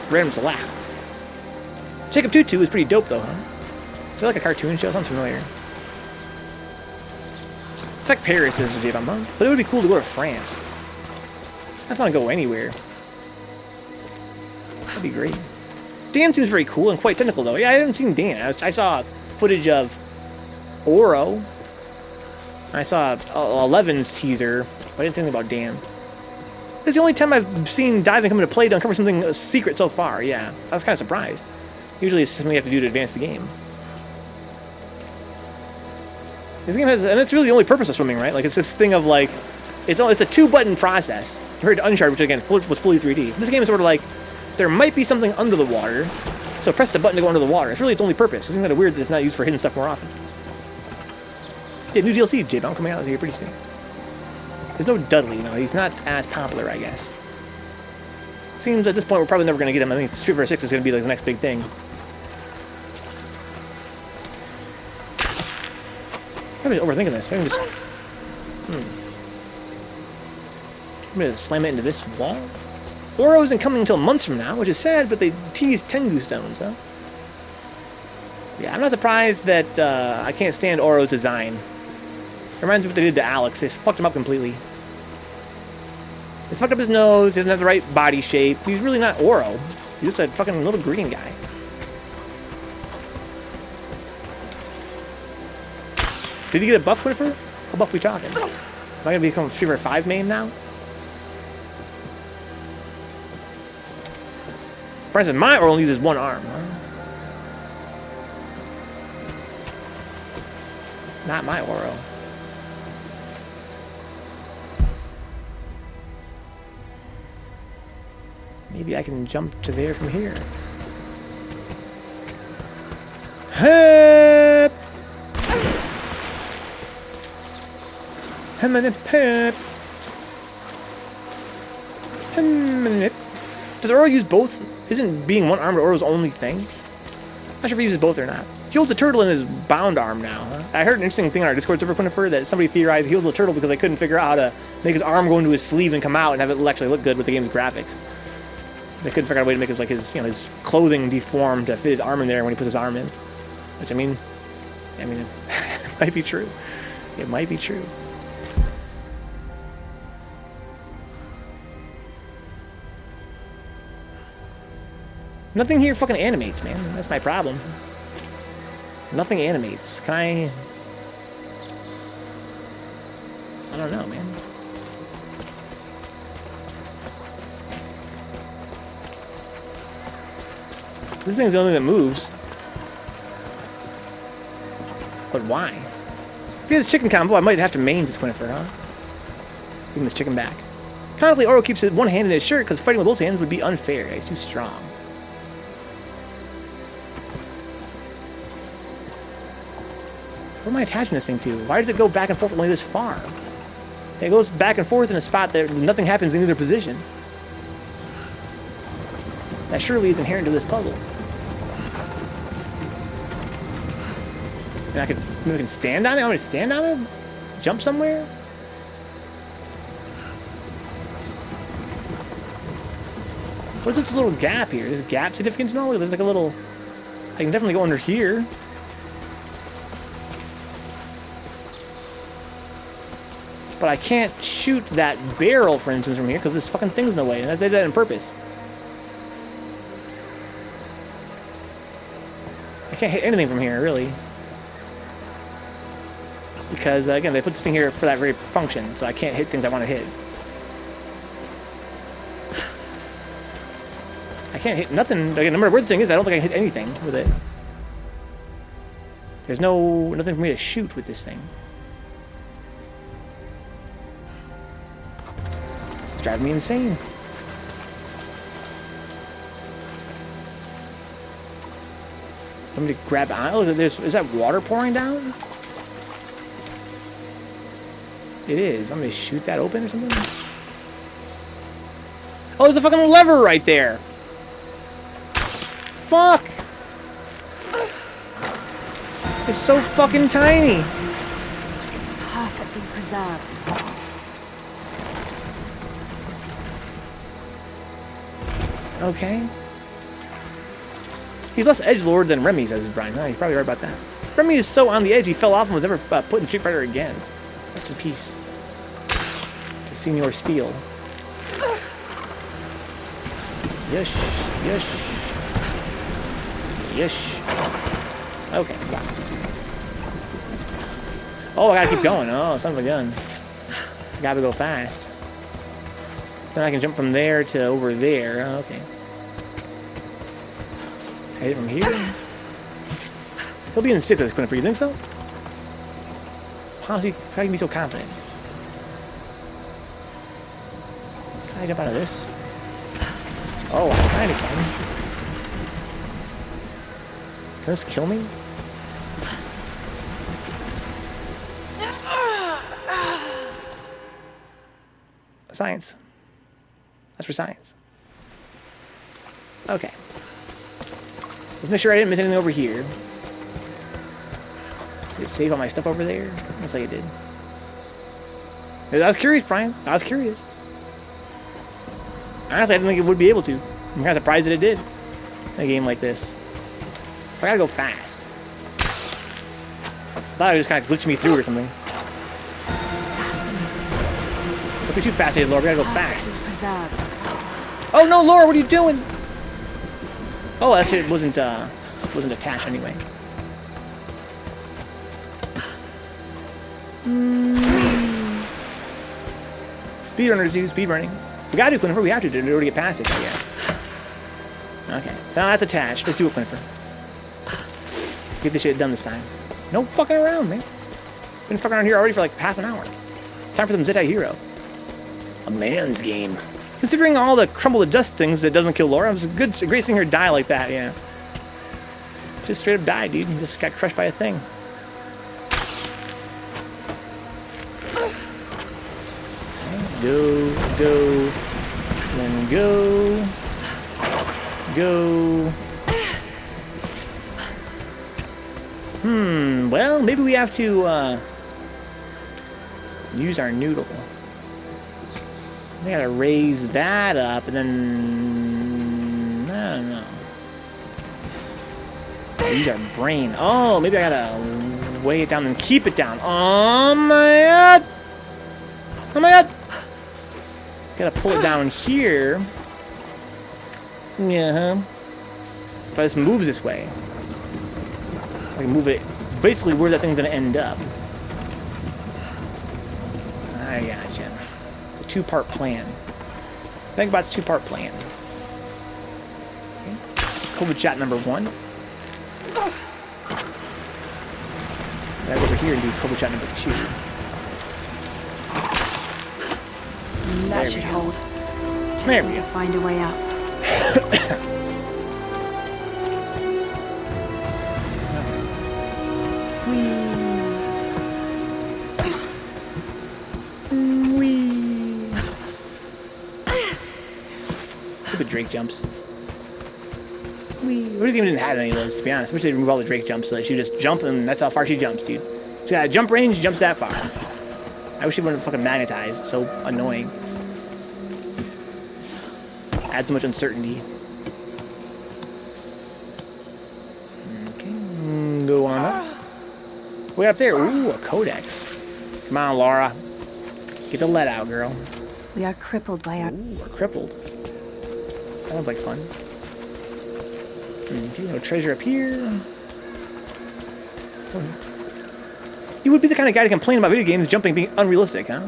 random to laugh. Jacob Tutu is pretty dope though, huh? Is that like a cartoon show? Sounds familiar. It's like Paris is Jacob, huh? But it would be cool to go to France. I just want to go anywhere. That'd be great. Dan seems very cool and quite technical though. Yeah, I haven't seen Dan. I saw footage of Oro. I saw 11's teaser, but I didn't see anything about Dan. This is the only time I've seen diving come into play to uncover something secret so far, yeah. I was kind of surprised. Usually it's something you have to do to advance the game. This game has, and it's really the only purpose of swimming, right? Like, it's this thing of, like, it's a 2-button process compared to Uncharted, which, again, was fully 3D. This game is sort of like, there might be something under the water, so press the button to go under the water. It's really its only purpose. It seems kind of weird that it's not used for hidden stuff more often. Yeah, new DLC, J-Bomb, coming out here pretty soon. There's no Dudley, you know, he's not as popular, I guess. Seems at this point we're probably never going to get him. I think Street Fighter 6 is going to be like the next big thing. I'm just overthinking this. Maybe just... I'm going to slam it into this wall. Oro isn't coming until months from now, which is sad, but they teased Tengu stones, huh? Yeah, I'm not surprised that I can't stand Oro's design. It reminds me of what they did to Alex. They fucked him up completely. They fucked up his nose, he doesn't have the right body shape. He's really not Oro. He's just a fucking little green guy. Did he get a buff, Clifford? What buff are we talking? Am I going to become Street Fighter 5 main now? For instance, my Oro only uses one arm, huh? Not my Oro. Maybe I can jump to there from here. Hup! Does Oro use both? Isn't being one armed Oro's only thing? Not sure if he uses both or not. He holds a turtle in his bound arm now, huh? I heard an interesting thing on our Discord server, Quinnifer, that somebody theorized he holds a turtle because they couldn't figure out how to make his arm go into his sleeve and come out and have it actually look good with the game's graphics. They couldn't figure out a way to make his, like, his, you know, his clothing deform to fit his arm in there when he puts his arm in. Which, I mean, it might be true. It might be true. Nothing here fucking animates, man. That's my problem. Nothing animates. Can I don't know, man. This thing's the only thing that moves. But why? If he has chicken combo, I might have to main this Quinnifer, huh? Give him this chicken back. Canonically, Oro keeps one hand in his shirt because fighting with both hands would be unfair. He's too strong. What am I attaching this thing to? Why does it go back and forth only this far? It goes back and forth in a spot that nothing happens in either position. That surely is inherent to this puzzle. And I can stand on it? I'm gonna stand on it? Jump somewhere? What is this little gap here? Is this gap significant to know? There's like a little... I can definitely go under here. But I can't shoot that barrel, for instance, from here because this fucking thing's in the way. And I did that on purpose. I can't hit anything from here, really. Because, again, they put this thing here for that very function. So I can't hit things I want to hit. I can't hit nothing. Again, no matter where the thing is, I don't think I can hit anything with it. There's nothing for me to shoot with this thing. It's driving me insane. Let me grab on. Oh, is that water pouring down? It is. I'm gonna shoot that open or something. Oh, there's a fucking lever right there. Fuck! It's so fucking tiny. It's perfectly preserved. Okay. He's less edgelord than Remy, says Brian. Huh, he's probably right about that. Remy is so on the edge, he fell off and was never put in Street Fighter again. Rest in peace. To Senior Steel. Yes, yes. Yes. Okay, wow. Oh, I gotta keep going. Oh, son of a gun. Gotta go fast. Then I can jump from there to over there. Oh, okay. Hit it from here. He'll be in the 6 at this point for you. Think so? How can you be so confident? Can I jump out of this? Oh, I kind of can. Can this kill me? Science. That's for science. Okay. Let's make sure I didn't miss anything over here. Did it save all my stuff over there? Looks like it did. I was curious, Brian. I was curious. Honestly, I didn't think it would be able to. I'm kind of surprised that it did. In a game like this. I gotta go fast. I thought it would just kind of glitch me through or something. Don't be too fascinated, Laura. We gotta go fast. Oh no, Laura, what are you doing? Oh, that's it. Wasn't attached anyway. Speedrunners do speedrunning. We gotta do Quinnifer. We have to do it in order to get past it, I guess. Okay, so now that's attached. Let's do it, Quinnifer. Get this shit done this time. No fucking around, man. Been fucking around here already for like half an hour. Time for some Zetai Hero. A man's game. Considering all the crumble to dust things that doesn't kill Laura, it was a great seeing her die like that, yeah. Just straight up died, dude. Just got crushed by a thing. Okay, go, then go, well, maybe we have to, use our noodle. We gotta raise that up, and then... I don't know. Use our brain. Oh, maybe I gotta weigh it down and keep it down. Oh my god! Oh my god! Gotta pull it down here. Yeah. If I just move this way. So I can move it basically where that thing's gonna end up. I gotcha. It's a two-part plan. Think about its two-part plan. Okay. COVID shot number 1. Gotta go over here and do COVID shot number 2. That should hold. Just need to find a way up. Stupid Drake jumps. What if the game didn't have any of those, to be honest? I wish they'd remove all the Drake jumps so that she just jump and that's how far she jumps, dude. She's got a jump range, she jumps that far. I wish she wouldn't fucking magnetize. It's so annoying. Adds too much uncertainty. Okay, go on up. Way up there. Ooh, a codex. Come on, Laura. Get the lead out, girl. We are crippled by our... Ooh, we're crippled. That sounds like fun. Okay, no treasure up here. You would be the kind of guy to complain about video games jumping being unrealistic, huh?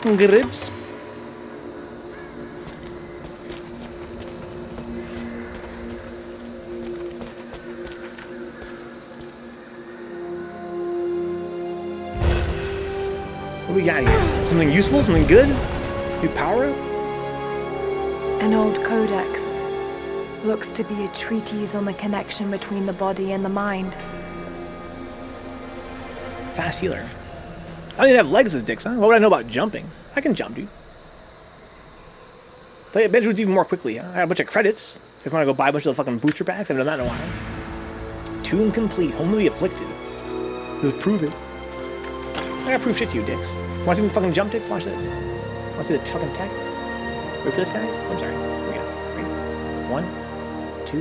Grips. What do we got here? Something useful? Something good? New power up? An old codex. Looks to be a treatise on the connection between the body and the mind. Fast healer. I don't even have legs as dicks, huh? What would I know about jumping? I can jump, dude. I bet it would even more quickly, huh? I got a bunch of credits. If I want to go buy a bunch of the fucking booster packs, I haven't done that in a while. Tomb complete. Home of the Afflicted. Let's prove it. I gotta prove shit to you, dicks. Want to see me fucking jump, dick? Watch this. Want to see the fucking tech? Wait for this, guys. I'm sorry. Here we go. Ready? 1, 2,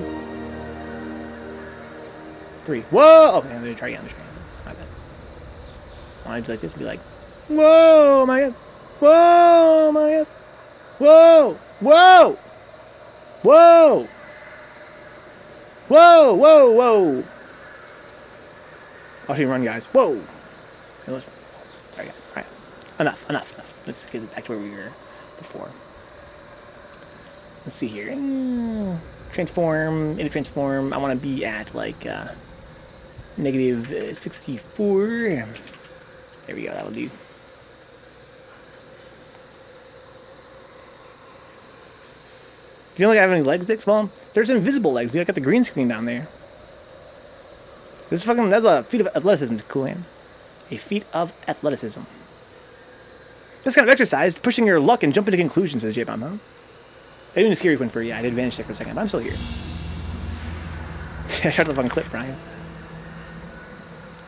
3. Whoa! Okay, I'm gonna try again. My bad. I want to do like this and be like, whoa, my God. Whoa, my God. Whoa! Whoa! Whoa! Whoa! Whoa! Whoa! I'll show you run, guys. Whoa! Okay, let's... Sorry, guys. All right. Enough. Let's get back to where we were before. Let's see here. Transform. In a transform. I want to be at like negative 64. There we go. That'll do. Do you think I have any legs, Dix? Well, there's invisible legs, dude. I got the green screen down there. This fucking, that's a feat of athleticism, cool, man. A feat of athleticism. This kind of exercise, pushing your luck and jumping to conclusions, says J-Bomb, huh? I didn't scary one for you. I did advantage there for a second, but I'm still here. I shot the fucking clip, Brian.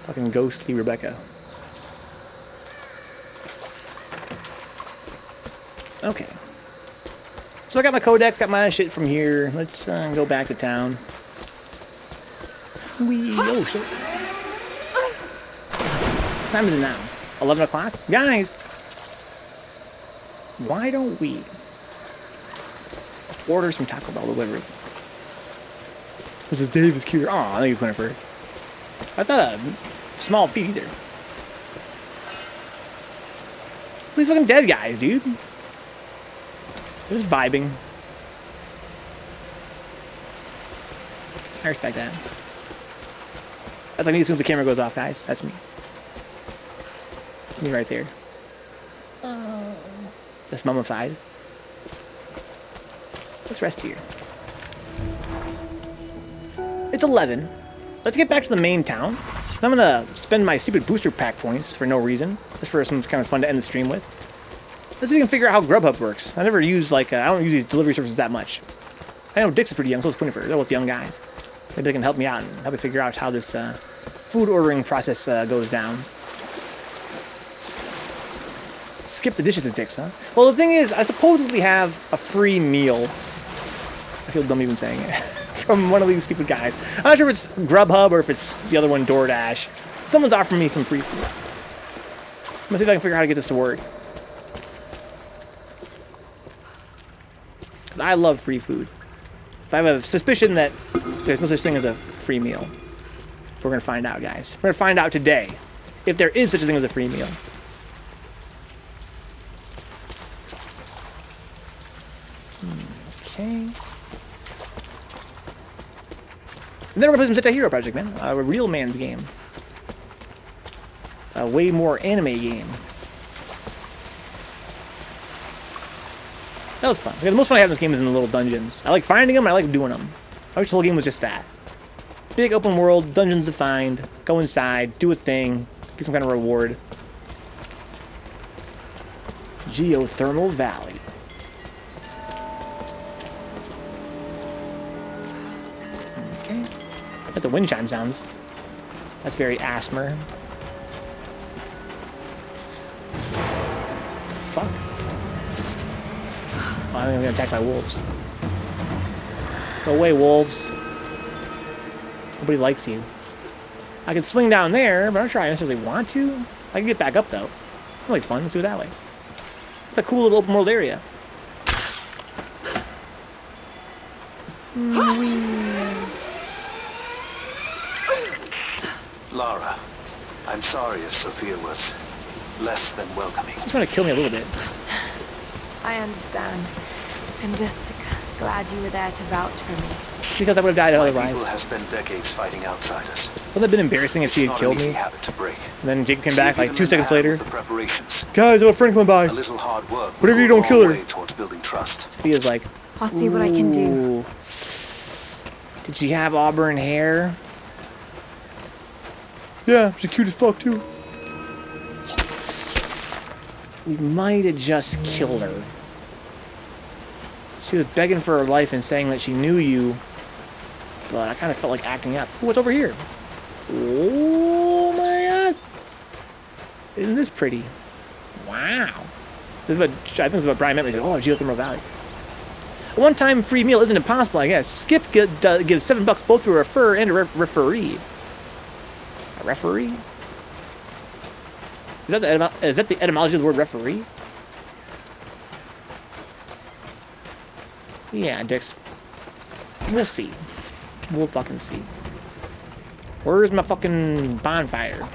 Fucking ghostly Rebecca. Okay. So I got my codex, got my shit from here. Let's go back to town. Oh, shit. What time is it now? 11 o'clock? Guys! Why don't we order some Taco Bell delivery? Which is Dave is cute. Oh, I think you're Quinnifer. That's not a small feat either. These fucking dead guys, dude. They're just vibing. I respect that. That's like me as soon as the camera goes off, guys. That's me. Me right there. That's mummified. Let's rest here. It's 11. Let's get back to the main town. I'm gonna spend my stupid booster pack points for no reason. Just for some kind of fun to end the stream with. Let's see if we can figure out how Grubhub works. I never use, like, I don't use these delivery services that much. I know Dix is pretty young, so is Quinnifer. They're both young guys. Maybe they can help me out and help me figure out how this food ordering process goes down. Skip the dishes, Dix, huh? Well, the thing is, I supposedly have a free meal. I feel dumb even saying it. From one of these stupid guys. I'm not sure if it's Grubhub or if it's the other one, DoorDash. Someone's offering me some free food. I'm gonna see if I can figure out how to get this to work. I love free food. But I have a suspicion that there's no such thing as a free meal. We're going to find out, guys. We're going to find out today if there is such a thing as a free meal. Okay. And then we're going to play some Zeta Hero Project, man. A real man's game. A way more anime game. That was fun. The most fun I have in this game is in the little dungeons. I like finding them, I like doing them. I wish the whole game was just that. Big open world, dungeons to find, go inside, do a thing, get some kind of reward. Geothermal Valley. Okay. Got the wind chime sounds. That's very Asmer. Fuck. I think I'm gonna attack by wolves. Go away, wolves. Nobody likes you. I can swing down there, but I'm not sure I necessarily want to. I can get back up though. It's really fun. Let's do it that way. It's a cool little open world area. Lara, I'm sorry if Sophia was less than welcoming. Just want to kill me a little bit. I understand. I'm just glad you were there to vouch for me. Because I would have died otherwise. People has spent decades fighting outsiders. Wouldn't it have been embarrassing if she had killed me? Habit to break. And then Jacob came back like 2 seconds later. Guys, I have a friend coming by. A little hard work. Whatever you don't kill her. Towards building trust. Sophia's like, I'll see what I can do. Did she have auburn hair? Yeah, she's cute as fuck too. We might have just killed her. She was begging for her life and saying that she knew you, but I kind of felt like acting up. Ooh, what's over here? Oh my god! Isn't this pretty? Wow. This is what I think this is what Brian meant when he said, "Oh, Geothermal Valley." A one-time free meal isn't impossible, I guess. Skip gives $7 both to a refer and a referee. A referee? Is that the etymology of the word referee? Yeah, Dix. We'll see. We'll fucking see. Where's my fucking bonfire?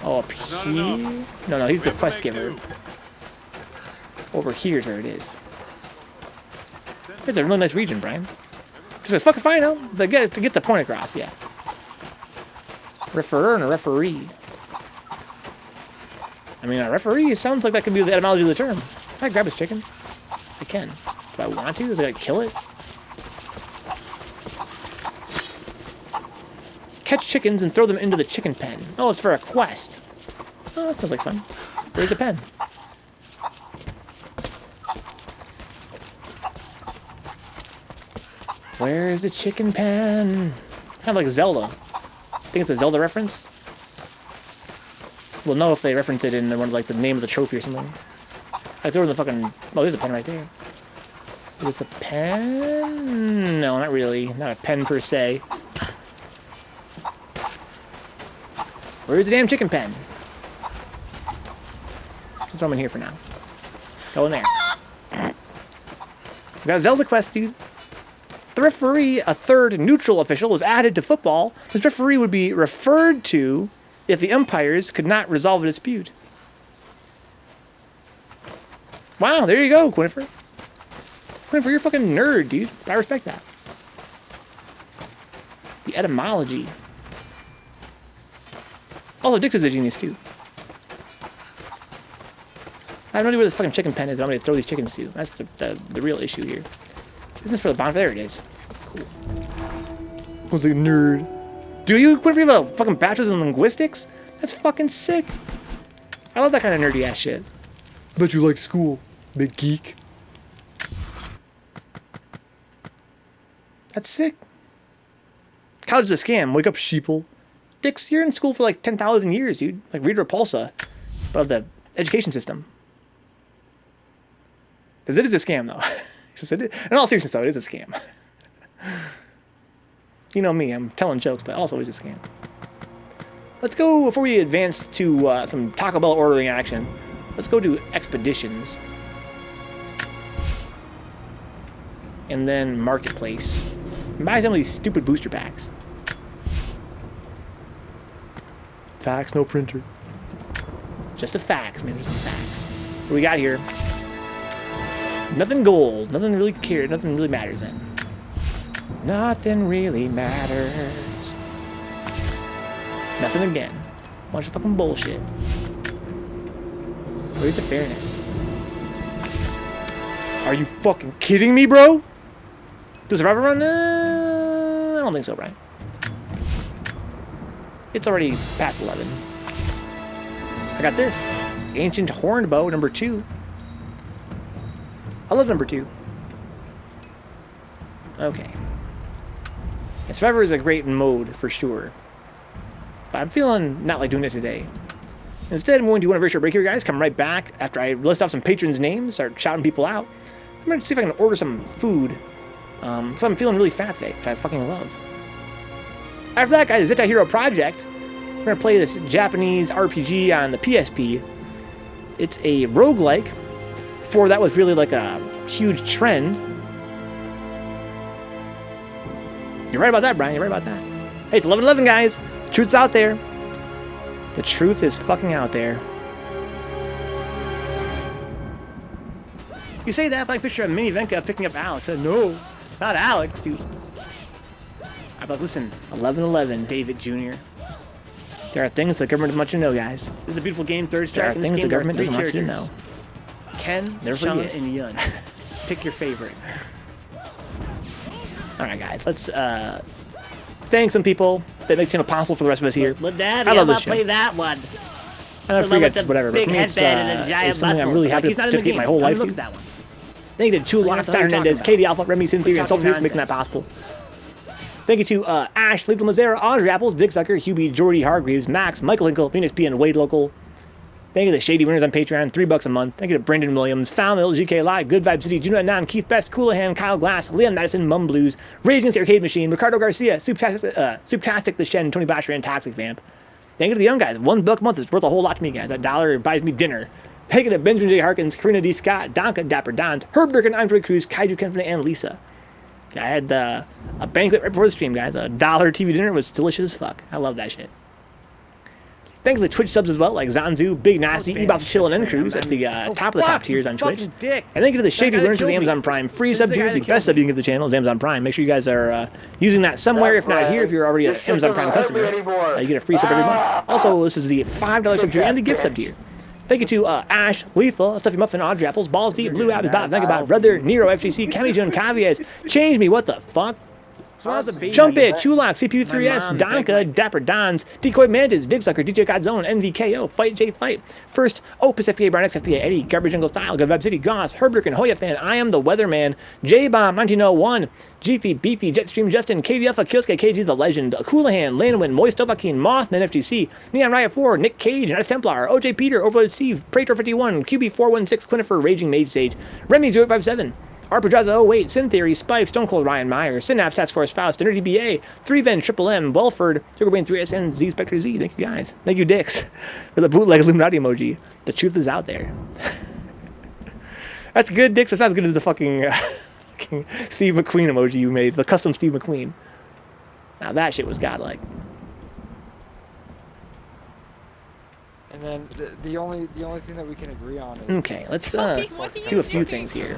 Oh, up here? No, he's the quest giver. Over here's where it is. It's a really nice region, Brian. Just a fucking fine, though. To get the point across, yeah. Referer and a referee. I mean, a referee sounds like that could be the etymology of the term. Can I grab his chicken? I can. Do I want to? Is I kill it? Catch chickens and throw them into the chicken pen. Oh, it's for a quest. Oh, that sounds like fun. Where's the pen? Where's the chicken pen? It's kind of like Zelda. I think it's a Zelda reference. We'll know if they reference it in one of like the name of the trophy or something. I throw in the fucking. Oh, there's a pen right there. Is this a pen? No, not really. Not a pen per se. Where's the damn chicken pen? Just throw them in here for now. Go in there. We got a Zelda quest, dude. The referee, a third neutral official, was added to football. This referee would be referred to if the umpires could not resolve a dispute. Wow, there you go, Quinnifer. Quinnifer, you're a fucking nerd, dude. I respect that. The etymology. Also, Dix is a genius, too. I have no idea where this fucking chicken pen is. I'm going to throw these chickens to. That's the real issue here. Isn't this for the bonfire? There it is. Cool. Sounds like a nerd. Do you? Quinnifer, you have a fucking bachelor's in linguistics? That's fucking sick. I love that kind of nerdy ass shit. I bet you like school, big geek. That's sick. College is a scam. Wake up, sheeple. Dix, you're in school for like 10,000 years, dude. Like read Repulsa of the education system. Because it is a scam, though. In all seriousness, though, it is a scam. You know me, I'm telling jokes, but also it's a scam. Let's go, before we advance to some Taco Bell ordering action, let's go to Expeditions. And then Marketplace. And buy some of these stupid booster packs. Fax, no printer. Just a fax, man, just a fax. What do we got here? Nothing gold. Nothing really cares. Nothing really matters then. Nothing really matters. Nothing again. Bunch of fucking bullshit. Where's the fairness? Are you fucking kidding me, bro? Does Survivor run? I don't think so, Brian. It's already past 11. I got this. Ancient Horned Bow, number 2. I love number 2. Okay. And Survivor is a great mode for sure. But I'm feeling not like doing it today. Instead, I'm going to do one very short break here, guys. Come right back after I list off some patrons' names, start shouting people out. I'm going to see if I can order some food. Because I'm feeling really fat today, which I fucking love. After that, guys, Zeta Hero Project. We're going to play this Japanese RPG on the PSP. It's a roguelike. Before that was really like a huge trend. You're right about that, Brian. You're right about that. Hey, it's 11:11, guys. The truth's out there. The truth is fucking out there. You say that, but I picture a mini Venka picking up Alex. No, not Alex, dude. I'm like, listen, 11:11, David Jr. There are things the government doesn't want you to know, guys. This is a beautiful game. Third strike. There are things the government doesn't want you to know. Ken, Sean, and Yun. Pick your favorite. All right, guys. Let's thank some people that make the channel possible for the rest of us here. But Dad, I love this play channel. that one. I don't forget whatever. But Big for me, it's headband and a giant something I'm really happy to dedicate my whole life Look to. at that one. Thank you to Chulak, Dr. Hernandez, Katie Alpha, Remy Cynthia, and Sultan for making that possible. Thank you to Ash, Lethal Mazzara, Audrey Apples, Dick Zucker, Hubie, Jordy Hargreaves, Max, Michael Hinkle, Phoenix P, and Wade Local. Thank you to the Shady Winners on Patreon, $3 a month. Thank you to Brendan Williams, Foul GK Live, Good Vibe City, Juno Nan, Keith Best, Coolahan, Kyle Glass, Leon Madison, Mum Blues, Rage Against the Arcade Machine, Ricardo Garcia, Souptastic the Shen, Tony Bosher, and Toxic Vamp. Thank you to the young guys. $1 a month is worth a whole lot to me, guys. $1 buys me dinner. Thank you to Benjamin J. Harkins, Karina D. Scott, Donka, Dapper Dons, Herb Durkin, Andre Cruz, Kaiju Kenfin, and Lisa. I had a banquet right before the stream, guys. $1 TV dinner was delicious as fuck. I love that shit. Thank you to the Twitch subs as well, like Zanzu, Big Nasty, Ebout Chill, and N Cruz at the top of the top tiers on Twitch. Dick. And thank you to the Shady Learners of the Amazon Prime free sub tier. The best sub you can give the channel is Amazon Prime. Make sure you guys are using that somewhere, if not here, if you're already an Amazon Prime customer. You get a free sub every month. Also, this is the $5 sub tier and the gift sub tier. Thank you to Ash, Lethal, Stuffy Muffin, Audrey Apples, Balls Deep, Blue Abs, Bob, Vencabot, Brother, Nero, FGC, Cammy Joan, Cavias, Change Me, what the fuck? Jump It, Chulak, CPU3S, Donka, Dapper Dons, Decoy Mantis, Digsucker, DJ Godzone, NVKO, Fight J Fight, First, Opus FPA, Brown X FPA, Eddie, Garbage Jungle Style, Good Vibe City, Goss, Herbrick and Hoya Fan, I Am the Weatherman, J-Bomb, 1901, Jeefy, Beefy, Jetstream Justin, KD Alpha, Kyosuke, KG the Legend, Coolahan, Lanwin, Moist Ovakin, Mothman FGC, Neon Riot 4, Nick Cage, Nice Templar, OJ Peter, Overload Steve, Praetor 51, QB416, Quinifer, Raging Mage Sage, Remy 057, Arpadraza 08, Sin Theory, Spife, Stone Cold Ryan Meyer, Synapse, Task Force Faust, Energy BA, 3Ven, Triple M, Welford, Sugarbrain 3SN, Z Spectre Z. Thank you guys. Thank you, Dix, for the bootleg Illuminati emoji. The truth is out there. That's good, Dix. That's not as good as the fucking Steve McQueen emoji you made, the custom Steve McQueen. Now that shit was godlike. And then the only thing that we can agree on is okay. Let's do a few things here.